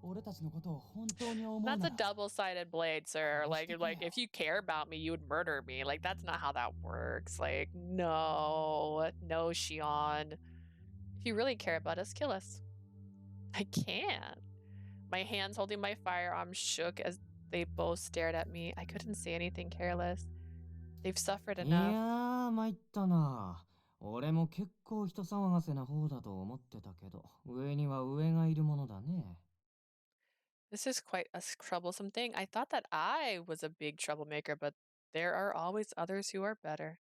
俺たちのことを本当に思うな That's ら a double-sided blade, sir. Like, Understood, like yeah. if you care about me, you would murder me. Like, that's not how that works. Like, no, Xion. If you really care about us, kill us. I can't. My hands holding my firearm shook as they both stared at me. I couldn't say anything careless. They've suffered いや enough. ー参ったな。俺も結構人騒がせな方だと思ってたけど、上には上がいるものだね。 This is quite a troublesome thing. I thought that I was a big troublemaker, but there are always others who are better.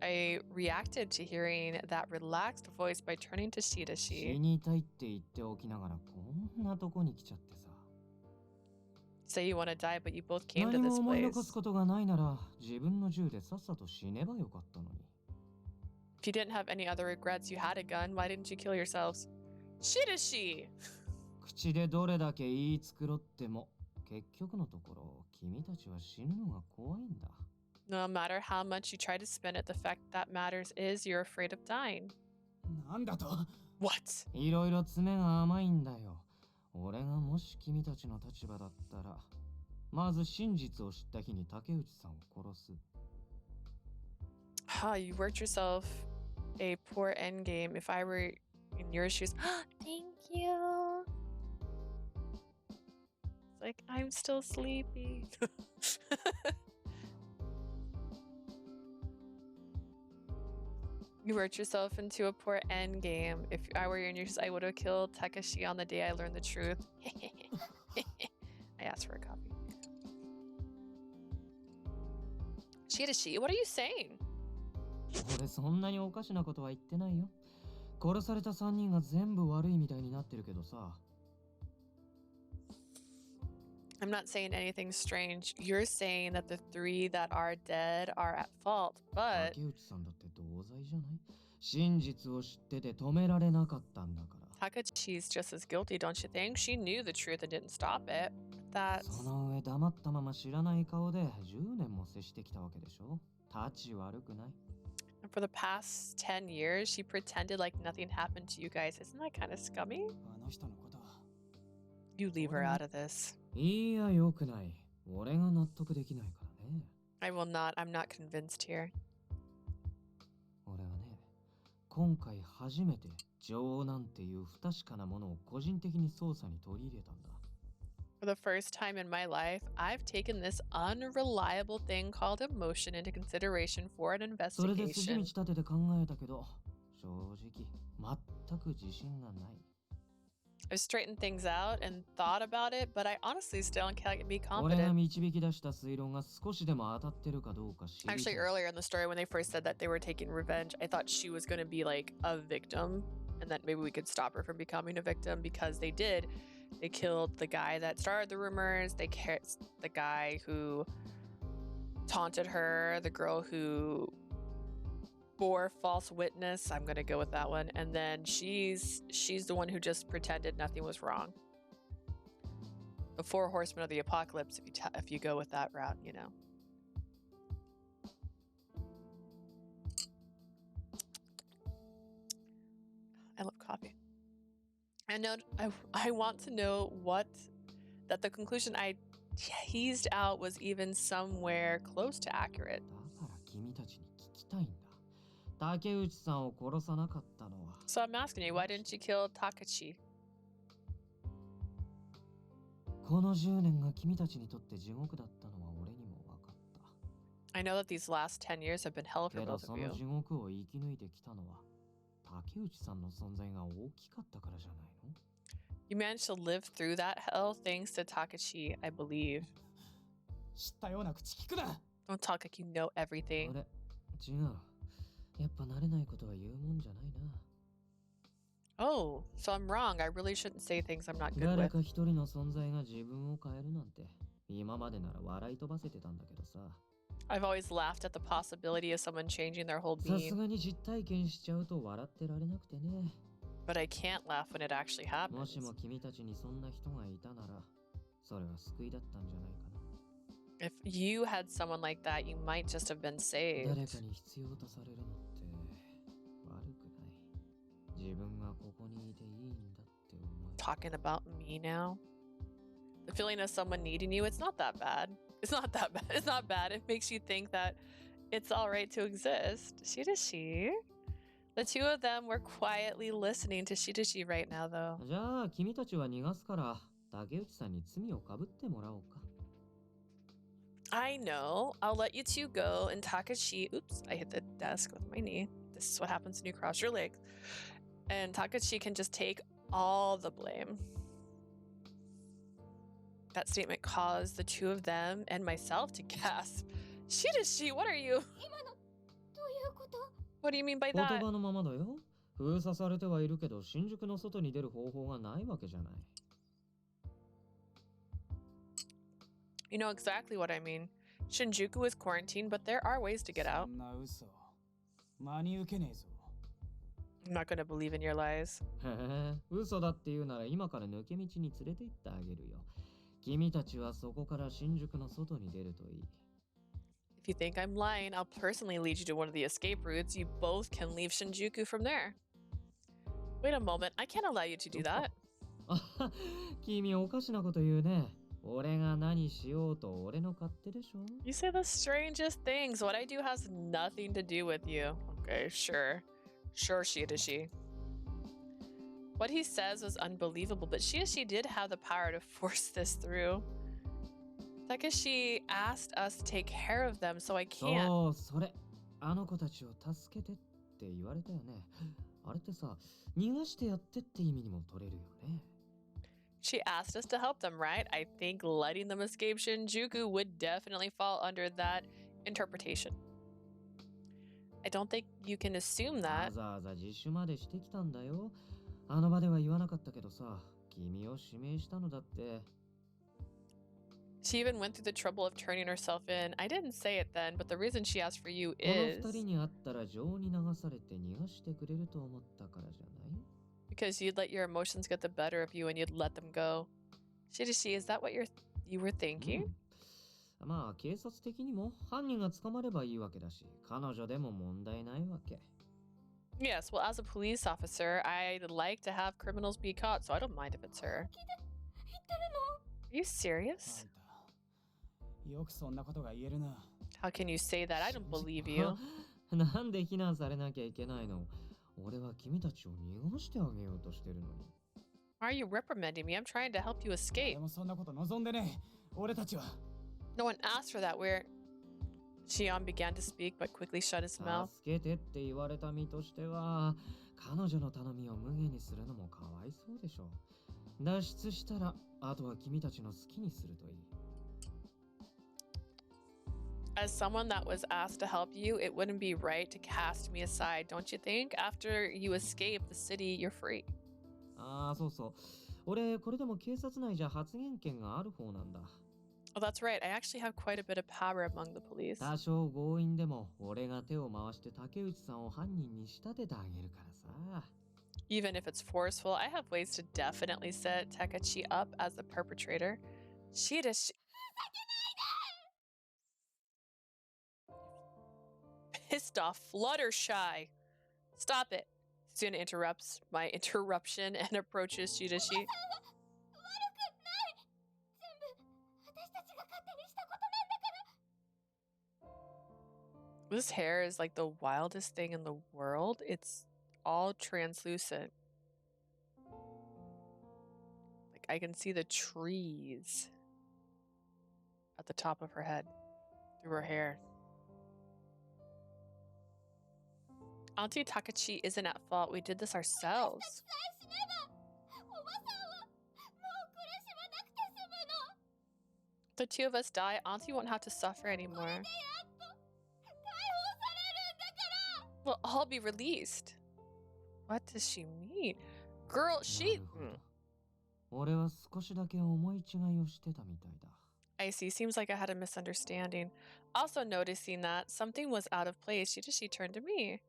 I reacted to hearing that relaxed voice by turning to 死 Shirashi. にたいって言っておきながらこんなとこに来ちゃってさ。say you want to die, but you both came to 何 this も思い残す place. ことがないなら自分の銃でさっさと死ねばよかったのに。 If you didn't have any other regrets, you had a gun. Why didn't you kill yourselves? Shirashi! 口でどれだけ言い繕っても結局のところ君たちは死ぬのが怖いんだ。 No matter how much you try to spin it, the fact that matters is you're afraid of dying. なんだと What? いろいろ詰めが甘いんだよ。俺がもし君たちの立場だったら、まず真実を知った日に竹内さんを殺す。You worked yourself a poor endgame. If I were in your shoes. Thank you. It's like, I'm still sleepy. You worked yourself into a poor end game. If I were in your shoes, I would have killed Takashi on the day I learned the truth. I asked for a copy. Shirashi, what are you saying? 俺そんなにおかしなことは言ってないよ。殺された3人が全部悪いみたいになってるけどさ。 I'm not saying anything strange. You're saying that the 3 that are dead are at fault, but 竹内さんだって同罪じゃない？真実を知ってて止められなかったんだから。 Takachi's just as guilty, don't you think? She knew the truth and didn't stop it. That's その上黙ったまま知らない顔で10年も接してきたわけでしょ。立ち悪くない？ for the past 10 years, she pretended like nothing happened to you guys. Isn't that kind of scummy? あの人のことは You leave her out of this. いや、よくない。俺が納得できないからね。I will not. I'm not convinced here. 俺はね、今回初めて女王なんていう不確かなものを個人的に捜査に取り入れたんだ。 For the first time in my life, I've taken this unreliable thing called emotion into consideration for an それで筋道 investigation. 立てて考えたけど、正直、全く自信がない。 I've straightened things out and thought about it, but I honestly still can't be 俺が confident. 導き出した推論が少しでも当たってるかどうか知りたい。 Actually, earlier in the story, when they first said that they were taking revenge, I thought she was going to be like a victim and that maybe we could stop her from becoming a victim because they did. They killed the guy that started the rumors. They killed the guy who taunted her, the girl who bore false witness. I'm going to go with that one. And then she's the one who just pretended nothing was wrong. The 4 horsemen of the apocalypse, if you go with that route, you know. I love coffee. I want to know that the conclusion I teased out was even somewhere close to accurate. だから君たちに聞きたいんだ。竹内さんを殺さなかったのは。 So I'm asking you, why didn't you kill Takachi? この10年が君たちにとって地獄だったのは俺にも分かっ I know that these last 10 years have been hell た。 for けど both そ of の you. 地獄を生き抜いてきたのは竹内さんの存在が大きかったからじゃないの？ You managed to live through that hell thanks to Takachi, I believe. 知ったような口聞くな Don't talk like you know everything. あれ違う。やっぱ慣れないことは言うもんじゃないな。 Oh, so I'm wrong. I really shouldn't say things I'm not good 誰 with. か一人の存在が自分を変えるなんて今までなら笑い飛ばせてたんだけどさ。 I've always laughed at the possibility of someone changing their whole さす being, がに実体験しちゃうと笑ってられなくてね。 but I can't laugh when it actually も happens. しも君たちにそんな人がいたなら、それは救いだったんじゃないかな。 If you had someone like that, you might just have been 誰 saved. かに必要とされるのって悪くない。自分がここにいていいんだって思え。 Talking about me now? The feeling of someone needing you, it's not that bad. It's not that bad. It's not bad. It makes you think that it's all right to exist. Shirashi? The two of them were quietly listening to Shirashi right now, though. じゃあ君たちは逃がすから竹内さんに罪をかぶってもらおうか。 I know. I'll let you two go, and Takashi. Oops, I hit the desk with my knee. This is what happens when you cross your legs. And Takashi can just take all the blame. That statement caused the two of them and myself to gasp. Shirashi, what are you? 今のどういうこと What do you mean by 言 that? 葉のままだよ。封鎖されてはいるけど新宿の外に出る方法がないわけじゃない。You know exactly what I mean. Shinjuku is quarantined, but there are ways to get out. そんな嘘真に受けねえぞ。 I'm not gonna believe in your lies. へえ、嘘だって言うなら今から抜け道に連れて行ってあげるよ。君たちはそこから新宿の外に出るといい。If you think I'm lying, I'll personally lead you to one of the escape routes. You both can leave Shinjuku from there. Wait a moment, I can't allow you to do that. あは、君おかしなこと言うね。俺が何しようと俺の勝手でしょ。 You say the strangest things. What I do has nothing to do with you. Okay, sure. Sure, Shirashi. What he says was unbelievable, but Shirashi did have the power to force this through. Takashi asked us to take care of them, so I can't. そう、それ。あの子たちを助けてって言われたよね。あれってさ、逃がしてやってって意味にも取れるよね。She asked us to help them, right? I think letting them escape Shinjuku would definitely fall under that interpretation. I don't think you can assume わ that. ざわざ自首までしてきたんだよ。あの場では言わなかったけどさ、君を指名したのだって。She even went through the trouble of turning herself in. I didn't say it then, but the reason she asked for you この is 二人に会ったら情に流されて逃がしてくれると思ったからじゃない？ because you'd let your emotions get the better of you and you'd let them go. Shirashi, is that what you were thinking? うん、まあ警察的にも犯人が捕まればいいわけだし、彼女でも問題ないわけ。 Yes, well, as a police officer, I'd like to have criminals be caught, so I don't mind if it's her. 言ってるの？ Are you serious? あんたよくそんなことが言えるな。 How can you say that? I don't believe you. なんで非難されなきゃいけないの？俺は君たちを逃がしてあげようとしてるのに。 Why are you reprimanding me? I'm trying to help you で escape. もそんなこと望んでねえ。俺たちは。 No one asked for that. Shion began to speak, but quickly shut his mouth. 助けてって言われた身としては、彼女の頼みを無限にするのもかわいそうでしょ。脱出したら、あとは君たちの好きにするといい。 As someone that was asked to help you, it wouldn't be right to cast me aside, don't you think? After you escape the city, you're free. ああ、そうそう。俺、これでも警察内じゃ発言権がある方なんだ。 Oh, that's right. I actually have quite a bit of power among the police. 多少強引でも、俺が手を回して竹内さんを犯人に仕立ててあげるからさ。 Even if it's forceful, I have ways to definitely set Takachi up as the perpetrator. Shirashi. Pissed off Fluttershy. Stop it. Suna interrupts my interruption and approaches Shirashi. 悪くない。全部私たちが勝手にしたことなんだから。 This hair is like the wildest thing in the world. It's all translucent. Like I can see the trees at the top of her head through her hair. Auntie Takachi isn't at fault. We did this ourselves. さえ死ねばおばさんはもう苦しまなくて済むの。 If the two of us die, Auntie won't have to suffer anymore. でやっと解放されるんだから。 We'll all be released. What does she mean? Girl, な she... るほど。俺は少しだけ思い違いをしてたみたいだ。 I see. Seems like I had a misunderstanding. Also noticing that something was out of place, she turned to me.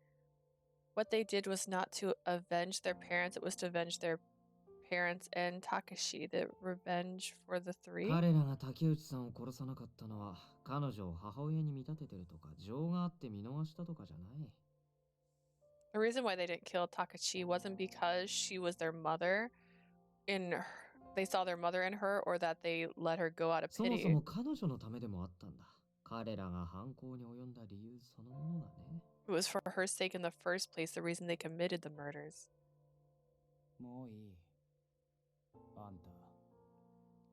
What they did was not to avenge their parents, it was to avenge their parents and Takashi, the revenge for the three. 彼らが竹内さんを殺さなかったのは、彼女を母親に見立ててるとか、情があって見逃したとかじゃない。 The reason why they didn't kill Takachi wasn't because she was their mother they saw their mother in her or that they let her go out of そもそ pity. も彼女のためでもあったんだ。彼らが犯行に及んだ理由そのものがね。 It was for her sake in the first place, the reason they committed the murders. もういい。あんた。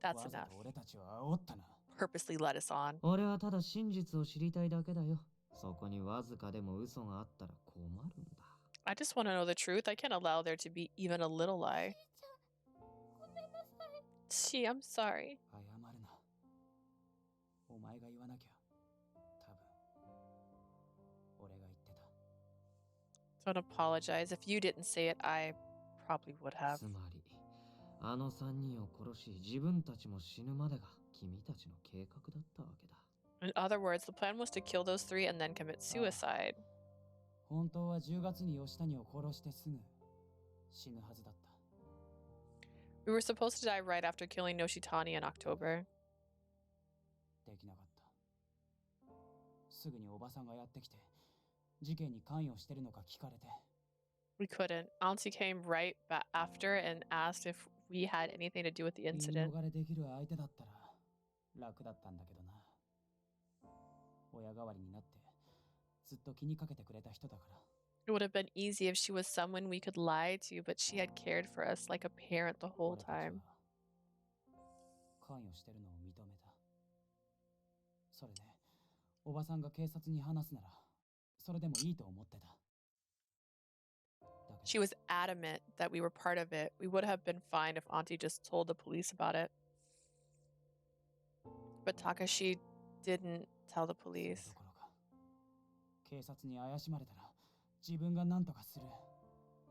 That's わざ enough. と俺たちを煽ったな。 Purposely let us on. 俺はただ真実を知りたいだけだよ。そこにわずかでも嘘があったら困るんだ。 I just want to know the truth. I can't allow there to be even a little lie. ごめんなさい。 Gee, I'm sorry. 謝るな。お前が言わなきゃ。多分。俺が言ってた。 Don't apologize. If you didn't say it, I probably would have. つまり、あの三人を殺し、自分たちも死ぬまでが君たちの計画だったわけだ。 In other words, the plan was to kill those three and then commit suicide. 本当は10月に吉谷を殺してすぐ死ぬはずだった。We were supposed to die right after killing Noshitani in October. できなかった。すぐにおばさんがやってきて、事件に関与してるのか聞かれて。We couldn't. Auntie came right after and asked if we had anything to do with the 言い incident. 逃れできる相手だったら楽だったんだけどな。親代わりになってずっと気にかけてくれた人だから。It would have been easy if she was someone we could lie to, but she had cared for us like a parent the whole 俺たちは time. 関与してるのを認めた。それでおばさんが警察に話すならそれでもいいと思ってた。 She was adamant that we were part of it. We would have been fine if Auntie just told the police about it. But Takashi didn't tell the それ police. どころか警察に怪しまれたら自分が何とかする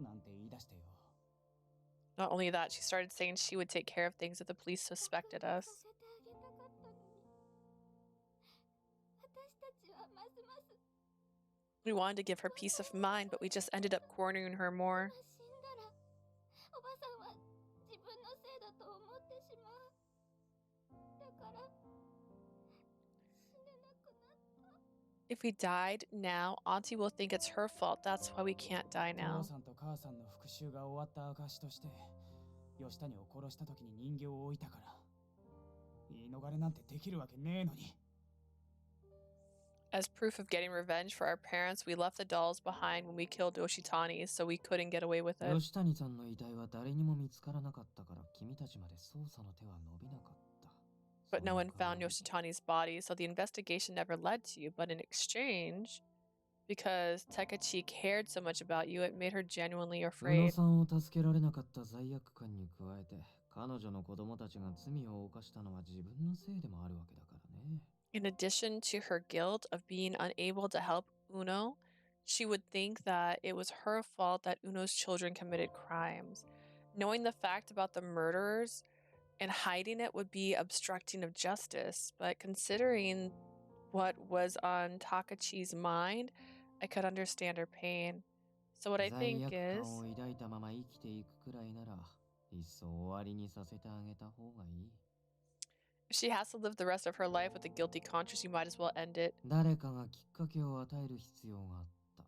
なんて言い出してよ。 Not only that, she started saying she would take care of things if the police suspected us. させてあげたかったのに。私たちはますます We wanted to give her peace of mind, but we just ended up cornering her more. 死んだらおばさんは自分のせいだと思ってしまう。だから死ねなくなった。 If we died now, Auntie will think it's her fault. That's why we can't die 父 now. さんと母さんの復讐が終わった証として吉谷を殺した時に人形を置いたから言い逃れなんてできるわけねえのに。 As proof of getting revenge for our parents, we left the dolls behind when we killed Yoshitani, so we couldn't get away with it. 吉谷さんの遺体は誰にも見つからなかったから君たちまで捜査の手は伸びなかった。 But no そ one の代わ found り Yoshitani's body, so the investigation never led to you. But in exchange, because Takachi cared so much about you, it made her genuinely 宇野 afraid. さんを助けられなかった罪悪感に加えて彼女の子供たちが罪を犯したのは自分のせいでもあるわけだからね。 In addition to her guilt of being unable to help Uno, she would think that it was her fault that Uno's children committed crimes. Knowing the fact about the murderers and hiding it would be obstructing of justice, but considering what was on Takachi's mind, I could understand her pain. So what I 罪 think 悪 is, 感を抱いたまま生きていくくらいならいっそ終わりにさせてあげた方がいい。 if she has to live the rest of her life with a guilty conscience, you might as well end it. 誰かがきっかけを与える必要があった。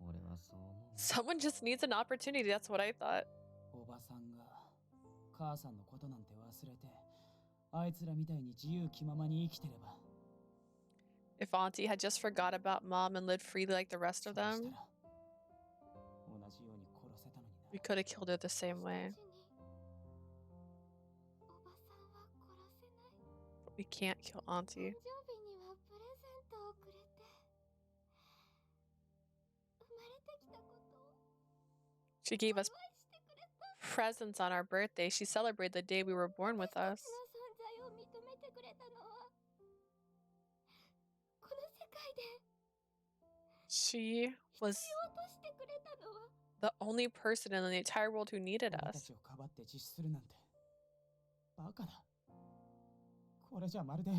俺はそう思う。 Someone just needs an opportunity, that's what I thought. おばさんが母さんのことなんて忘れてあいつらみたいに自由気ままに生きてれば。 If Auntie had just forgot about Mom and lived freely like the rest そ of うした them, ら同じように殺せたのにな。 we could have killed her the same way. おばさんは殺せない。 But we can't kill 誕 Auntie. 生日にはプレゼントをくれて生まれてきたことを She gave us お祝いしてくれた。 presents on our birthday. She celebrated the day we were born with 私 us. たちの存在を認めてくれたのはこの世界で She was 必要としてくれたのは the only person in the entire world who needed 俺た us. ちをかばって自首するなんてバカだ。これじゃまるで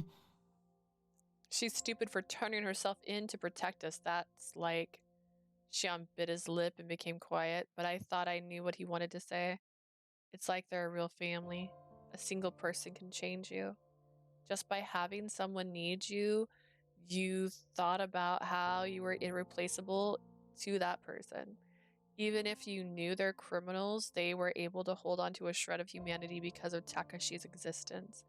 She's stupid for turning herself in to protect us. That's like Xian bit his lip and became quiet, but I thought I knew what he wanted to say. It's like they're a real family. A single person can change you. Just by having someone need you, you thought about how you were irreplaceable to that person. Even if you knew they're criminals, they were able to hold on to a shred of humanity because of Takashi's existence.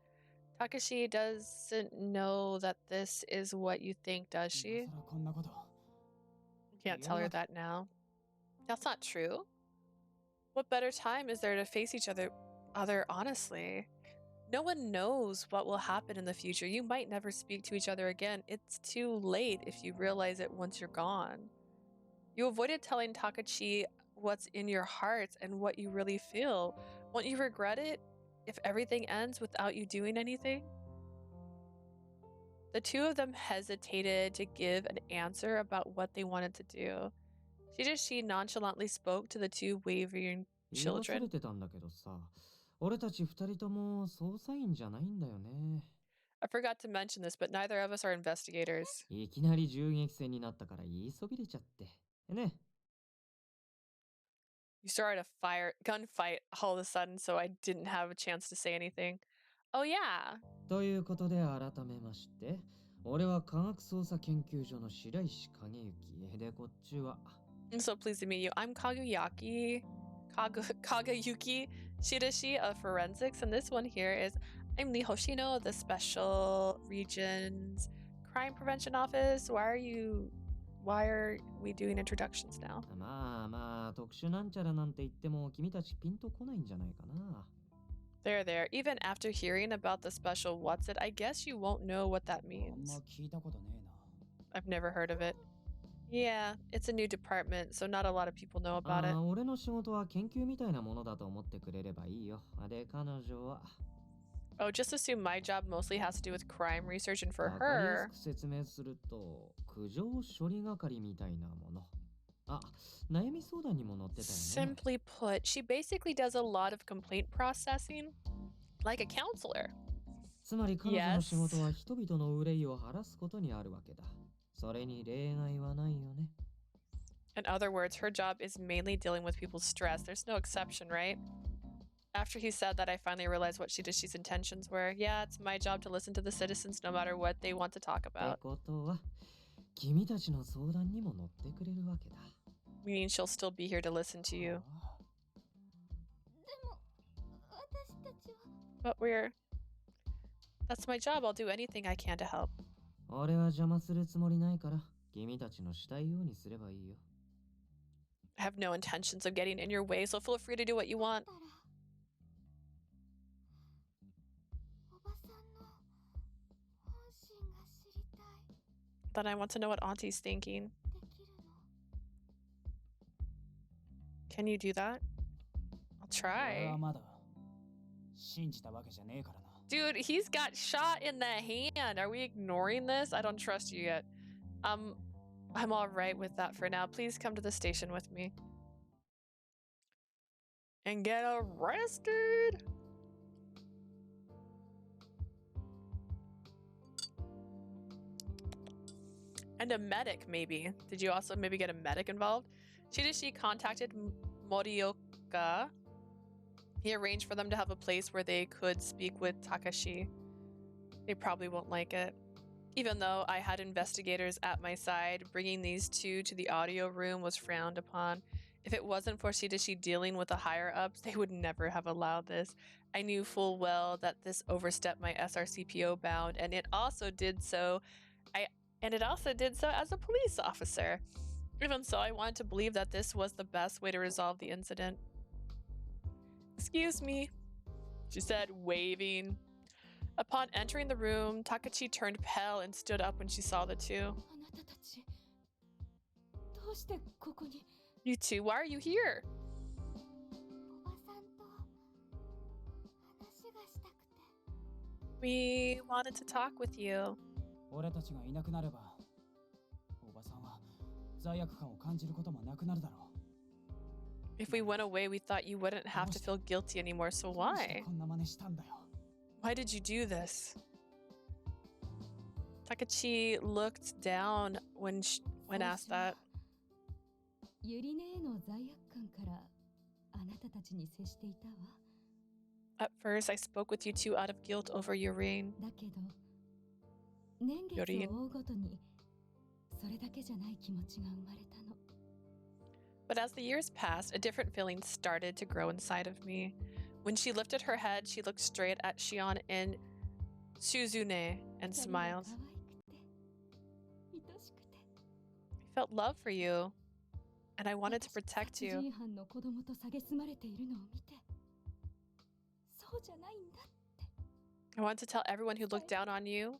Takashi doesn't know that this is what you think, does 今 she? 更こんなこと。 You can't tell her that now. That's not true. What better time is there to face each other honestly? No one knows what will happen in the future. You might never speak to each other again. It's too late if you realize it once you're gone. You avoided telling Takachi what's in your hearts and what you really feel. Won't you regret it if everything ends without you doing anything? The two of them hesitated to give an answer about what they wanted to do. Shirashi nonchalantly spoke to the two wavering 言い忘れ children. てたんだけどさ、俺たち二人とも捜査員じゃないんだよね。I forgot to mention this, but neither of us are investigators. いきなり銃撃戦になったから言いそびれちゃって。ね。You started a gunfight all of a sudden, so I didn't have a chance to say anything. Oh yeah. ということで改めまして、俺は科学捜査研究所の白石景之で、こっちは。I'm so pleased to meet you. I'm Kageyuki Shirashi of Forensics, and this one here is I'm Lee Hoshino of the Special Regions Crime Prevention Office. Why are we doing introductions now? まあまあ、特殊なんちゃらなんて言っても君たちピンとこないんじゃないかな。There. Even after hearing about the special what's it, I guess you won't know what that あん means. ま聞いたことねえな。 I've never heard of it. Yeah, it's a new department, so not a lot of people know about it. 俺の仕事は研究みたいなものだと思ってくれればいいよ。で、彼女は。Oh, just assume my job mostly has to do with crime research, and for わかりや her, すく説明すると、苦情処理係みたいなもの。あ、悩み相談にも載ってたよね。 simply put, she basically does a lot of complaint processing, like a counselor. つまり彼女の仕事は人々の憂いを晴らすことにあるわけだ。それに例外はないよね。In other words, her job is mainly dealing with people's stress. There's no exception, right? After he said that, I finally realized what Shirashi's intentions were. Yeah, it's my job to listen to the citizens no matter what they want to talk って about. ことは、君たちの相談にも乗ってくれるわけだ。Meaning she'll still be here to listen to you. でも私たちは But that's my job. I'll do anything I can to help. 俺は邪魔するつもりないから、君たちのしたいようにすればいいよ。I have no intentions of getting in your way, so feel free to do what you want. たらおばさんの本心が知りたい。 Then I want to know what Auntie's thinking. できるの？ Can you do that? I'll 俺 try. はまだ信じたわけじゃねえからな。 Dude, he's got shot in the hand. Are we ignoring this? I don't trust you yet. I'm all right with that for now. Please come to the station with me. And get arrested. And a medic, maybe. Did you also maybe get a medic involved? Shirashi contacted Morioka. He arranged for them to have a place where they could speak with Takashi. They probably won't like it. Even though I had investigators at my side, bringing these two to the audio room was frowned upon. If it wasn't for Shirashi dealing with the higher-ups, they would never have allowed this. I knew full well that this overstepped my SRCPO bound, and it also did so as a police officer. Even so, I wanted to believe that this was the best way to resolve the incident. Excuse me, she said, waving. Upon entering the room, Takachi turned pale and stood up when she saw the two. あなたたちどうしてここに？ You two, why are you here? おばさんと話がしたくて。 We wanted to talk with you. 俺たちがいなくなれば、おばさんは罪悪感を感じることもなくなるだろう。 If we went away, we thought you wouldn't have to feel guilty anymore, so どうして why? こんな真似したんだよ。 Why did you do this? Takachi looked down when asked that. ゆりねへの罪悪感からあなたたちに接していたわ。 At first, I spoke with you two out of guilt over Yurine. だけど年月を追うごとにそれだけじゃない気持ちが生まれたの。 But as the years passed, a different feeling started to grow inside of me. When she lifted her head, she looked straight at Shion and Suzune and 二人が smiled. 可愛くて愛しくて I felt love for you, and I wanted to protect 殺 you. 人犯の子供と蔑まれているのを見てそうじゃないんだって I wanted to tell everyone who looked down on you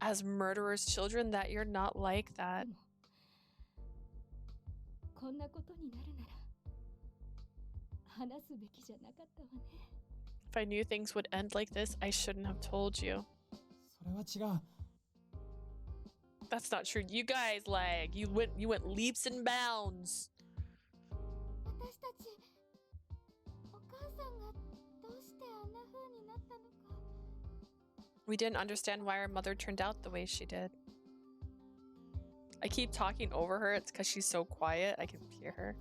as murderers' children that you're not like that. でもこんなことになるなら話すべきじゃなかったわね。 If I knew things would end like this, I shouldn't have told you. それは違う。 That's not true. You guys, you went leaps and bounds. 私たちお母さんが We didn't understand why our mother turned out the way she did. I keep talking over her. It's because she's so quiet. I can hear her.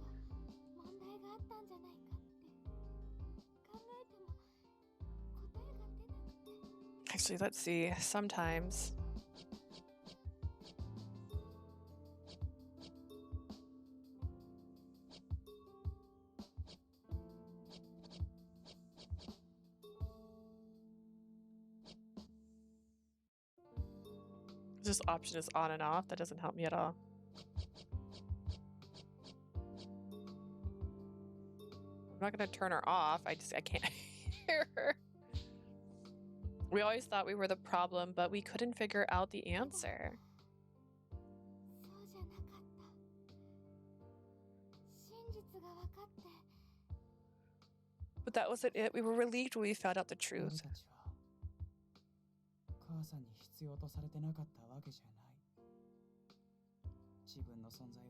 問題があったんじゃないかって考えても答えが出なくて。 Actually, let's see. Sometimes. This option is on and off. That doesn't help me at all. I'm not gonna turn her off. I can't hear her. We always thought we were the problem, but we couldn't figure out the answer. そうじゃなかった。真実が分かって。 But that wasn't it. We were relieved when we found out the 俺 truth. たちは母さんに必要とされてなかったわけじゃない。自分の存在を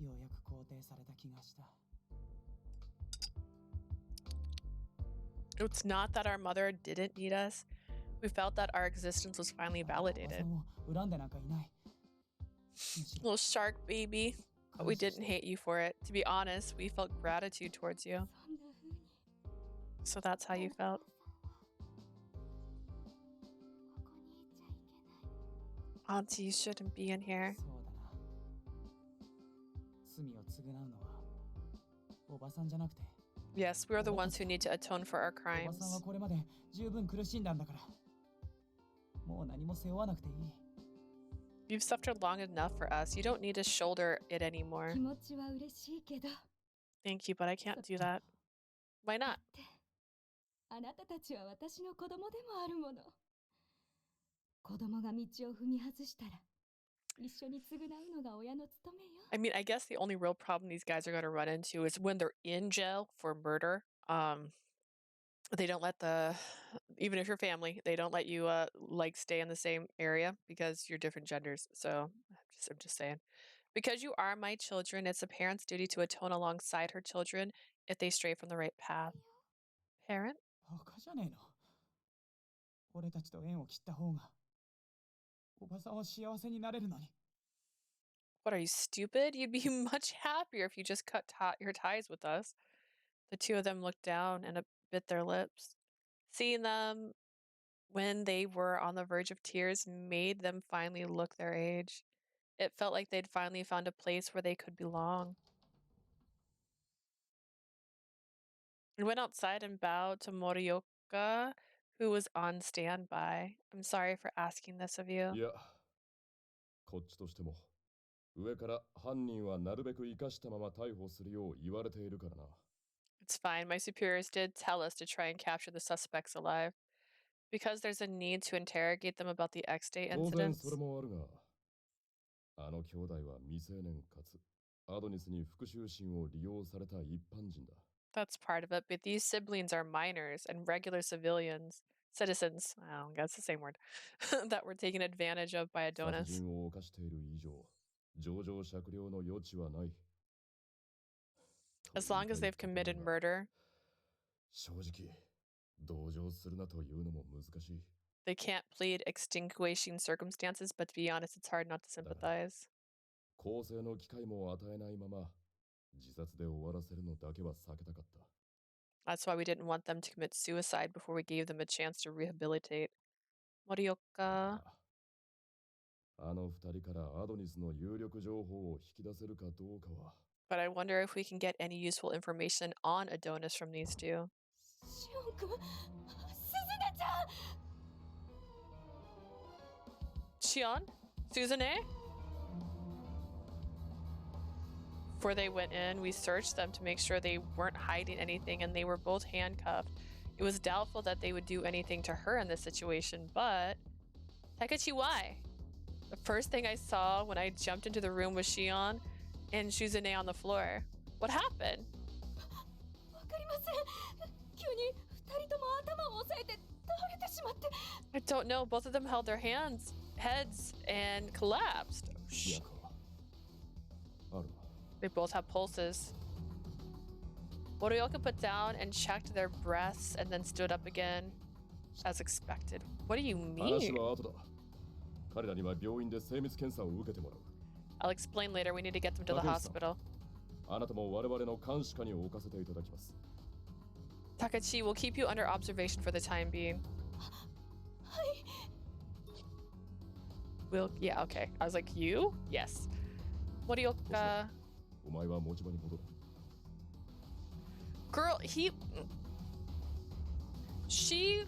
ようやく肯定された気がした。 It's not that our mother didn't need us. We felt that our existence was finally おばさ validated. んを恨んでなんかいない。むしろ Little shark baby. But we didn't hate you for it. To be honest, we felt gratitude towards you. そんな風に So that's how you felt. お母さんはここにいちゃいけない。 Auntie, you shouldn't be in here. そうだな。罪を償うのはおばさんじゃなくて、 Yes, we are the ones who need to atone for our おばさんは crimes. これまで十分苦しんだんだから。もう何も背負わなくていい。 You've suffered long enough for us. You don't need to shoulder it anymore. 気持ちは嬉しいけど Thank you, but I can't do that. Why not? あなたたちは私の子供でもあるもの。子供が道を踏み外したら一緒に償うのが親の務めよ。 I mean, I guess the only real problem these guys are going to run into is when they're in jail for murder. They don't let even if you're family, they don't let you like stay in the same area because you're different genders. So I'm just saying. Because you are my children, it's a parent's duty to atone alongside her children if they stray from the right path. Parent? バカじゃねえの。俺たちと縁を切った方がおばさんは幸せになれるのに。 What, are you stupid? You'd be much happier if you just cut your ties with us. The two of them looked down and bit their lips. Seeing them when they were on the verge of tears made them finally look their age. It felt like they'd finally found a place where they could belong. We went outside and bowed to Morioka, who was on standby. I'm sorry for asking this of you. いや、こっちとしても上から犯人はなるべく生かしたまま逮捕するよう言われているからな。 It's fine. My superiors did tell us to try and capture the suspects alive. Because there's a need to interrogate them about the X-Day 当然 incidents. それもあるが、あの兄弟は未成年かつアドニスに復讐心を利用された一般人だ。 That's part of it, but these siblings are minors and regular citizens. I don't guess the same word. That were taken advantage of by 殺 Adonis. 人を犯している以上、情状酌量の余地はない。 As long as they've committed murder, 正直、同情するなというのも難しい。 they can't plead extenuating circumstances, but to be honest, it's hard not to sympathize. 更生の機会も与えないまま、自殺で終わらせるのだけは避けたかった。 That's why we didn't want them to commit suicide before we gave them a chance to rehabilitate. Morioka. あの二人からアドニスの有力情報を引き出せるかどうかは。 But I wonder if we can get any useful information on Adonis from these two. シオン君、スズネちゃん。 Shion? Suzune? Before they went in, we searched them to make sure they weren't hiding anything, and they were both handcuffed. It was doubtful that they would do anything to her in this situation, but... Takechi, why? The first thing I saw when I jumped into the room was Shion and Suzune on the floor. What happened? わかりません。急に二人とも頭を押さえて倒れてしまって。 I don't know. Both of them held their heads, and collapsed. いやか。ある。 They both have pulses. Morioka put down and checked their breaths and then stood up again. as expected. What do you 話 mean? は後だ。彼らには病院で精密検査を受けてもらう。 I'll explain later. We need to get them to the 竹内さん、 hospital. あなたも我々の監視下に置かせていただきます。 Takachi will keep you under observation for the time being. Will, yeah, okay. I was like, you? Yes. Morioka. お前は持ち場に戻れ。 Girl, she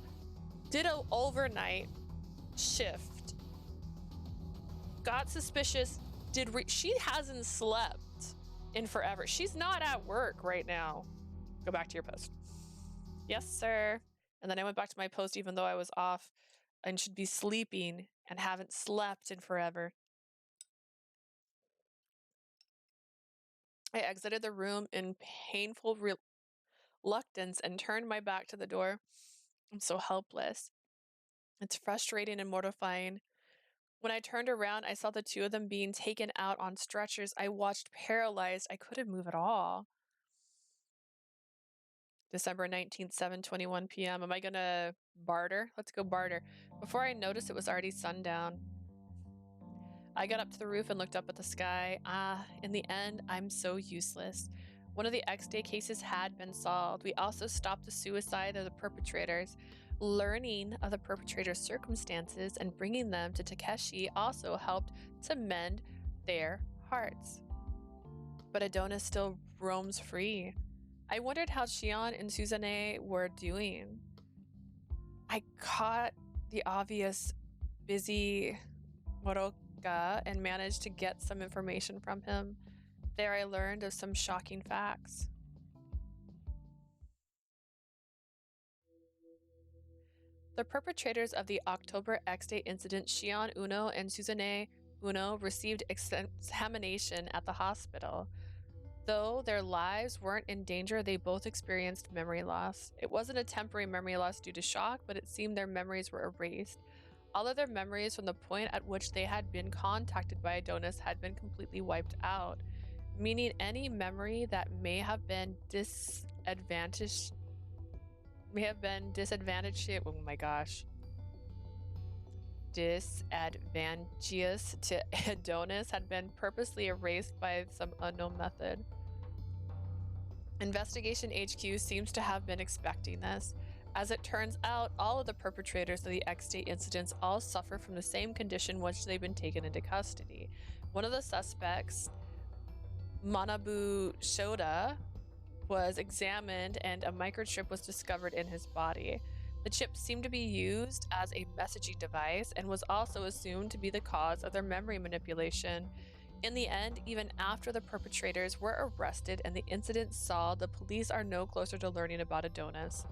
did an overnight shift. Got suspicious. She hasn't slept in forever. She's not at work right now. Go back to your post. Yes, sir. And then I went back to my post even though I was off and should be sleeping and haven't slept in forever. I exited the room in painful reluctance and turned my back to the door. I'm so helpless. It's frustrating and mortifying. When I turned around, I saw the two of them being taken out on stretchers. I watched paralyzed. I couldn't move at all. December 19th, 7:21 p.m. Am I gonna barter? Let's go barter. Before I noticed, it was already sundown. I got up to the roof and looked up at the sky. In the end, I'm so useless. One of the X-Day cases had been solved. We also stopped the suicide of the perpetrators. Learning of the perpetrators' circumstances and bringing them to Takeshi also helped to mend their hearts. But Adonis still roams free. I wondered how Shion and Suzune were doing. I caught the obvious busy Moroka and managed to get some information from him. There I learned of some shocking facts. The perpetrators of the October X-Day incident, Shion Uno and Suzune Uno, received examination at the hospital. Though their lives weren't in danger, they both experienced memory loss. It wasn't a temporary memory loss due to shock, but it seemed their memories were erased. All of their memories from the point at which they had been contacted by Adonis had been completely wiped out, meaning any memory that may have been disadvantageous. Oh my gosh. Disadvantageous to Adonis had been purposely erased by some unknown method. Investigation HQ seems to have been expecting this. As it turns out, all of the perpetrators of the X-Day incidents all suffer from the same condition which they've been taken into custody. One of the suspects, Manabu Shoda, was examined and a microchip was discovered in his body. The chip seemed to be used as a messaging device and was also assumed to be the cause of their memory manipulation. In the end, even after the perpetrators were arrested and the incident solved, the police are no closer to learning about Adonis.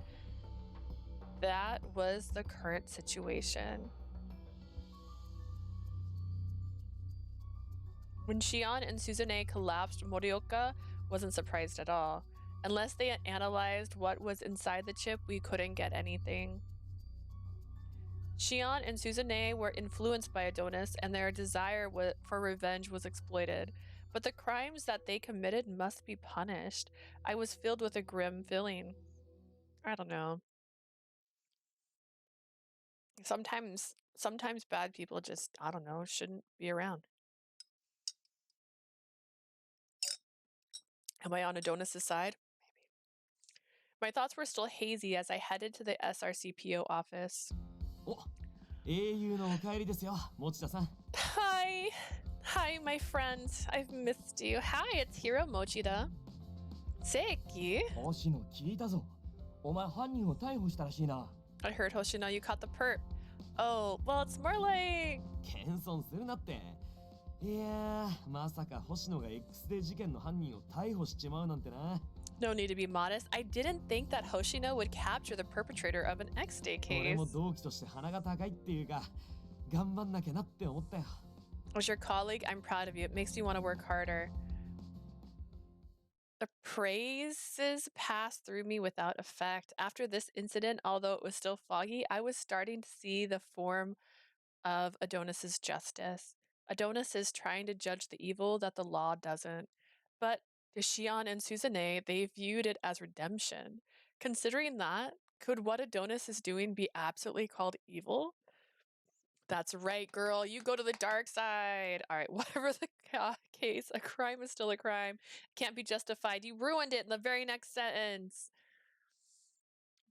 That was the current situation. When Shion and Suzune collapsed, Morioka wasn't surprised at all. Unless they analyzed what was inside the chip, we couldn't get anything. Shion and Suzune were influenced by Adonis, and their desire for revenge was exploited. But the crimes that they committed must be punished. I was filled with a grim feeling. I don't know. Sometimes bad people just, I don't know, shouldn't be around. Am I on Adonis' side? Maybe. My thoughts were still hazy as I headed to the SRCPO office. お、英雄のお帰りですよ、持田さん。Hi. Hi, my friend. I've missed you. Hi, it's Hiro Mochida. Seiki? 星野聞いたぞ。お前犯人を逮捕したらしいな。I heard, Hoshino, you caught the perp. Oh, well, it's more like... 謙遜するなって。いやー、まさか星野が X デー事件の犯人を逮捕しちまうなんてな。No need to be modest. I didn't think that Hoshino would capture the perpetrator of an X-Day 俺 case. も同期として鼻が高いっていうか、頑張んなきゃなって思ったよ。As your colleague, I'm proud of you. It makes me want to work harder. The praises passed through me without effect. After this incident, although it was still foggy, I was starting to see the form of Adonis's justice. Adonis is trying to judge the evil that the law doesn't. But to Shion and Suzune, they viewed it as redemption. Considering that, Could what Adonis is doing be absolutely called evil? That's right, girl. You go to the dark side. All right, whatever the case, a crime is still a crime. Can't be justified. You ruined it in the very next sentence.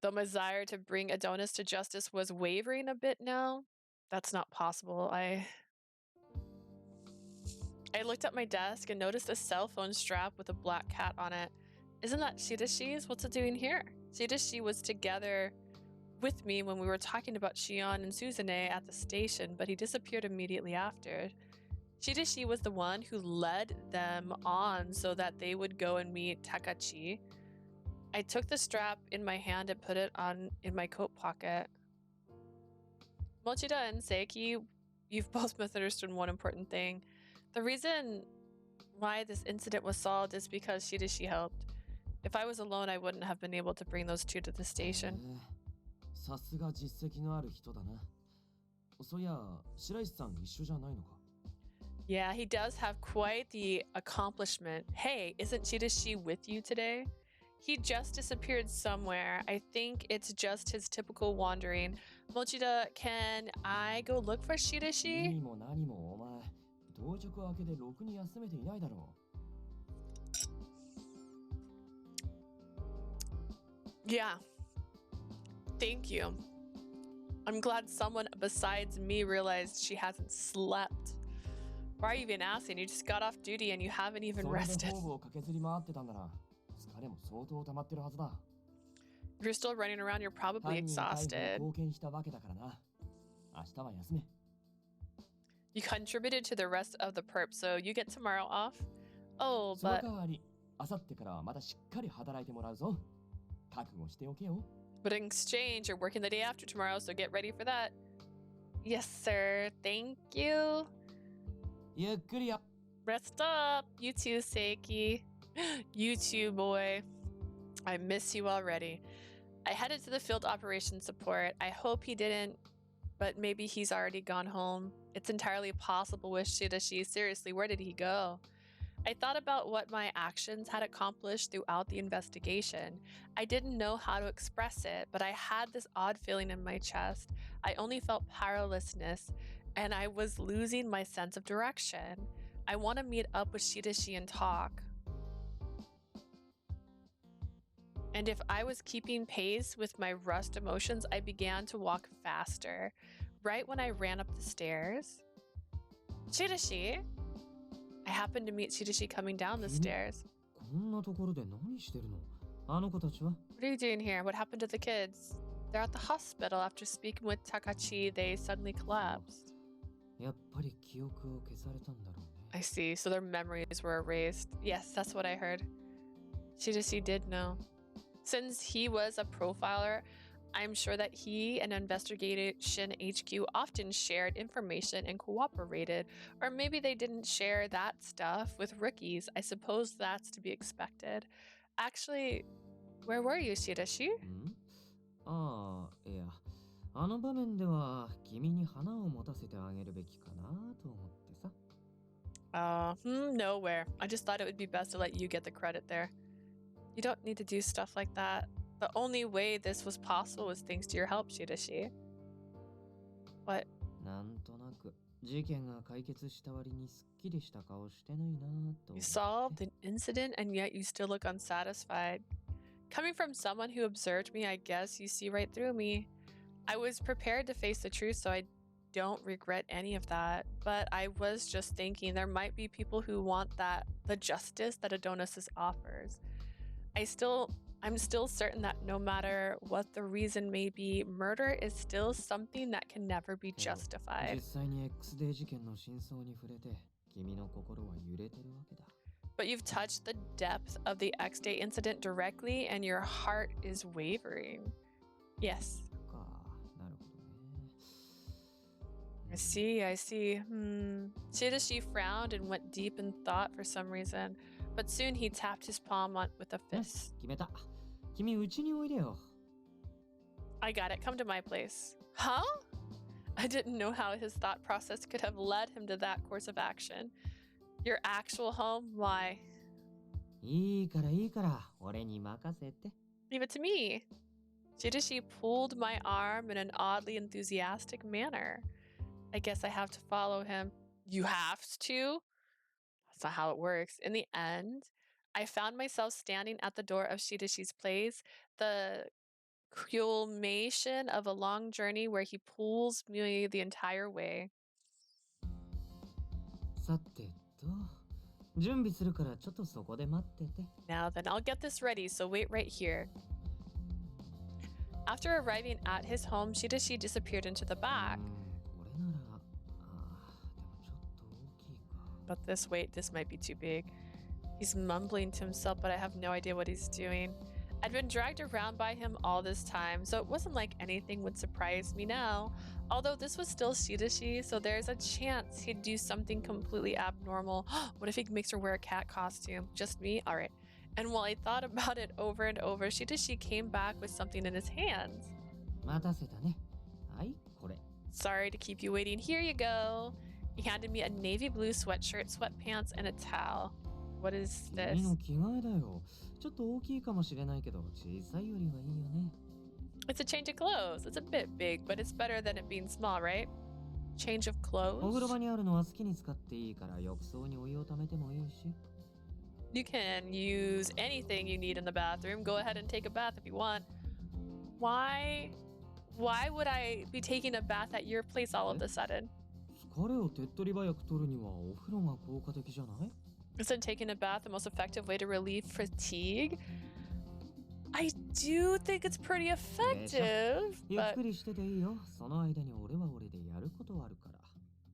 The desire to bring Adonis to justice was wavering a bit now. That's not possible. I looked at my desk and noticed a cell phone strap with a black cat on it. Isn't that Shirashi's? What's it doing here? Shirashi was together with me when we were talking about Shion and Suzune at the station, but he disappeared immediately after. Shirashi was the one who led them on so that they would go and meet Takachi. I took the strap in my hand and put it on in my coat pocket. Mochida and Seiki, you've both misunderstood one important thing. The reason why this incident was solved is because Shirashi helped. If I was alone, I wouldn't have been able to bring those two to the station. さすが実績のある人だな。そういや、白石さん一緒じゃないのか? Yeah, he does have quite the accomplishment. Hey, isn't Shirashi with you today? He just disappeared somewhere. I think it's just his typical wandering. Mochida, can I go look for Shirashi? 何も何もお前、当直明けでろくに休めていないだろう。Yeah. Thank you. I'm glad someone besides me realized she hasn't slept. Why are you even asking? You just got off duty and you haven't even rested. If you're still running around, you're probably exhausted. You contributed to the rest of the perp, so you get tomorrow off. Oh, but... But in exchange, you're working the day after tomorrow, so get ready for that. Yes, sir. Thank you. Rest up. You too, Seiki. You too, boy. I miss you already. I headed to the field operations support. I hope he didn't, but maybe he's already gone home. It's entirely possible with Shirashi. Seriously, where did he go? I thought about what my actions had accomplished throughout the investigation. I didn't know how to express it, but I had this odd feeling in my chest. I only felt powerlessness, and I was losing my sense of direction. I want to meet up with Shirashi and talk. And if I was keeping pace with my rushed emotions, I began to walk faster. Right when I ran up the stairs, Shirashi? I happened to meet Shirashi coming down the stairs. What are you doing here? What happened to the kids? They're at the hospital. After speaking with Takachi, they suddenly collapsed. I see. So their memories were erased. Yes, that's what I heard. Shirashi did know. Since he was a profiler, I'm sure that he and Investigation HQ often shared information and cooperated, or maybe they didn't share that stuff with rookies. I suppose that's to be expected. Actually, where were you, Shirashi? Nowhere. I just thought it would be best to let you get the credit there. You don't need to do stuff like that. The only way this was possible was thanks to your help, Shirashi. What? You solved an incident and yet you still look unsatisfied. Coming from someone who observed me, I guess you see right through me. I was prepared to face the truth, so I don't regret any of that. But I was just thinking there might be people who want the justice that Adonis offers. I'm still certain that no matter what the reason may be, murder is still something that can never be justified. But you've touched the depth of the X-Day incident directly and your heart is wavering. Yes. I see. Shirashi frowned and went deep in thought for some reason. But soon he tapped his palm with a fist. I got it. Come to my place. Huh? I didn't know how his thought process could have led him to that course of action. Your actual home? Why? Leave it to me. Shirashi pulled my arm in an oddly enthusiastic manner. I guess I have to follow him. You have to? That's not how it works. In the end, I found myself standing at the door of Shirashi's place, the culmination of a long journey where he pulls me the entire way. さてと、準備するからちょっとそこで待ってて。 Now then, I'll get this ready, so wait right here. After arriving at his home, Shirashi disappeared into the back. これなら、でもちょっと大きいか。 But this might be too big. He's mumbling to himself, but I have no idea what he's doing. I'd been dragged around by him all this time, so it wasn't like anything would surprise me now. Although this was still Shirashi, so there's a chance he'd do something completely abnormal. What if he makes her wear a cat costume? Just me? Alright. And while I thought about it over and over, Shirashi came back with something in his hands. 待たせたね。はい、これ。 Sorry to keep you waiting. Here you go. He handed me a navy blue sweatshirt, sweatpants, and a towel. What is this? 君の着替えだよ。ちょっと大きいかもしれないけど、小さいよりはいいよね。 It's a change of clothes. It's a bit big, but it's better than it being small, right? Change of お風呂 clothes? 場にあるのは好きに使っていいから、浴槽にお湯をためてもいいし。 You can use anything you need in the bathroom. Go ahead and take a bath if you want. Why would I be taking a bath at your place all of a sudden? 疲れを手っ取り早く取るにはお風呂が効果的じゃない？ Isn't taking a bath the most effective way to relieve fatigue? I do think it's pretty effective, ゆっ but くりしてていいよ。その間に俺は俺でやることあるから。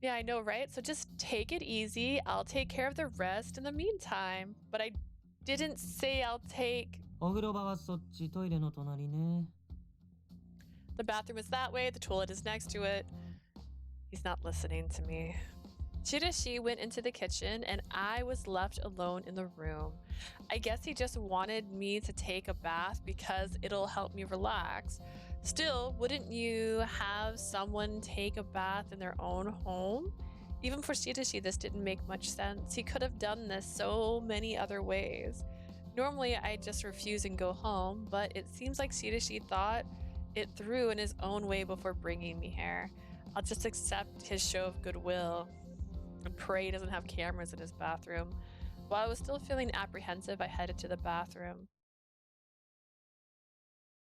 yeah, I know, right? So just take it easy. I'll take care of the rest in the meantime. But I didn't say I'll take... お風呂場はそっち、トイレの隣ね。 The bathroom is that way, the toilet is next to it. He's not listening to me. Shirashi went into the kitchen and I was left alone in the room. I guess he just wanted me to take a bath because it'll help me relax. Still, wouldn't you have someone take a bath in their own home? Even for Shirashi, this didn't make much sense. He could have done this so many other ways. Normally, I'd just refuse and go home, but it seems like Shirashi thought it through in his own way before bringing me here. I'll just accept his show of goodwill and pray he doesn't have cameras in his bathroom. While I was still feeling apprehensive, I headed to the bathroom.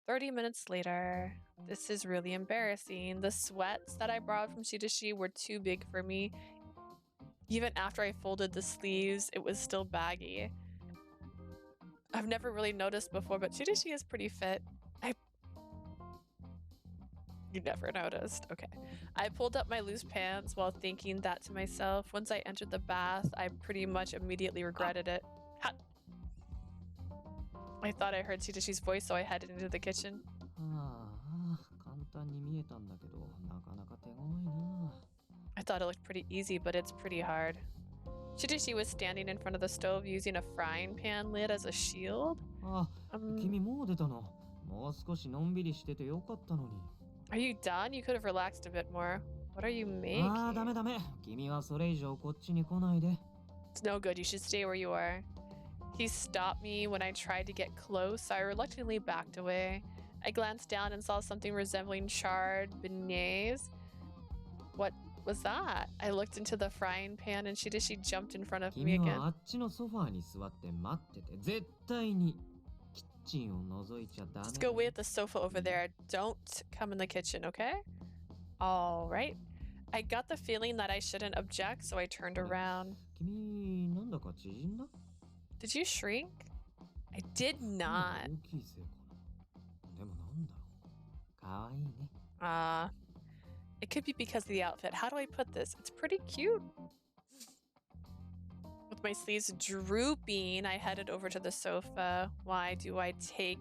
30 minutes later. This is really embarrassing. The sweats that I borrowed from Shirashi were too big for me. Even after I folded the sleeves, it was still baggy. I've never really noticed before, but Shirashi is pretty fit. You never noticed. Okay. I pulled up my loose pants while thinking that to myself. Once I entered the bath, I pretty much immediately regretted it. I thought I heard Shirashi's voice, so I headed into the kitchen. 簡単に見えたんだけど、なかなか手強いな。 I thought it looked pretty easy, but it's pretty hard. Shirashi was standing in front of the stove using a frying pan lid as a shield. 君もう出たの。もう少しのんびりしててよかったのに。 Are you done? You could have relaxed a bit more. What are you making? ダメダメ。君はそれ以上こっちに来ないで。 It's no good. You should stay where you are. He stopped me when I tried to get close, so I reluctantly backed away. I glanced down and saw something resembling charred beignets. What was that? I looked into the frying pan and Shirashi jumped in front of me 君 again. はあっちのソファーに座って待ってて。絶対にキッチンを覗いちゃダメ。 Just go wait at the sofa over there. Don't come in the kitchen, okay? All right. I got the feeling that I shouldn't object, so I turned around. 君、なんだか縮んだ？ Did you shrink? I did not. 大きいせいかな。でもなんだろう。かわいいね。It could be because of the outfit. How do I put this? It's pretty cute. With my sleeves drooping, I headed over to the sofa. Why do I take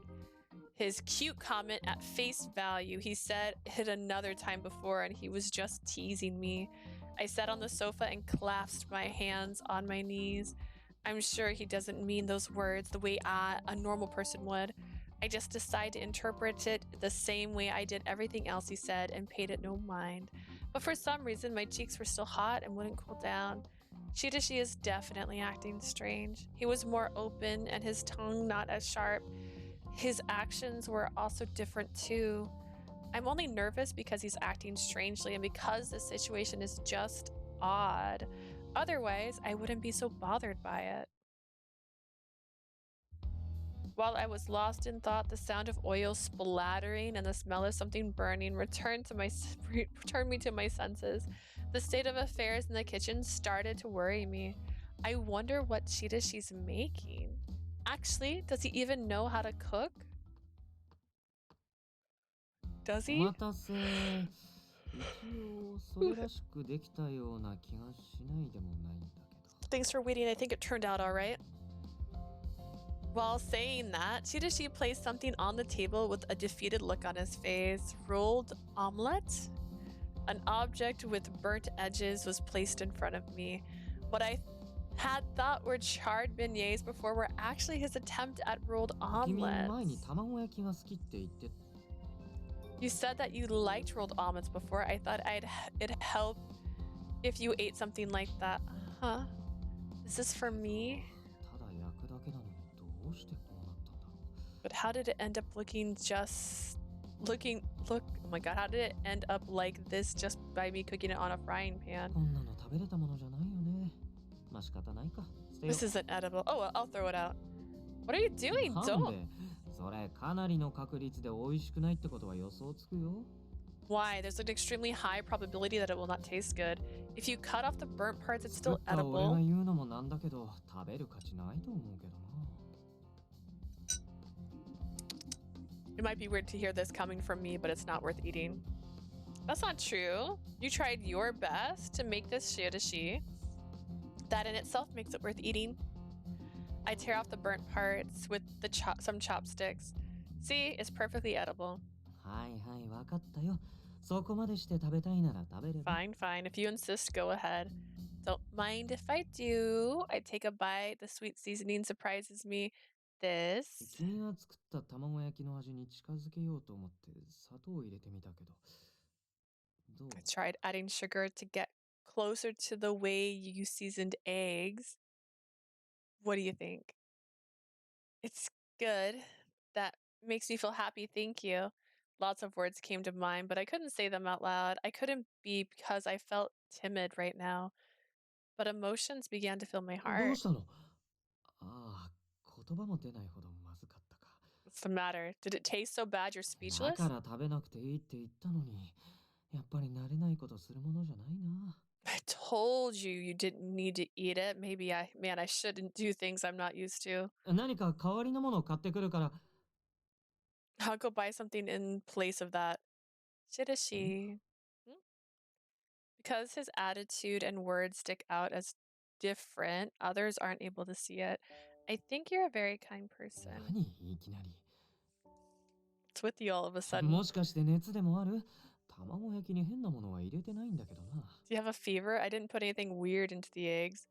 his cute comment at face value? He said it another time before and he was just teasing me. I sat on the sofa and clasped my hands on my knees. I'm sure he doesn't mean those words the way a normal person would. I just decided to interpret it the same way I did everything else he said and paid it no mind. But for some reason, my cheeks were still hot and wouldn't cool down. Shirashi is definitely acting strange. He was more open and his tongue not as sharp. His actions were also different too. I'm only nervous because he's acting strangely and because the situation is just odd. Otherwise, I wouldn't be so bothered by it. While I was lost in thought, the sound of oil splattering and the smell of something burning returned me to my senses. The state of affairs in the kitchen started to worry me. I wonder what Shirashi's making. Actually, does he even know how to cook? Does お he? 待たせ。一応それらしくできたような気がしないでもないんだけど。 Thanks for waiting. I think it turned out all right. While saying that, Shirashi placed something on the table with a defeated look on his face. Rolled omelette? An object with burnt edges was placed in front of me. What I had thought were charred beignets before were actually his attempt at rolled 君前 omelets. に卵焼きが好きって言って You said that you liked rolled omelets before. I thought it'd help if you ate something like that. Huh? Is this for me? ただ焼くだけなのにどうしてこうなったんだろう。 But how did it end up oh my god, how did it end up like this just by me cooking it on a frying pan? こんなの食べれたものじゃないよね。まあ仕方ないか。捨てよ This isn't edible. Oh, well, I'll throw it out. What are you doing? なん Don't. でそれかなりの確率で美味しくないってことは予想つくよ。 Why? There's an extremely high probability that it will not taste good. If you cut off the burnt parts, it's 作 still った俺が edible. 言うのもなんだけど食べる価値ないと思うけどな。 It might be weird to hear this coming from me, but it's not worth eating. That's not true. You tried your best to make this shirashi. That in itself makes it worth eating. I tear off the burnt parts with some chopsticks. See, it's perfectly edible. はいはいわかったよ。そこまでして食べたいなら食べれば。 Fine, fine. If you insist, go ahead. Don't mind if I do. I take a bite. The sweet seasoning surprises me. This. 君が作った卵焼きの味に近づけようと思って砂糖を入れてみたけど。どう I tried adding sugar to get closer to the way you seasoned eggs. What do you think? It's good. That makes me feel happy. Thank you. Lots of words came to mind, but I couldn't say them out loud. I couldn't be because I felt timid right now. But emotions began to fill my どう heart. したの？ああ、言葉も出ないほどまずかったか。 What's the matter? Did it taste so bad you're だ speechless? から食べなくていいって言ったのに、やっぱり慣れないことするものじゃないな。 I told you you didn't need to eat it. Maybe I shouldn't do things I'm not used to. 何か代わりのものを買ってくるから。 I'll go buy something in place of that. Shirashi. Because his attitude and words stick out as different, others aren't able to see it. I think you're a very kind person. 何いきなり。 What's with you all of a sudden? もしかして熱でもある？卵焼きに変なものは入れてないんだけどな。 Do you have a fever? I didn't put anything weird into the eggs.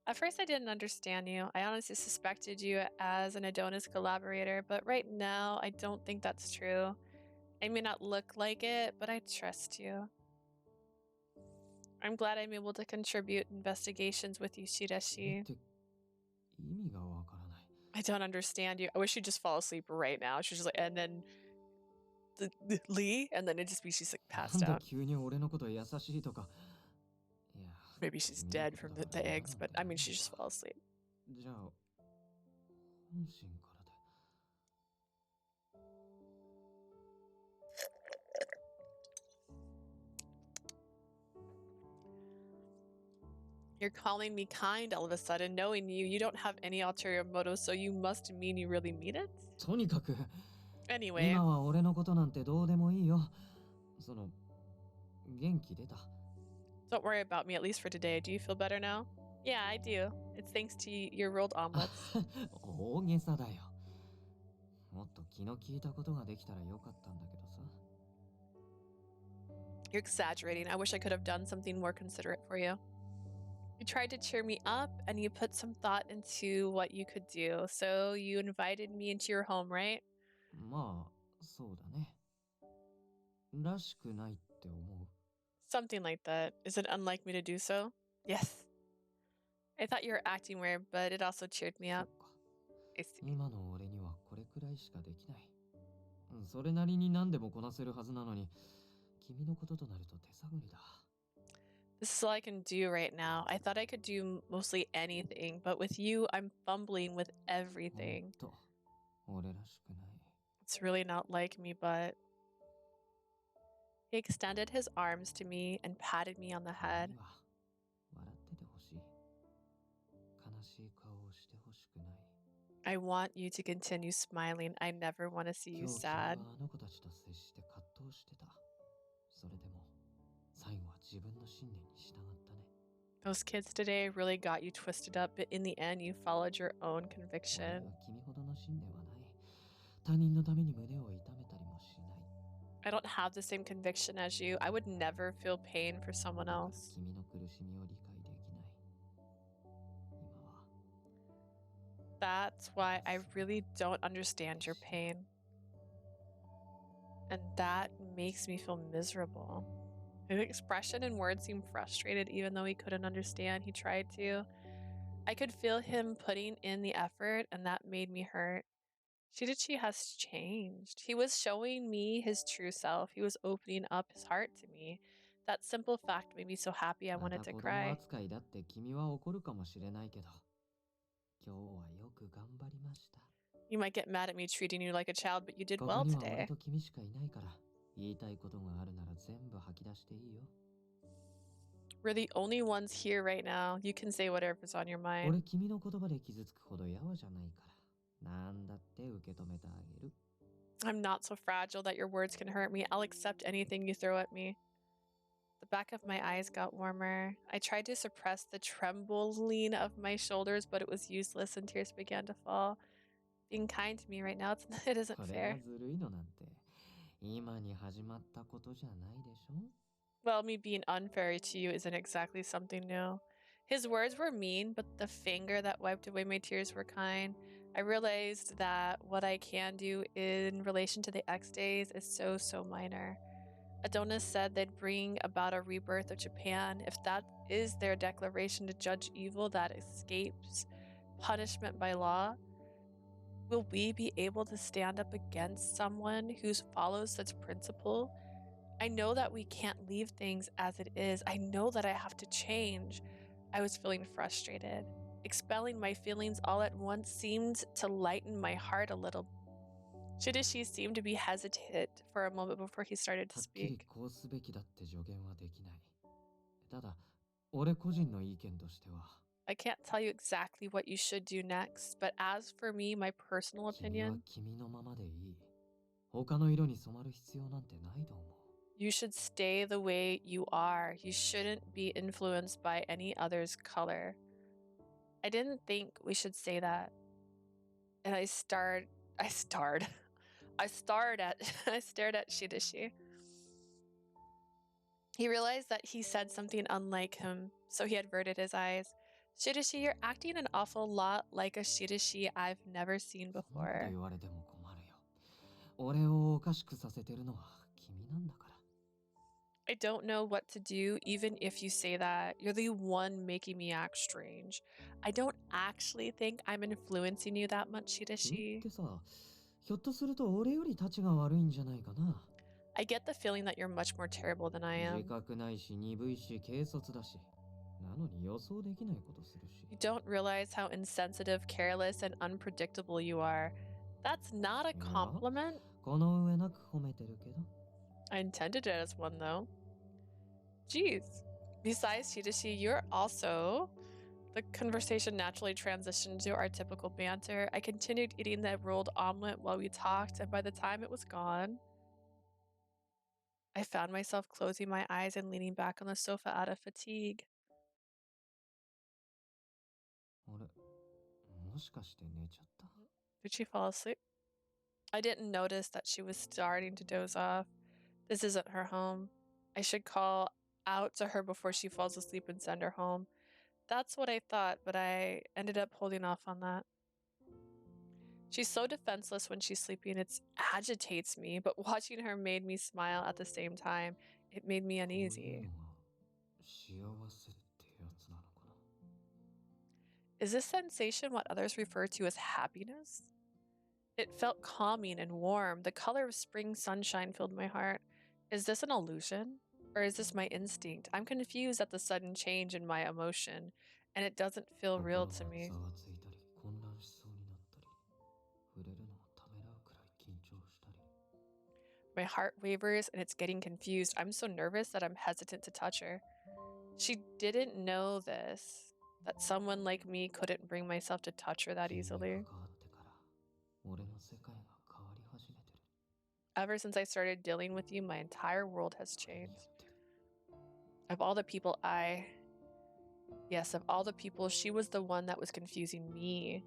At first, I didn't understand you. I honestly suspected you as an Adonis collaborator, but right now, I don't think that's true. I may not look like it, but I trust you. I'm glad I'm able to contribute investigations with you, それっ Shirashi. て意味がわからない。 I don't understand you. I wish you'd just fall asleep right now. She's just like, and then Lee, and then it'd just be she's like な passed んだ out. 急に俺のこと優しいとか。いや、 Maybe she's dead from the eggs, but I mean, she just fell asleep. じゃあ、本心からで。 You're calling me kind all of a sudden, knowing you don't have any ulterior motives, so you must mean you really mean it? とにかく、 Anyway, 今は俺のことなんてどうでもいいよ。その、元気出た。 don't worry about me, at least for today. Do you feel better now? Yeah, I do. It's thanks to your rolled omelets. 大げさだよ。もっと気の利いたことができたらよかったんだけどさ。 You're exaggerating. I wish I could have done something more considerate for you. You tried to cheer me up and you put some thought into what you could do. So you invited me into your home, right? まあ、そうだね。らしくないって思う。 Something like that. Is it unlike me to do so? Yes. I thought you were acting weird, but it also cheered me そっ up. か。 I see. 今の俺にはこれくらいしかできない。それなりに何でもこなせるはずなのに、君のこととなると手探りだ。This is all I can do right now. I thought I could do mostly anything, but with you, I'm fumbling with ほん everything. と、俺らしくない。It's really not like me, but he extended his arms to me and patted me on the 君 head. には笑っててほしい。悲しい顔をしてほしくない。I want you to continue smiling. I never want to see you 今日君 sad. はあの子たちと接して葛藤してた。それでも、最後は自分の信念に従ったね。Those kids today really got you twisted up, but in the end, you followed your own 俺 conviction. は君ほどの信念はない。他人のために胸を痛めたりもしない。I don't have the same conviction as you. I would never feel pain for someone だから else. 君の苦しみを理解できない。今は That's why I really don't understand your pain. And that makes me feel miserable. His expression and words seemed frustrated, even though he couldn't understand. He tried to. I could feel him putting in the effort, and that made me hurt. Shirashi has changed. He was showing me his true self. He was opening up his heart to me. That simple fact made me so happy I ま wanted た to 子供 cry. 扱いだって君は怒るかもしれないけど、今日はよく頑張りました。 You might get mad at me treating you like a child, but you did こ well こには俺 today. と君しかいないから、言いたいことがあるなら全部吐き出していいよ。 We're the only ones here right now. You can say whatever's on your mind. 俺君の言葉で傷つくほどやわじゃないから、なんだって受け止めてあげる。 I'm not so fragile that your words can hurt me. I'll accept anything you throw at me. The back of my eyes got warmer. I tried to suppress the trembling of my shoulders, but it was useless and tears began to fall. Being kind to me right now, it isn't これ fair. がずるいのなんて、今に始まったことじゃないでしょ。 Well, me being unfair to you isn't exactly something new. His words were mean, but the finger that wiped away my tears were kind. I realized that what I can do in relation to the X days is so minor. Adonis said they'd bring about a rebirth of Japan. If that is their declaration to judge evil that escapes punishment by law, will we be able to stand up against someone who follows such principle? I know that we can't leave things as it is. I know that I have to change. I was feeling frustrated. Expelling my feelings all at once seemed to lighten my heart a little. Shirashi seemed to be hesitant for a moment before he started は to っきり speak. こうすべきだって助言はできない。ただ、俺個人の意見としては、 I can't tell you exactly what you should do next, but as for me, my personal 君は opinion, 君のままでいい。他の色に染まる必要なんてないと思う。 you should stay the way you are. You shouldn't be influenced by any other's color. I didn't think we should say that. And I stared at Shirashi. He realized that he said something unlike him, so he averted his eyes. Shirashi, you're acting an awful lot like a Shirashi I've never seen そんなこと before. 言われても困るよ。俺をおかしくさせてるのは君なんだから。 I don't know what to do, even if you say that. You're the one making me act strange. I don't actually think I'm influencing you that much, 君っ Shirashi. てさ、ひょっとすると俺より立ちが悪いんじゃないかな。 I get the feeling that you're much more terrible than I 自 am. 覚ないし鈍いし軽率だし。なのに予想できないことするし。 You don't realize how insensitive, careless, and unpredictable you are. That's not a compliment. この上なく褒めてるけど。 I intended it as one, though. Jeez. Besides, Shirashi, you're also... The conversation naturally transitioned to our typical banter. I continued eating the rolled omelet while we talked, and by the time it was gone, I found myself closing my eyes and leaning back on the sofa out of fatigue. 俺、もしかして寝ちゃった？ Did she fall asleep? I didn't notice that she was starting to doze off. This isn't her home. I should call out to her before she falls asleep and send her home. That's what I thought, but I ended up holding off on that. She's so defenseless when she's sleeping, it agitates me, but watching her made me smile at the same time. It made me こういう uneasy. のが幸せってやつなのかな。 Is this sensation what others refer to as happiness? It felt calming and warm. The color of spring sunshine filled my heart. Is this an illusion? Or is this my instinct? I'm confused at the sudden change in my emotion, and it doesn't feel real to me. My heart wavers and it's getting confused. I'm so nervous that I'm hesitant to touch her. She didn't know this, that someone like me couldn't bring myself to touch her that easily. Ever since I started dealing with you, my entire world has changed. Of all the people of all the people, she was the one that was confusing me.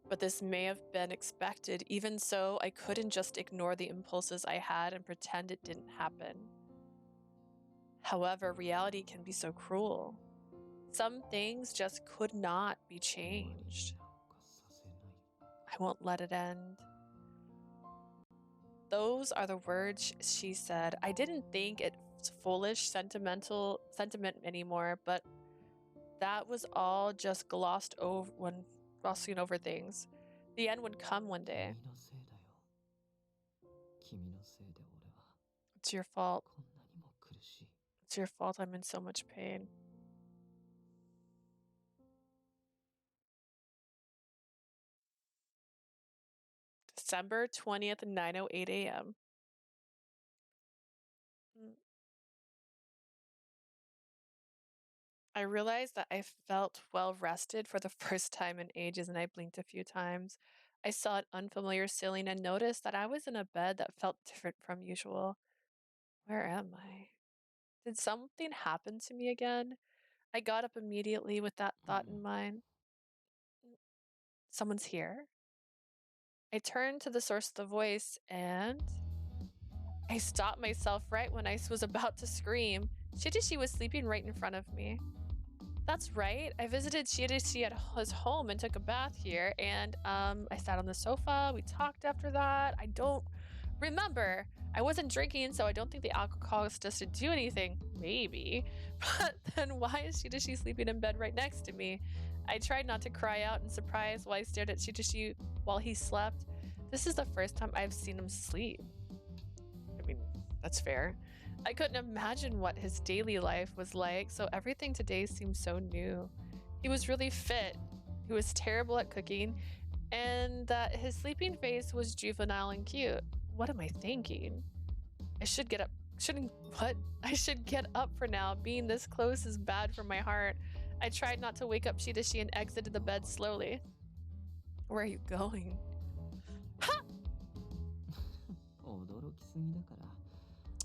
But this may have been expected. Even so, I couldn't just ignore the impulses I had and pretend it didn't happen. However, reality can be so cruel. Some things just could not be changed. I won't let it end. Those are the words she said. I didn't think it's foolish, sentiment anymore, but that was all just glossed over when glossing over things. The end would come one day. It's your fault. It's your fault I'm in so much pain. December 20th, 9:08 a.m. I realized that I felt well rested for the first time in ages, and I blinked a few times. I saw an unfamiliar ceiling and noticed that I was in a bed that felt different from usual. Where am I? Did something happen to me again? I got up immediately with that thought in mind. Someone's here? I turned to the source of the voice and I stopped myself right when I was about to scream. Shirashi was sleeping right in front of me. That's right. I visited Shirashi at his home and took a bath here, and I sat on the sofa. We talked after that. I don't remember. I wasn't drinking, so I don't think the alcohol was just to do anything. Maybe. But then why is Shirashi sleeping in bed right next to me? I tried not to cry out in surprise while I stared at Shirashi while he slept. This is the first time I've seen him sleep. I mean, that's fair. I couldn't imagine what his daily life was like, so everything today seemed so new. He was really fit. He was terrible at cooking, and that his sleeping face was juvenile and cute. What am I thinking? I should get up. I should get up for now. Being this close is bad for my heart. I tried not to wake up Shirashi and exited the bed slowly. Where are you going?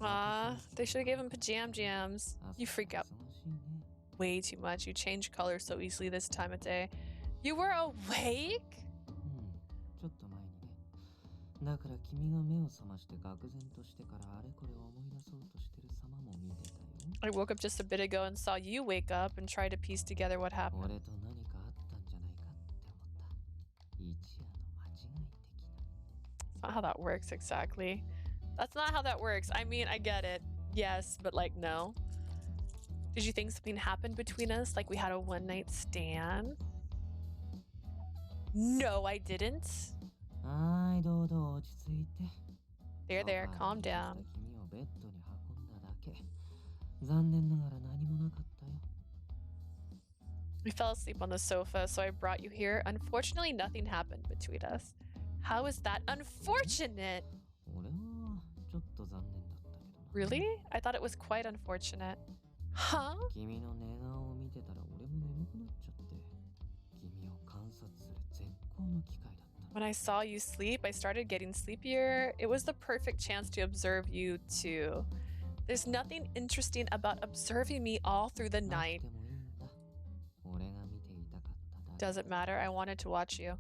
Ha! They should have given him pajam jams. You freak out way too much. You change color so easily this time of day. You were awake? I woke up just a bit ago and saw you wake up and try to piece together what happened. That's not how that works exactly. That's not how that works. I mean, I get it. Yes, but like, no. Did you think something happened between us? Like we had a one-night stand? No, I didn't. There, calm down. We fell asleep on the sofa, so I brought you here. Unfortunately, nothing happened between us. How is that unfortunate? Really? I thought it was quite unfortunate. Huh? When I saw you sleep, I started getting sleepier. It was the perfect chance to observe you too. There's nothing interesting about observing me all through the night. Doesn't matter, I wanted to watch you.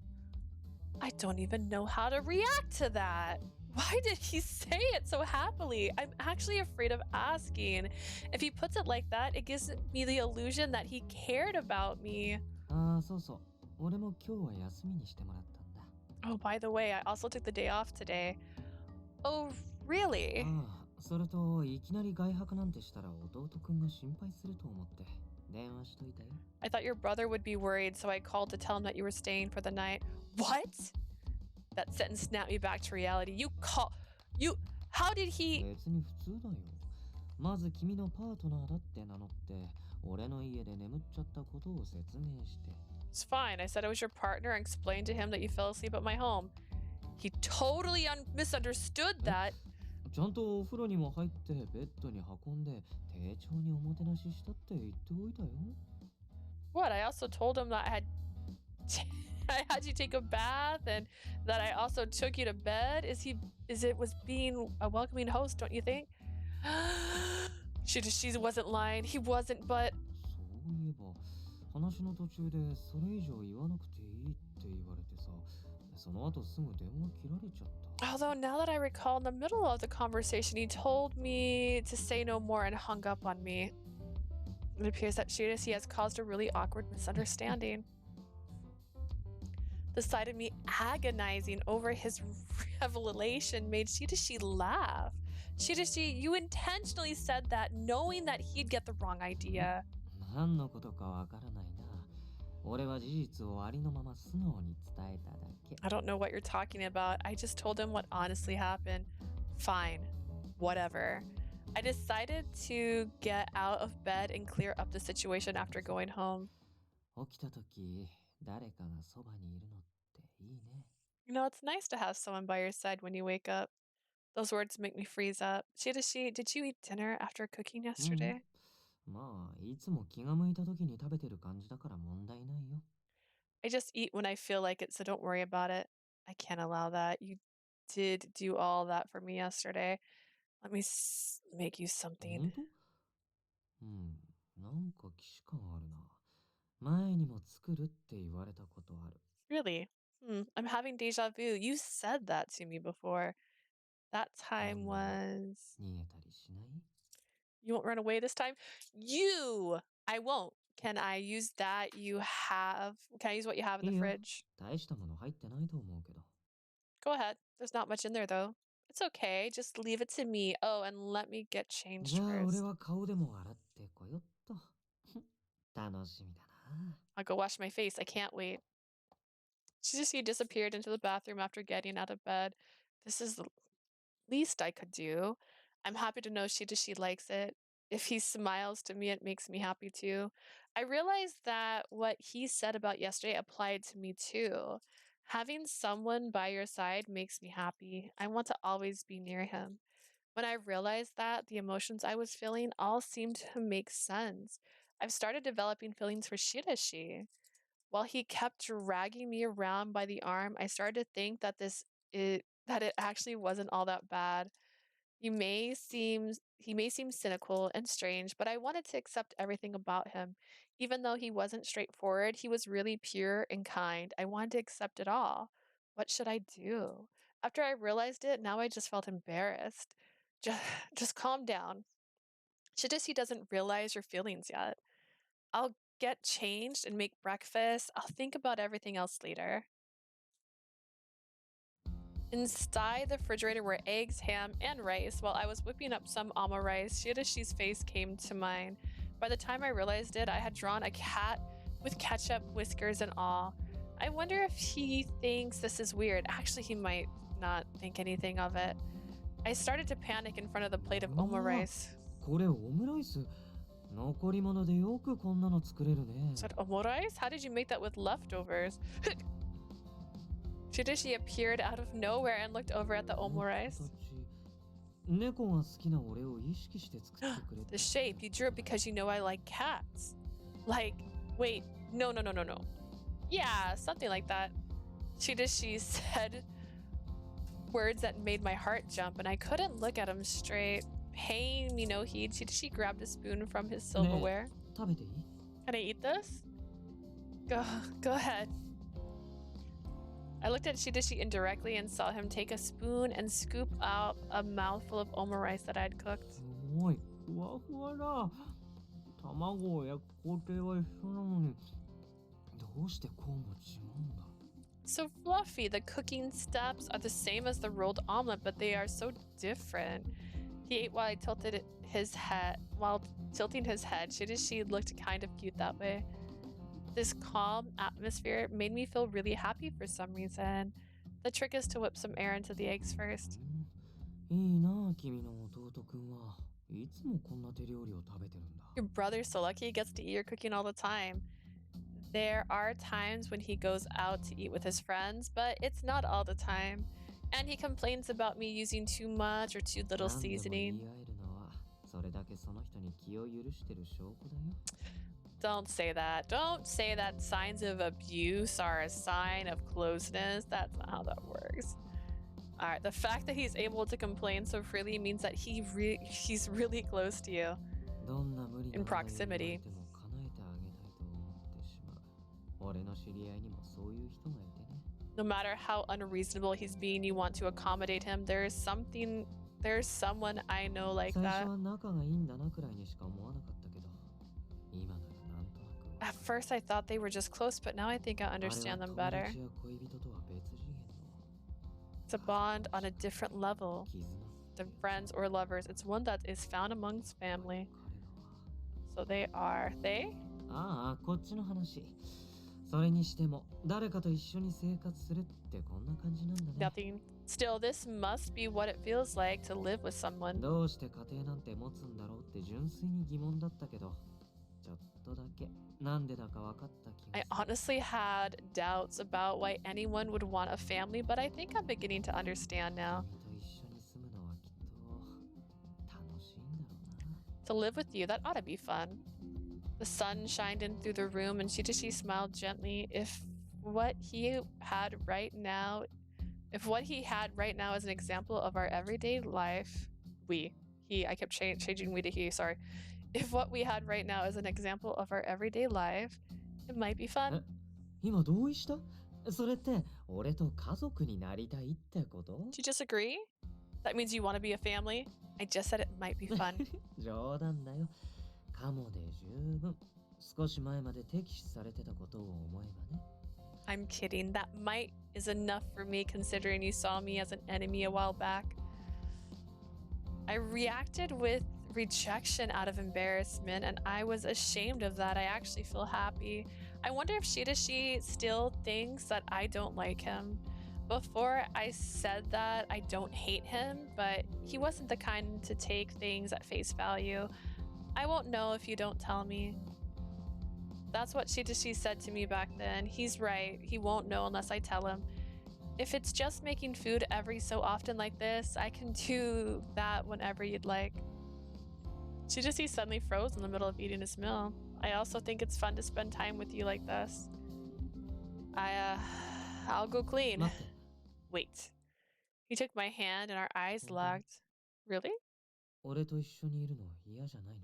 I don't even know how to react to that. Why did he say it so happily? I'm actually afraid of asking. If he puts it like that, it gives me the illusion that he cared about me. Oh, by the way, I also took the day off today. Oh, really? 電話しといたよ。 I thought your brother would be worried, so I called to tell him that you were staying for the night. What? That sentence snapped me back to reality. How did he... 別に普通だよ。まず君のパートナーだって名乗って、俺の家で眠っちゃったことを説明して。 It's fine. I said I was your partner and explained to him that you fell asleep at my home. He totally misunderstood that. ちゃんとお風呂にも入ってベッドに運んで丁重におもてなししたって言っておいたよ。 What? I also told him that I had you take a bath and that I also took you to bed. It was being a welcoming host, don't you think? She wasn't lying. He wasn't, but そういえば話の途中でそれ以上言わなくていいって言われてさ、その後すぐ電話切られちゃった。 although now that I recall, in the middle of the conversation, he told me to say no more and hung up on me. It appears that Shirashi has caused a really awkward misunderstanding. The sight of me agonizing over his revelation made Shirashi laugh. Shirashi, you intentionally said that knowing that he'd get the wrong idea. 何のことかわからないな。俺は事実をありのまま素直に伝えただけ。 I don't know what you're talking about. I just told him what honestly happened. Fine. Whatever. I decided to get out of bed and clear up the situation after going home. 起きた時、誰かがそばにいるのっていいね。 You know, it's nice to have someone by your side when you wake up. Those words make me freeze up. Shirashi, did you eat dinner after cooking yesterday? まあ、いつも気が向いた時に食べてる感じだから問題ないよ。 I just eat when I feel like it, so don't worry about it. I can't allow that. You did do all that for me yesterday. Let me make you 本 something. 当？なんか既視感あるな。前にも作るって言われたことある。 Really? I'm having deja vu. You said that to me before. That time was... 逃げたりしない？ You won't run away this time? I won't. Can I use that you have? Can I use what you have in the いいよ。 fridge? 大したもの入ってないと思うけど。 Go ahead. There's not much in there, though. It's okay. Just leave it to me. Oh, and let me get changed じゃあ俺 first. は顔でも洗ってこよっと。楽しみだな。 I'll go wash my face. I can't wait. Shizuki disappeared into the bathroom after getting out of bed. This is the least I could do. I'm happy to know Shizuki likes it. If he smiles to me, it makes me happy too. I realized that what he said about yesterday applied to me too. Having someone by your side makes me happy. I want to always be near him. When I realized that, the emotions I was feeling all seemed to make sense. I've started developing feelings for Shirashi. While he kept dragging me around by the arm, I started to think that that it actually wasn't all that bad. He may seem cynical and strange, but I wanted to accept everything about him. Even though he wasn't straightforward, he was really pure and kind. I wanted to accept it all. What should I do? After I realized it, now I just felt embarrassed. Just calm down. Shidashi doesn't realize your feelings yet. I'll get changed and make breakfast. I'll think about everything else later. Inside the refrigerator were eggs, ham, and rice. While I was whipping up some alma rice, Shirashi's face came to mind. By the time I realized it, I had drawn a cat with ketchup, whiskers, and all. I wonder if he thinks this is weird. Actually, he might not think anything of it. I started to panic in front of the plate of alma rice. これオムライス。残り物でよくこんなの作れるね。 Said omurice? How did you make that with leftovers? Shirashi appeared out of nowhere and looked over at the omurice. 猫が好きな俺を意識して作ってくれた。 The shape, you drew it because you know I like cats. Like, wait, no. Yeah, something like that. Shirashi said words that made my heart jump, and I couldn't look at him straight. Paying me no heed, Shirashi grabbed a spoon from his silverware. 食べていい？ Can I eat this? Go ahead. I looked at Shirashi indirectly and saw him take a spoon and scoop out a mouthful of omurice that I had cooked. すごい、ふわふわだ。卵を焼く工程は一緒なのに、どうしてこうも違うんだ。 So fluffy. The cooking steps are the same as the rolled omelet, but they are so different. He ate while I tilted his head, Shirashi looked kind of cute that way. This calm atmosphere made me feel really happy for some reason. The trick is to whip some air into the eggs first. いいな、君の弟くんは。いつもこんな手料理を食べてるんだ。 Your brother's so lucky he gets to eat your cooking all the time. There are times when he goes out to eat with his friends, but it's not all the time. And he complains about me using too much or too little 何でも言い seasoning. 合えるのは、それだけその人に気を許してる証拠だよ。 Don't say that. Don't say that signs of abuse are a sign of closeness. That's not how that works. Alright, the fact that he's able to complain so freely means that he's really close to you. どんな無理な In 願いを言われ proximity. ても叶えてあげたいと思ってしまう。俺の知り合いにもそういう人がいてね。 No matter how unreasonable he's being, you want to accommodate him. There's someone I know like 最 that. 初は仲がいいんだなくらいにしか思わなかったけど、今ならなんとなく。 At first, I thought they were just close, but now I think I あれは understand them 友 better. 達や恋人とは別次元の It's a bond on a different level 絆。 than friends or lovers. It's one that is found amongst family. So they are. They? ああ、こっちの話。それにしても、誰かと一緒に生活するってこんな感じなんだね。 Nothing. Still, this must be what it feels like to live with someone. どうして家庭なんて持つんだろうって純粋に疑問だったけど、ちょっとだけなんでだか分かった気が I する。 honestly had doubts about why anyone would want a family, but I think I'm beginning to understand now. 君と一緒に住むのはきっと楽しいんだろうな。 To live with you, that ought to be fun. The sun shined in through the room and Shirashi smiled gently. If what he had right now is an example of our everyday life, I kept changing we to he, sorry. If what we had right now is an example of our everyday life, it might be fun. 今同意した？それって俺と家族になりたいってこと？ Did you just agree? That means you want to be a family? I just said it might be fun. 冗談だよ。かもで十分。少し前まで敵視されてたことを思えばね。 I'm kidding. That might is enough for me considering you saw me as an enemy a while back. I reacted with rejection out of embarrassment and I was ashamed of that. I actually feel happy. I wonder if Shirashi still thinks that I don't like him. Before I said that I don't hate him, but he wasn't the kind to take things at face value. I won't know if you don't tell me. That's what Shirashi said to me back then. He's right. He won't know unless I tell him. If it's just making food every so often like this, I can do that whenever you'd like. Shirashi suddenly froze in the middle of eating his meal. I also think it's fun to spend time with you like this. I'll go clean. 待って。 Wait. He took my hand and our eyes locked. Really? 俺と一緒にいるの嫌じゃないの？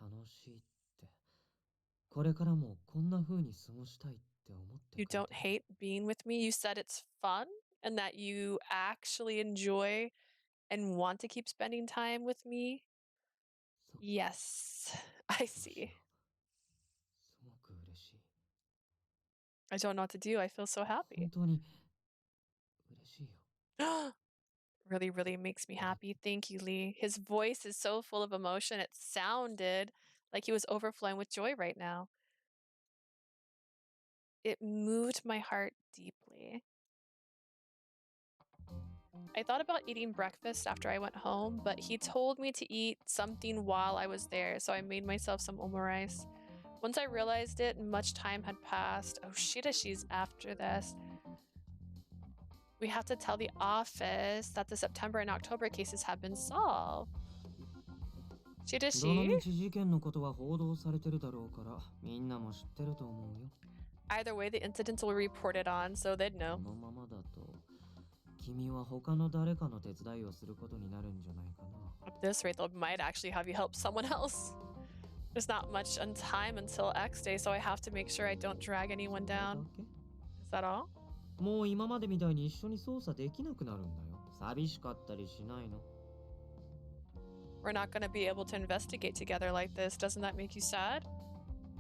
楽しいって。これからもこんな風に過ごしたいって思ってく You れてる。 don't hate being with me? You said it's fun and that you actually enjoy and want to keep spending time with me? そっか、 Yes, I そうし see. よう。すごく嬉しい。 I don't know what to do. I feel so 本 happy. 当に嬉しいよ。Really, really makes me happy. Thank you, Lee. His voice is so full of emotion. It sounded like he was overflowing with joy right now. It moved my heart deeply. I thought about eating breakfast after I went home, but he told me to eat something while I was there, so I made myself some omurice. Once I realized it, much time had passed. Oh, Shirashi's after this. We have to tell the office that the September and October cases have been solved. どの Shirashi? みち事件のことは報道されてるだろうから、みんなも知ってると思うよ。 Either way, the incidents will be reported on, so they'd こ know. のままだと、君は他の誰かの手伝いをすることになるんじゃないかな。 At this rate, they might actually have you help someone else. There's not much on time until X Day, so I have to make sure I don't drag anyone それだ down. け？ Is that all? もう今までみたいに一緒に操作できなくなるんだよ。寂しかったりしないの？ We're not going to be able to investigate together like this. Doesn't that make you sad?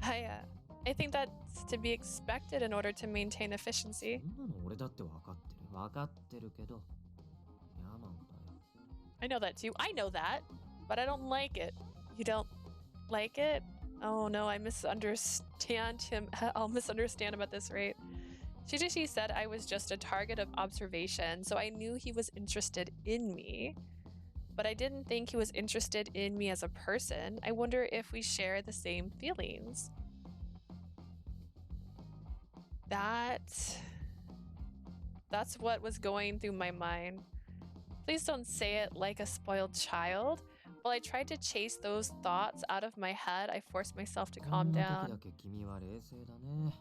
I think that's to be expected in order to maintain efficiency. そんなの俺だって分かってる。分かってるけど、嫌なんだよ。 I know that too. I know that. but I don't like it. You don't like it? Oh no, I misunderstand him. I'll misunderstand him at this rate. Shirashi said I was just a target of observation, so I knew he was interested in me. But I didn't think he was interested in me as a person. I wonder if we share the same feelings. That's what was going through my mind. Please don't say it like a spoiled child. While I tried to chase those thoughts out of my head, I forced myself to calm こんな時 down. だけ君は冷静だね。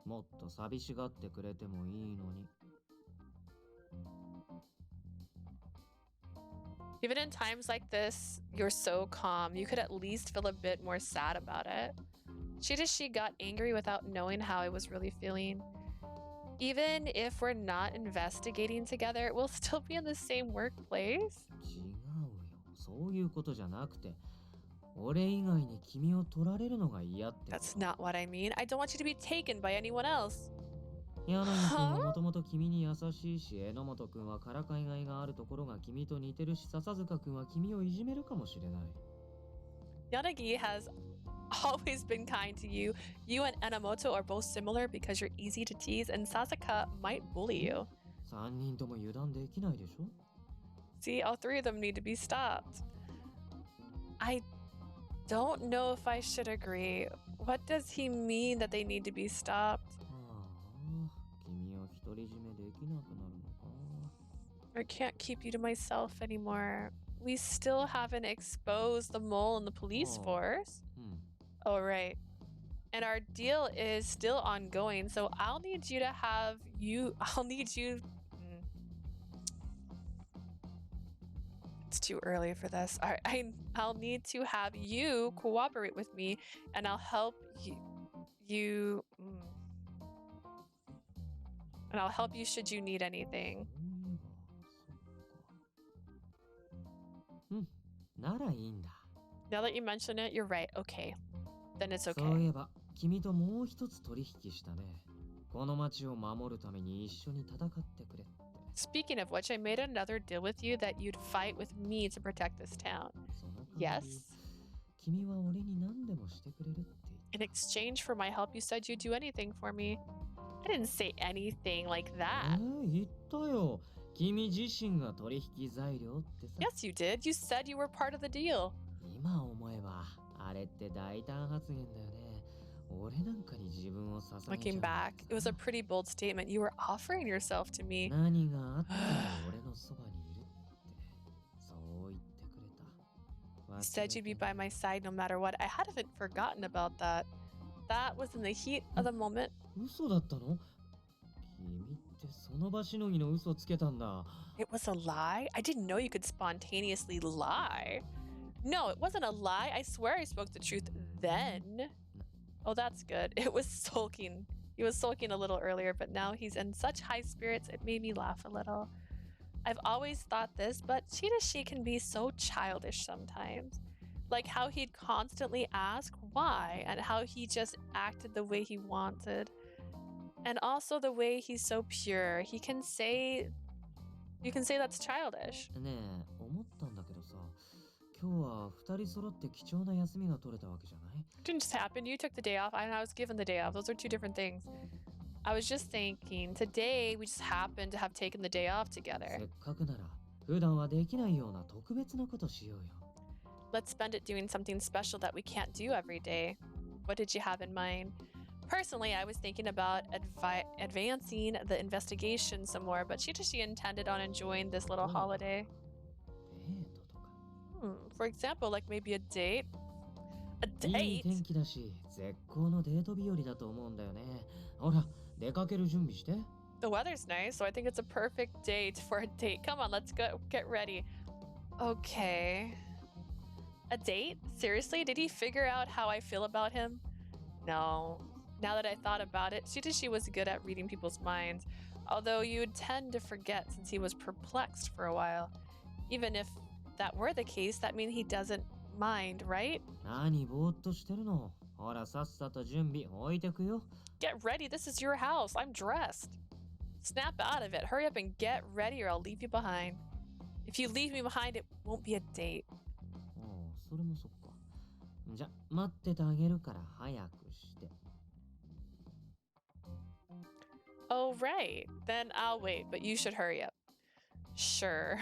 もっと寂しがってくれてもいいのに。Even in times like this, you're so calm. You could at least feel a bit more sad about it. Shirashi got angry without knowing how I was really feeling. Even if we're not investigating together, we'll still be in the same workplace. 違うよ。そういうことじゃなくて、俺以外に君を取られるのが嫌って。That's not what I mean. I don't want you to be taken by anyone else. 柳君はもともと君に優しいし、榎本君はからかいがいがあるところが君と似てるし、笹塚君は君をいじめるかもしれない。Yanagi has always been kind to you. You and Enomoto are both similar because you're easy to tease, and Sasaka might bully you. 3人とも油断できないでしょ See, all three of them need to be stopped. I don't know if I should agree. What does he mean that they need to be stopped? 君を独り占めできなくなるのか I can't keep you to myself anymore. We still haven't exposed the mole in the police force. Oh, right. And our deal is still ongoing, so I'll need you. It's too early for this. All right, I'll need to have you cooperate with me, and I'll help you. And I'll help you should you need anything. ならいいんだ。 Now that you mention it, you're right. Okay. Then it's そうい okay. えば、君ともう一つ取引したね。この町を守るために一緒に戦ってくれって。Speaking of which, I made another deal with you that you'd fight with me to protect this town. その代わり Yes? 君は俺に何でもしてくれるって言っ In exchange for my help, you said you'd do anything for me. I didn't say anything like た。 that. 言ったよ。君自身が取引材料ってさ。 Yes, you did. You said you were part of the deal. 今思えば、あれって大胆発言だよね。俺なんかに自分を捧げちゃ Looking う back, it was a pretty bold statement. You were offering yourself to me. 何があっても俺のそばにいるってそう言ってくれた。 You said you'd be by my side no matter what. I hadn't forgotten about that. That was in the heat of the moment. 嘘だったの？君ってその場しのぎの嘘つけたんだ。 It was a lie? I didn't know you could spontaneously lie. No, it wasn't a lie. I swear I spoke the truth then. Oh, that's good. It was sulking. He was sulking a little earlier, but now he's in such high spirits, it made me laugh a little. I've always thought this, but Shirashi can be so childish sometimes. Like how he'd constantly ask why, and how he just acted the way he wanted. And also the way he's so pure. You can say that's childish. ねえ、思ったんだけどさ、今日は二人揃って貴重な休みが取れたわけじゃない？ It didn't just happen. You took the day off, and I was given the day off. Those are two different things. I was just thinking, today we just happened to have taken the day off together. せっかくなら普段はできないような特別なことしようよ。 Let's spend it doing something special that we can't do every day. What did you have in mind? Personally, I was thinking about advancing the investigation some more, but Shirashi intended on enjoying this little holiday. デートとか。 For example, like maybe a date. A いい date? 天気だし、絶好のデート日和だと思うんだよね。ほら、出かける準備して。 The weather's nice, so I think it's a perfect date for a date. Come on, let's go get ready. Okay. A date? Seriously? Did he figure out how I feel about him? No. Now that I thought about it, Shirashi was good at reading people's minds, although you'd tend to forget since he was perplexed for a while. Even if that were the case, that means he doesn't mind, right? 何ぼーっとしてるの？ほら、さっさと準備置いてくよ。 Get ready, this is your house. I'm dressed. Snap out of it. Hurry up and get ready or I'll leave you behind. If you leave me behind, it won't be a date. それもそっか。じゃ、待っててあげるから早くして。Oh, right. Then I'll wait, but you should hurry up. Sure.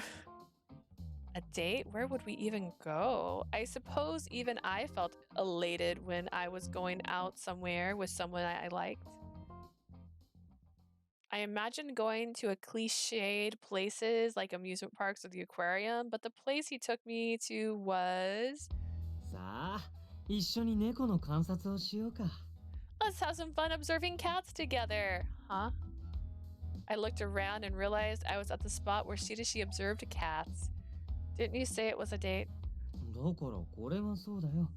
A date? Where would we even go? I suppose even I felt elated when I was going out somewhere with someone I liked. I imagined going to a cliched places like amusement parks or the aquarium, but the place he took me to was... さあ、一緒に猫の観察をしようか。Let's have some fun observing cats together. Huh? I looked around and realized I was at the spot where Shirashi observed cats. Didn't you say it was a date? だからこれはそうだよ。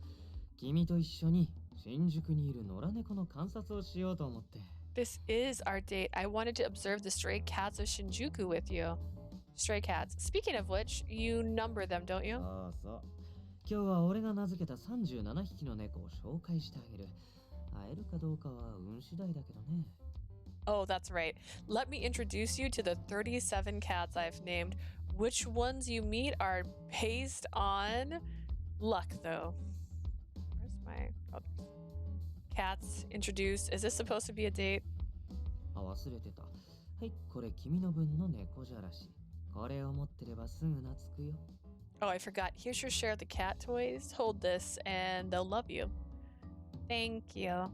君と一緒に新宿にいる野良猫の観察をしようと思って。This is our date. I wanted to observe the stray cats of Shinjuku with you. Stray cats. Speaking of which, you number them, don't you? そうそう。今日は俺が名付けた37匹の猫を紹介してあげる。会えるかどうかは運次第だけどね。Oh, that's right. Let me introduce you to the 37 cats I've named. Which ones you meet are based on luck, though. Where's my... Oh, cats introduced. Is this supposed to be a date? あ、忘れてた。はい、これ君の分の猫じゃらし。これを持ってればすぐ懐くよ。Oh, I forgot. Here's your share of the cat toys. Hold this and they'll love you. Thank you.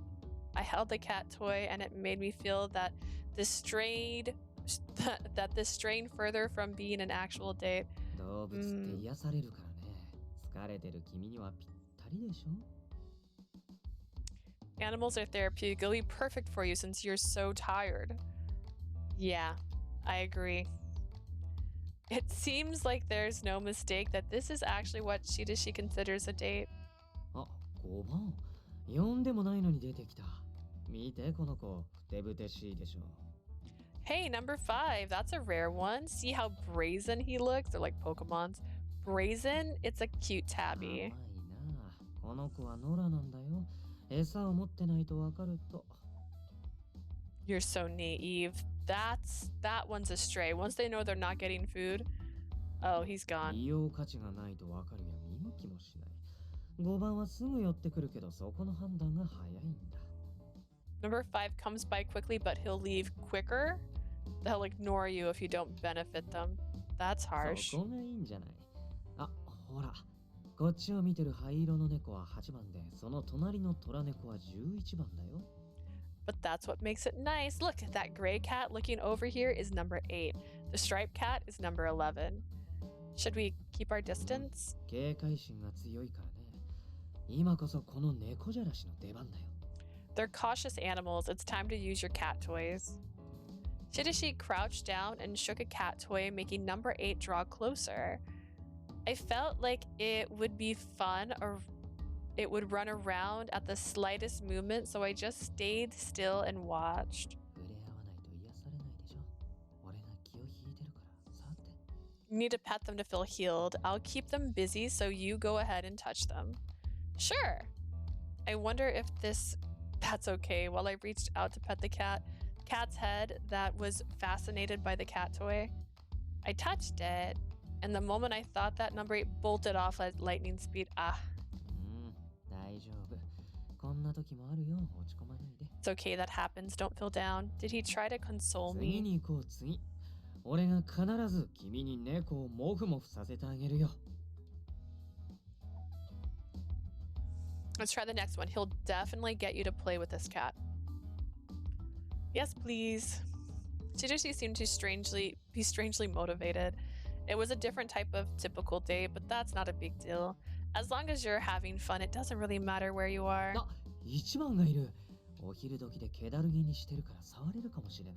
I held the cat toy and it made me feel that this strayed further from being an actual date. 動物って癒されるからね。疲れてる君にはぴったりでしょ? Animals are therapeutic. They'll be perfect for you since you're so tired. Yeah, I agree. It seems like there's no mistake that this is actually what Shirashi considers a date. あ、5番。読んでもないのに出てきた。見てこの子、ふてぶてしいでしょ。Hey, number 5. That's a rare one. See how brazen he looks? They're like Pokemons. Brazen? It's a cute tabby. 甘いな。この子は野良なんだよ。餌を持ってないとわかると。You're so naive. That one's a stray. Once they know they're not getting food, oh, he's gone. 利用価値がないとわかるや見向きもしない。5番はすぐ寄ってくるけどそこの判断が早いんだ。Number 5 comes by quickly, but he'll leave quicker. They'll ignore you if you don't benefit them. That's harsh. そこがいいんじゃない。あ、ほら。こっちを見てる灰色の猫は8番で、その隣の虎猫は11番だよ。But that's what makes it nice. Look, that gray cat looking over here is number 8. The striped cat is number 11. Should we keep our distance? 警戒心が強いからね。今こそこの猫じゃらしの出番だよ。They're cautious animals. It's time to use your cat toys. Shirashi crouched down and shook a cat toy, making number 8 draw closer. I felt like it would be fun or it would run around at the slightest movement, so I just stayed still and watched. 触れ合わないと癒されないでしょ。俺が気を引いてるから触って。You need to pet them to feel healed. I'll keep them busy, so you go ahead and touch them. Sure. I wonder if that's okay. While I reached out to pet the cat's head that was fascinated by the cat toy. I touched it, and the moment I thought that, number 8 bolted off at lightning speed. Ah. 大丈夫。こんな時もあるよ。落ち込まないで。It's okay, that happens. Don't feel down. Did he try to console 次 me? に行こう、次。俺が必ず君に猫をモフモフさせてあげるよ。Let's try the next one. He'll definitely get you to play with this cat. Yes, please. Shirashi seemed to be strangely motivated. It was a different type of typical date, but that's not a big deal. As long as you're having fun, it doesn't really matter where you are. あ、1番がいる。お昼時で気だるげにしてるから触れるかもしれない。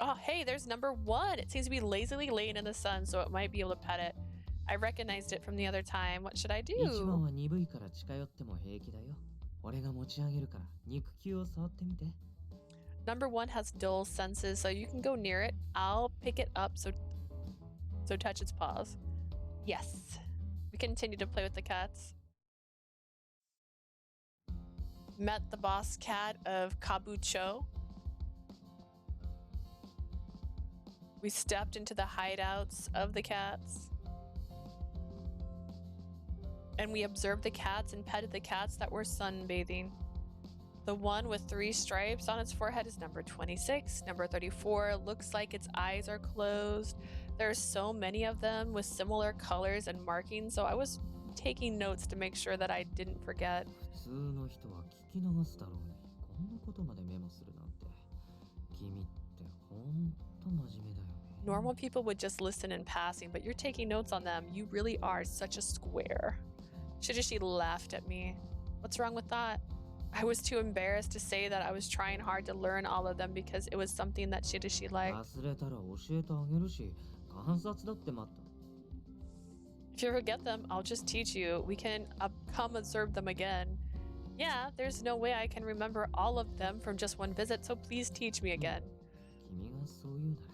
Oh, hey, there's number 1. It seems to be lazily laying in the sun, so it might be able to pet it. I recognized it from the other time. What should I 1番 do? は鈍いから近寄っても平気だよ。俺が持ち上げるから肉球を触ってみて。Number 1 has dull senses, so you can go near it. I'll pick it up, so touch its paws. Yes. We continue to play with the cats. Met the boss cat of Kabucho. We stepped into the hideouts of the cats. And we observed the cats and petted the cats that were sunbathing. The one with 3 stripes on its forehead is number 26. Number 34 looks like its eyes are closed. There are so many of them with similar colors and markings, so I was taking notes to make sure that I didn't forget. 普通の人は聞き流すだろうに、こんなことまでメモするなんて。君ってほんと真面目だよね。Normal people would just listen in passing, but you're taking notes on them. You really are such a square. Shirashi laughed at me. What's wrong with that? I was too embarrassed to say that I was trying hard to learn all of them because it was something that Shirashi liked. 忘れたら教えてあげるし、観察だって待った。If you forget them, I'll just teach you. We can come observe them again. Yeah, there's no way I can remember all of them from just one visit, so please teach me again. 君がそう言うなら。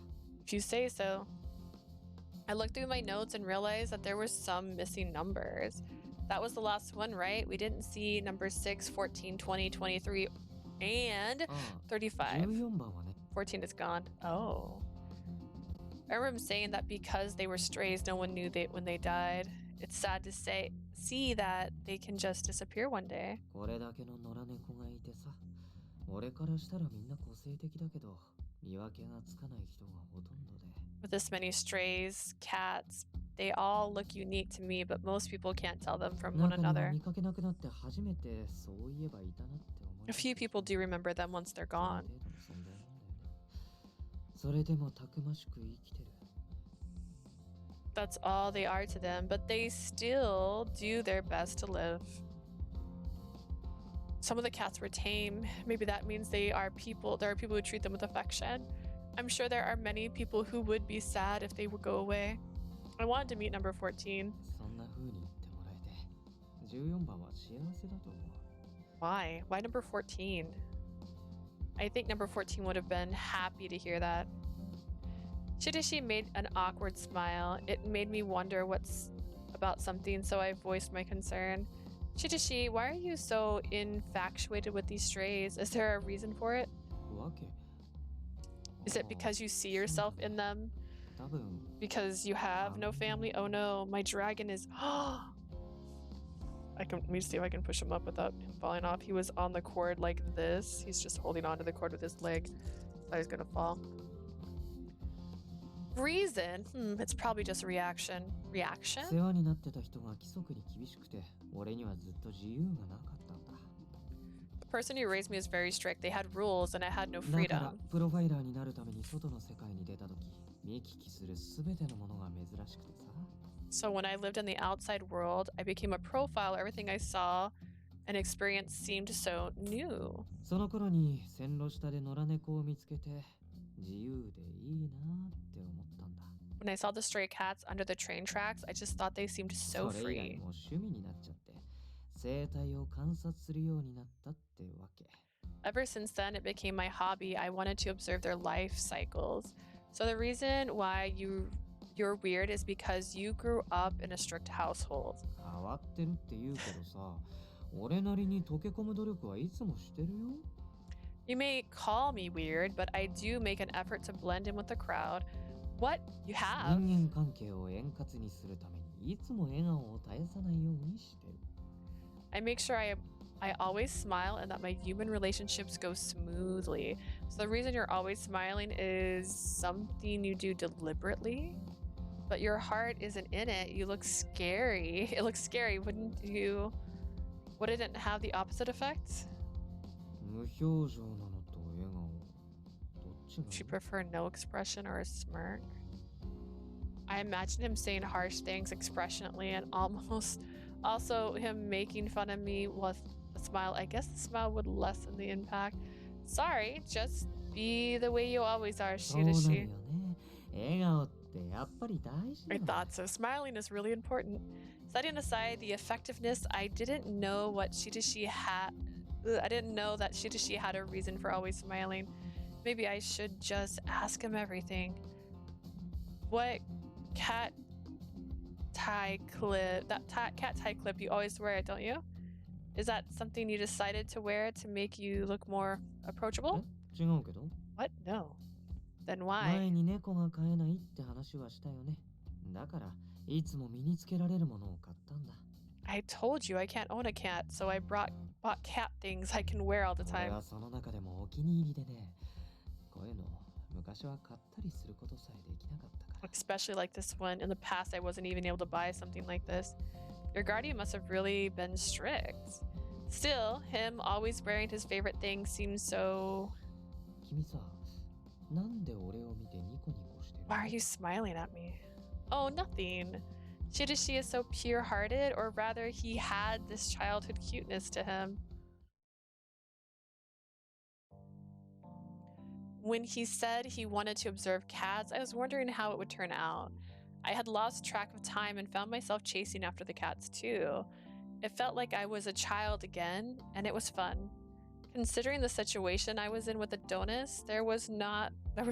If you say so. I looked through my notes and realized that there were some missing numbers. That was the last one, right? We didn't see number 6, 14, 20, 23, and 35. 14番はね。 14 is gone. Oh. I remember saying that because they were strays, no one knew when they died. It's sad to see that they can just disappear one day. これだけの野良猫がいてさ。俺からしたらみんな個性的だけど、見分けがつかない人がほとんどで。With this many strays, cats, they all look unique to me, but most people can't tell them from one 中には another. 見かけなくなって初めてそういえばいたなって思い A few people do remember them once they're gone. それでもたくましく生きてる。 That's all they are to them, but they still do their best to live. Some of the cats were tame. Maybe that means there are people who treat them with affection. I'm sure there are many people who would be sad if they would go away. I wanted to meet number 14. そんな風に言ってもらえて、14番は幸せだと思う。 Why? Why number 14? I think number 14 would have been happy to hear that. Shirashi made an awkward smile. It made me wonder what's about something, so I voiced my concern. Shirashi, why are you so infatuated with these strays? Is there a reason for it? わけ? Is it because you see yourself in them? 多分 Because you have no family? Oh no, my dragon is... Let me see if I can push him up without him falling off. He was on the cord like this. He's just holding onto the cord with his leg. Thought he was gonna fall. Reason? It's probably just a reaction. Reaction? 世話になってた人が規則に厳しくて、俺にはずっと自由がなかったんだ。 The person who raised me is very strict. They had rules and I had no だから freedom. プロファイラーになるために外の世界に出た時、見聞きするすべてのものが珍しくてさ。 So when I lived in the outside world, I became a profile. Everything I saw and experienced seemed so new. その頃に線路下で野良猫を見つけて、自由でいいなって思ったんだ。 When I saw the stray cats under the train tracks, I just thought they seemed so それ以来 free. もう趣味になっちゃって、生態を観察するようになったってわけ。 Ever since then, it became my hobby. I wanted to observe their life cycles. So the reason why you're weird is because you grew up in a strict household. 変わってるって言うけどさ、俺なりに溶け込む努力はいつもしてるよ。 You may call me weird, but I do make an effort to blend in with the crowd. What? You have? 人間関係を円滑にするためにいつも笑顔を絶やさないようにしてる。 I make sure I always smile and that my human relationships go smoothly. So the reason you're always smiling is something you do deliberately, but your heart isn't in it. You look scary. It looks scary. Wouldn't it have the opposite effect? 無表情なのと笑顔、どっちがい Would い you prefer no expression or a smirk? I imagine him saying harsh things expressionately and also him making fun of me with a smile. I guess the smile would lessen the impact. Sorry, just be the way you always are, そうなるよ Shirashi. ね。笑顔ってやっぱり大事だ I よ。 thought so. Smiling is really important. Setting aside the effectiveness, I didn't know what Shirashi had. I didn't know that Shirashi had a reason for always smiling. Maybe I should just ask him everything. What cat tie clip? Cat tie clip, you always wear it, don't you? Is that something you decided to wear to make you look more approachable? 違うけど。 What? No. Then 前 why? に猫が飼えないって話はしたよね。だからいつも身につけられるものを買ったんだ。I told you I can't own a cat, so I bought cat things I can wear all the 俺 time. はその中でもお気に入りでね、こういうの昔は買ったりすることさえできなかったから。 Especially like this one. In the past, I wasn't even able to buy something like this. Your guardian must have really been strict. Still, him always wearing his favorite thing seems so... 君さ、なんで俺を見てニコニコしてるの？ Why are you smiling at me? Oh, nothing. Shirashi is so pure-hearted, or rather, he had this childhood cuteness to him. When he said he wanted to observe cats, I was wondering how it would turn out. I had lost track of time and found myself chasing after the cats too. It felt like I was a child again, and it was fun. Considering the situation I was in with Adonis, there were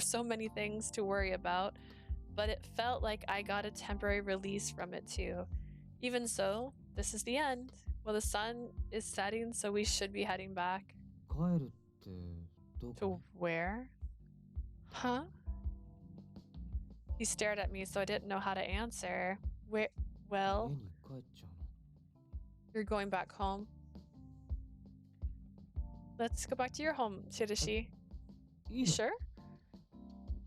so many things to worry about, but it felt like I got a temporary release from it too. Even so, this is the end. Well, the sun is setting, so we should be heading back. 帰るってどこ To where? Huh? He stared at me, so I didn't know how to answer. Where? に？ Well, 家に帰っちゃうの？ you're going back home. Let's go back to your home, Shirashi. いい You の？ sure?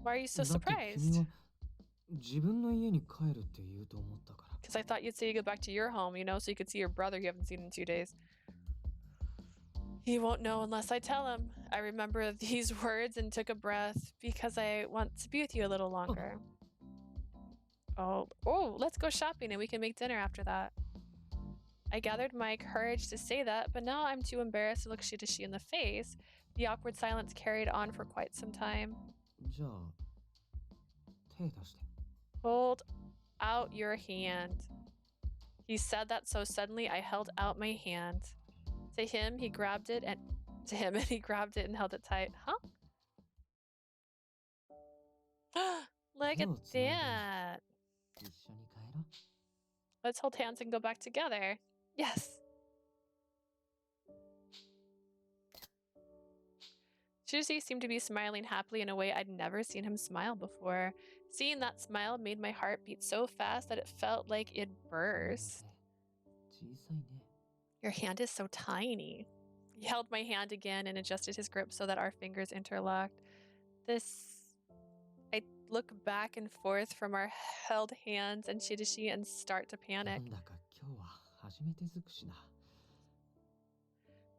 Why are you so だって君 surprised? は自分の家に帰るって言うと思ったから。 Because I thought you'd say you go back to your home, so you could see your brother you haven't seen in 2 days. He won't know unless I tell him. I remember these words and took a breath because I want to be with you a little longer. Oh, let's go shopping and we can make dinner after that. I gathered my courage to say that, but now I'm too embarrassed to look Shirashi in the face. The awkward silence carried on for quite some time. じゃあ、手出して。 Hold out your hand. He said that so suddenly I held out my hand. To him, he grabbed it and held it tight. Huh? Look at that. 一緒に帰ろう。 Let's hold hands and go back together. Yes. Shirashi seemed to be smiling happily in a way I'd never seen him smile before. Seeing that smile made my heart beat so fast that it felt like it'd burst. 小さいね。 Your hand is so tiny. He held my hand again and adjusted his grip so that our fingers interlocked. I look back and forth from our held hands and Shirashi and start to な panic. んだか今日は初めて尽くしだ。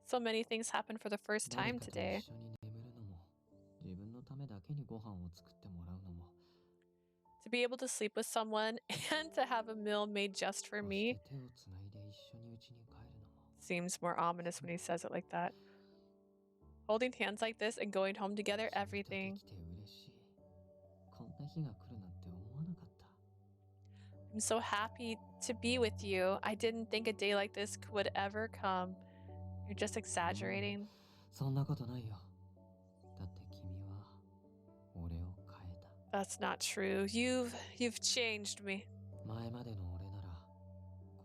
So many things happened for the first 誰 time かと today. 一緒に眠るのも、自分のためだけにご飯を作ってもらうのも、 To be able to sleep with someone and to have a meal made just そ for して me 手をつないで一緒に家に帰るのも。 seems more ominous when he says it like that. Holding hands like this and going home together, 君とで everything. きて嬉しい。こんな日が来るなんて思わなかった。 I'm so happy to be with you. I didn't think a day like this would ever come. You're just exaggerating. そんなことないよ。だって君は俺を変えた。 That's not true. You've changed me. 前までの俺なら、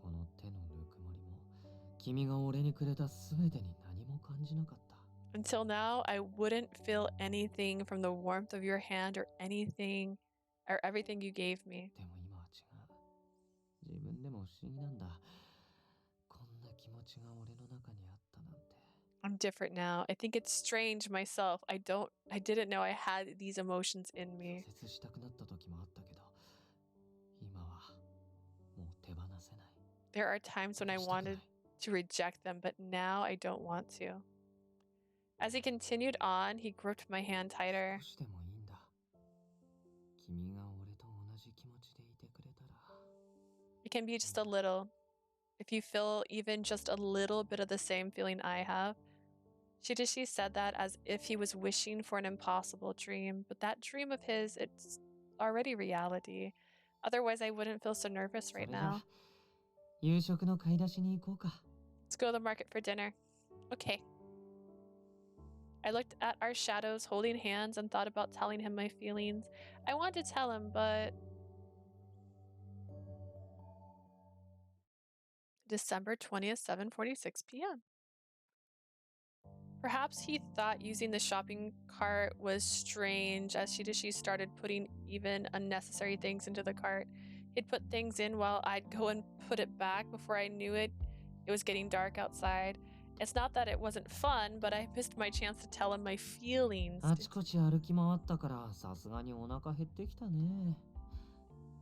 この手のぬくもりも、君が俺にくれたすべてに何も感じなかった。 Until now, I wouldn't feel anything from the warmth of your hand or anything or everything you gave me. でも今は違う。自分でも不思議なんだ。こんな気持ちが俺の中にあったなんて。 I'm different now. I think it's strange myself. I didn't know I had these emotions in me. 挫折したくなった時もあったけど、今はもう手放せない。 There are times when I したくない wanted to reject them, but now I don't want to. As he continued on, he gripped my hand tighter. 少しでもいいんだ。君が俺と同じ気持ちでいてくれたら。 It can be just a little. If you feel even just a little bit of the same feeling I have. Shirashi said that as if he was wishing for an impossible dream, but that dream of his, it's already reality. Otherwise, I wouldn't feel so nervous それ right じゃ now. 夕食の買い出しに行こうか。 Let's go to the market for dinner. Okay. I looked at our shadows holding hands and thought about telling him my feelings. I wanted to tell him, but... December 20th, 7:46 p.m. Perhaps he thought using the shopping cart was strange as Shirashi started putting even unnecessary things into the cart. He'd put things in while I'd go and put it back. Before I knew it, it was getting dark outside. It's not that it wasn't fun, but I missed my chance to tell him my feelings. あちこち歩き回ったからさすがにお腹減ってきたね。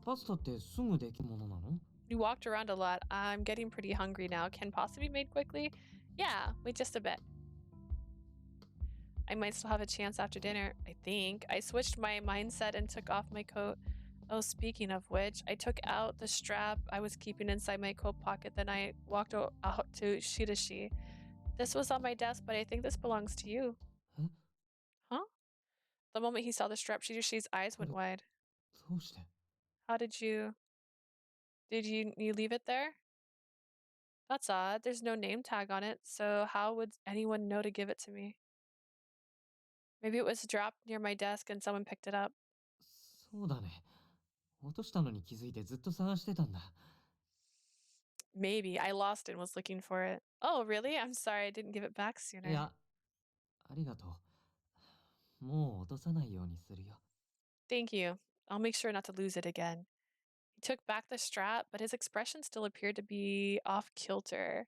パスタってすぐできるものなの？ We walked around a lot. I'm getting pretty hungry now. Can pasta be made quickly? Yeah, wait just a bit. I might still have a chance after dinner, I think. I switched my mindset and took off my coat. Oh, speaking of which, I took out the strap I was keeping inside my coat pocket. Then I walked out to Shirashi. This was on my desk, but I think this belongs to you. Huh? Huh? The moment he saw the strap, Shirashi's eyes went wide. どうして？ How did you leave it there? That's odd. There's no name tag on it, so how would anyone know to give it to me? Maybe it was dropped near my desk and someone picked it up. そうだね。落としたのに気づいてずっと探してたんだ。Maybe I lost it and was looking for it. Oh, really? I'm sorry I didn't give it back sooner. いや、ありがとう。もう落とさないようにするよ。 Thank you. I'll make sure not to lose it again. He took back the strap, but his expression still appeared to be off kilter.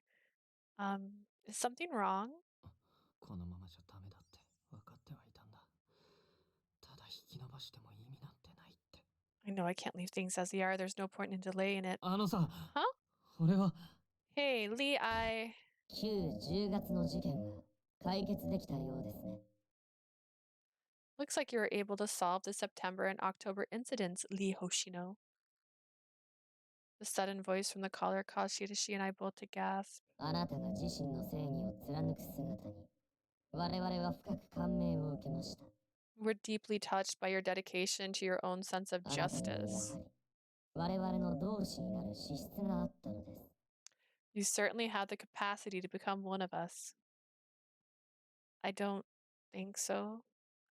Is something wrong? このままじゃダメだって分かってはいたんだ。ただ引き延ばしても意味なんてないって。 I know I can't leave things as they are. There's no point in delaying it. あのさ、 Huh? 俺は Hey, Lee, I... 旧10月の事件は解決できたようですね。 Looks like you were able to solve the September and October incidents, Lee Hoshino. The sudden voice from the caller caused Shirashi and I both to gasp. あなたが自身の正義を貫く姿に我々は深く感銘を受けました。 We're deeply touched by your dedication to your own sense of あなたにはや justice. はり我々の同志になる資質があったのです。 You certainly had the capacity to become one of us. I don't think so.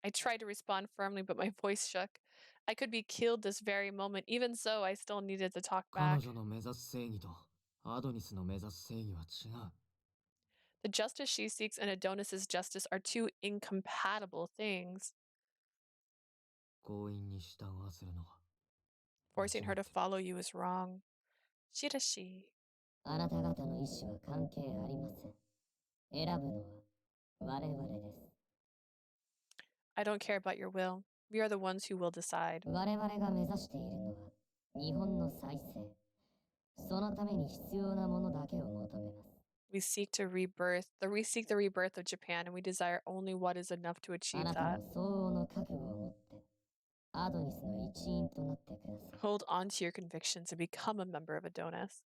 I tried to respond firmly, but my voice shook. I could be killed this very moment. Even so, I still needed to talk 彼 back. 女の目指す正義とアドニスの目指す正義は違う。 The justice she seeks and Adonis's justice are two incompatible things. 強引に従わせるのは Forcing her to follow you is wrong. Shirashi. あなた方の意思は関係ありません。選ぶのは我々です。 I don't care about your will. We are the ones who will decide. 我々が目指しているのは日本の再生。そのために必要なものだけを求めます。 We seek the rebirth of Japan, and we desire only what is enough to あ achieve なた that. も相応の覚悟を持ってアドニスの一員となってください。 Hold on to your convictions and become a member of Adonis.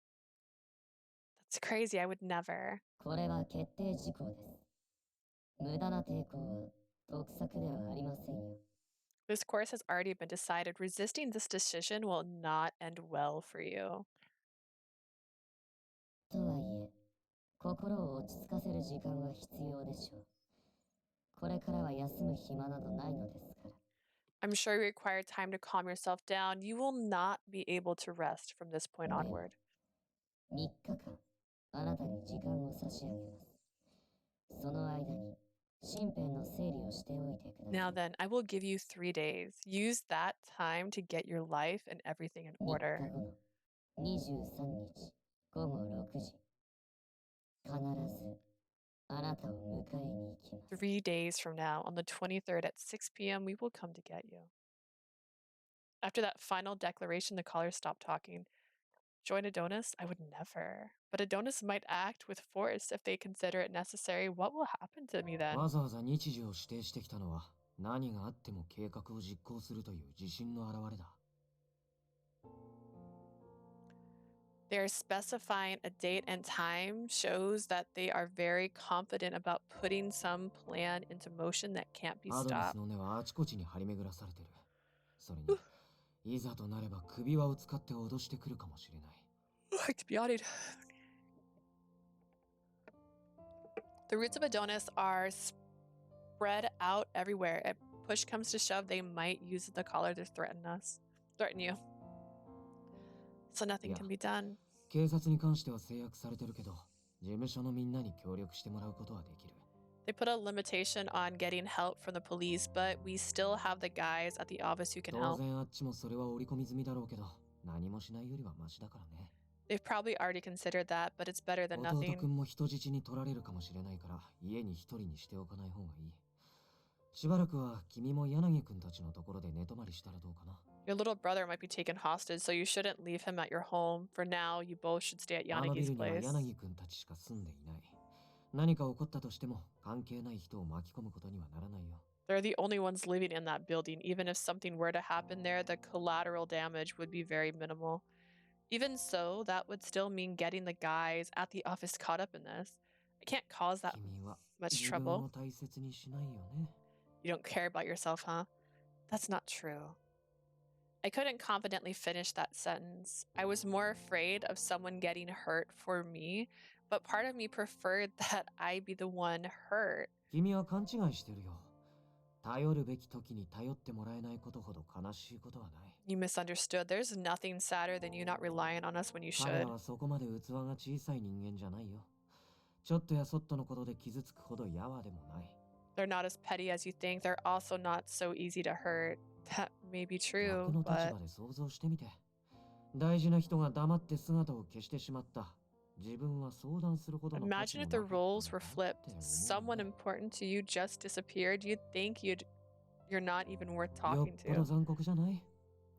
That's crazy. I would never. これは決定事項です。無駄な抵抗は得策ではありませんよ。 This course has already been decided. Resisting this decision will not end well for you. とはいえ、心を落ち着かせる時間は必要でしょう。これからは休む暇などないのですから。 I'm sure you require time to calm yourself down. You will not be able to rest from this point onward. 3日間、あなたに時間を差し上げます。その間に、身辺の整理をしておいてください。 Now then, I will give you 3 days. Use that time to get your life and everything in 3 order. 日後の23日午後6時、必ずあなたを迎えに行きます。 3 days from now, on the 23rd at 6 p.m., we will come to get you. After that final declaration, the caller stopped talking. Join Adonis? I would never. But Adonis might act with force if they consider it necessary. What will happen to me then? わざわざ日時を指定してきたのは何があっても計画を実行するという自信の表れだ。 They're specifying a date and time shows that they are very confident about putting some plan into motion that can't be アドニ stopped. スの根はあちこちに張り巡らされてる。それにいざとなれば首輪を使って脅してくるかもしれない。 The roots of Adonis are spread out everywhere. If push comes to shove, they might use the collar to threaten you. So nothing Yeah. can be done. 警察に関しては制約されてるけど、事務所のみんなに協力してもらうことはできる。 They put a limitation on getting help from the police, but we still have the guys at the office who can 当 help. 然あっちもそれは織り込み済みだろうけど、何もしないよりはマシだからね。 They've probably already considered that, but it's better than 弟 nothing. くんも人質に取られるかもしれないから家に一人にしておかない方がいい。しばらくは君も柳くんたちのところで寝泊まりしたらどうかな。 Your little brother might be taken hostage, so you shouldn't leave him at your home. For now, you both should stay at あのビ Yanagi's ルには place. 柳くんたちしか住んでいない。何か起こったとしても関係ない人を巻き込むことにはならないよ。 They're the only ones living in that building. Even if something were to happen there, the collateral damage would be very minimal. Even so, that would still mean getting the guys at the office caught up in this. I can't cause that 君は much 自分 trouble. を大切にしないよね。 You don't care about yourself, huh? That's not true. I couldn't confidently finish that sentence. I was more afraid of someone getting hurt for me, but part of me preferred that I be the one hurt. 君は勘違いしてるよ。頼るべき時に頼ってもらえないことほど悲しいことはない。 You misunderstood. There's nothing sadder than you not relying on us when you 彼 should. らはそこまで器が小さい人間じゃないよ。ちょっとやそっとのことで傷つくほどやわでもない。 They're not as petty as you think. They're also not so easy to hurt. That may be 逆 true, の立 but 場で想像してみて。大事な人が黙って姿を消してしまった。自分は相談するほどの価値 imagine も if な the かった roles の were か flipped. って思う Someone よね。 important to you just disappeared. You'd think you're not even worth よっ talking ぽど to. 残酷じゃない？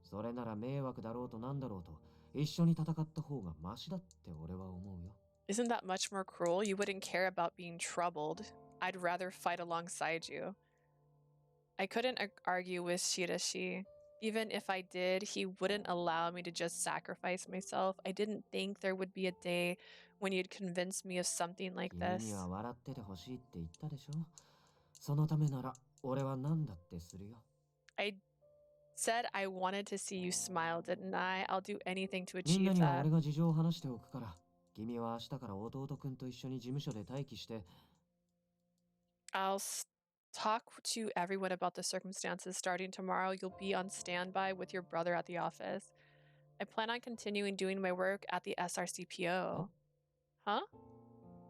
それなら迷惑だろうとなんだろうと一緒に戦った方がマシだって俺は思うよ。 Isn't that much more cruel? You wouldn't care about being troubled. I'd rather fight alongside you. I couldn't argue with Shirashi. Even if I did, he wouldn't allow me to just sacrifice myself. I didn't think there would be a day when you'd convince me of something like 君 this. には笑っててほしいって言ったでしょ。そのためなら俺は何だってするよ。 I said I wanted to see you smile, didn't I? I'll do anything to みんな achieve には that. 俺が事情を話しておくから、君は明日から弟くんと一緒に事務所で待機して。 I'll talk to everyone about the circumstances starting tomorrow. You'll be on standby with your brother at the office. I plan on continuing doing my work at the SRCPO. Huh?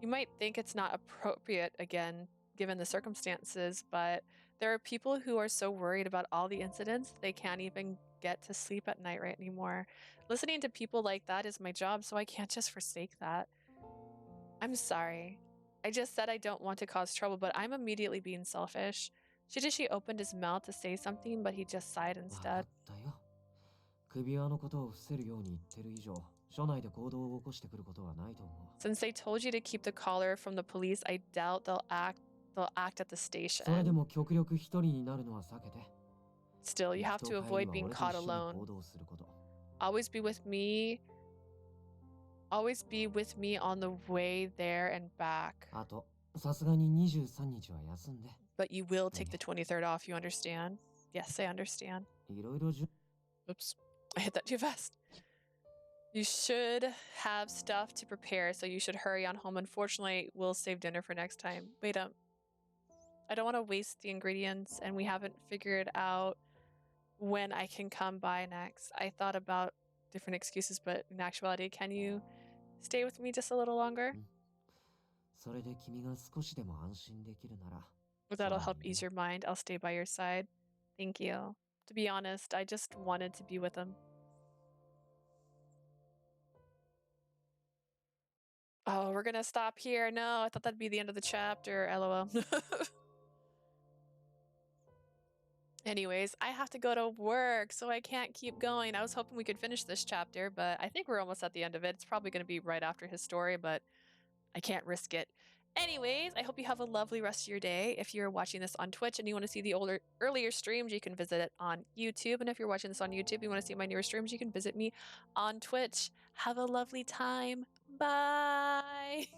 You might think it's not appropriate again, given the circumstances, but there are people who are so worried about all the incidents they can't even get to sleep at night right anymore. Listening to people like that is my job, so I can't just forsake that. I'm sorry. I just said I don't want to cause trouble, but I'm immediately being selfish. Shirashi opened his mouth to say something, but he just sighed 分か instead. ったよ。首輪のことを伏せるように言ってる以上、署内で行動を起こしてくることはないと思う。 Since they told you to keep the collar from the police, I doubt they'll act at the それで station. も極力一人になるのは避けて。 Still, you have 行 to くと帰り avoid は being 俺と caught 一緒に alone. 行動すること。 Always be with me. Always be with me on the way there and back. あと、さすがに23日は休んで。 But you will take the 23rd off, you understand? Yes, I understand. いろいろ Oops, I hit that too fast. You should have stuff to prepare, so you should hurry on home. Unfortunately, we'll save dinner for next time. Wait up. I don't want to waste the ingredients, and we haven't figured out when I can come by next. I thought about different excuses, but in actuality, can you stay with me just a little longer? それで君が少しでも安心できるなら。 If that'll help ease your mind, I'll stay by your side. Thank you. To be honest, I just wanted to be with him. Oh, we're gonna stop here. No, I thought that'd be the end of the chapter. LOL. Anyways, I have to go to work, so I can't keep going. I was hoping we could finish this chapter, but I think we're almost at the end of it. It's probably going to be right after his story, but I can't risk it. Anyways, I hope you have a lovely rest of your day. If you're watching this on Twitch and you want to see the earlier streams, you can visit it on YouTube. And if you're watching this on YouTube and you want to see my newer streams, you can visit me on Twitch. Have a lovely time. Bye.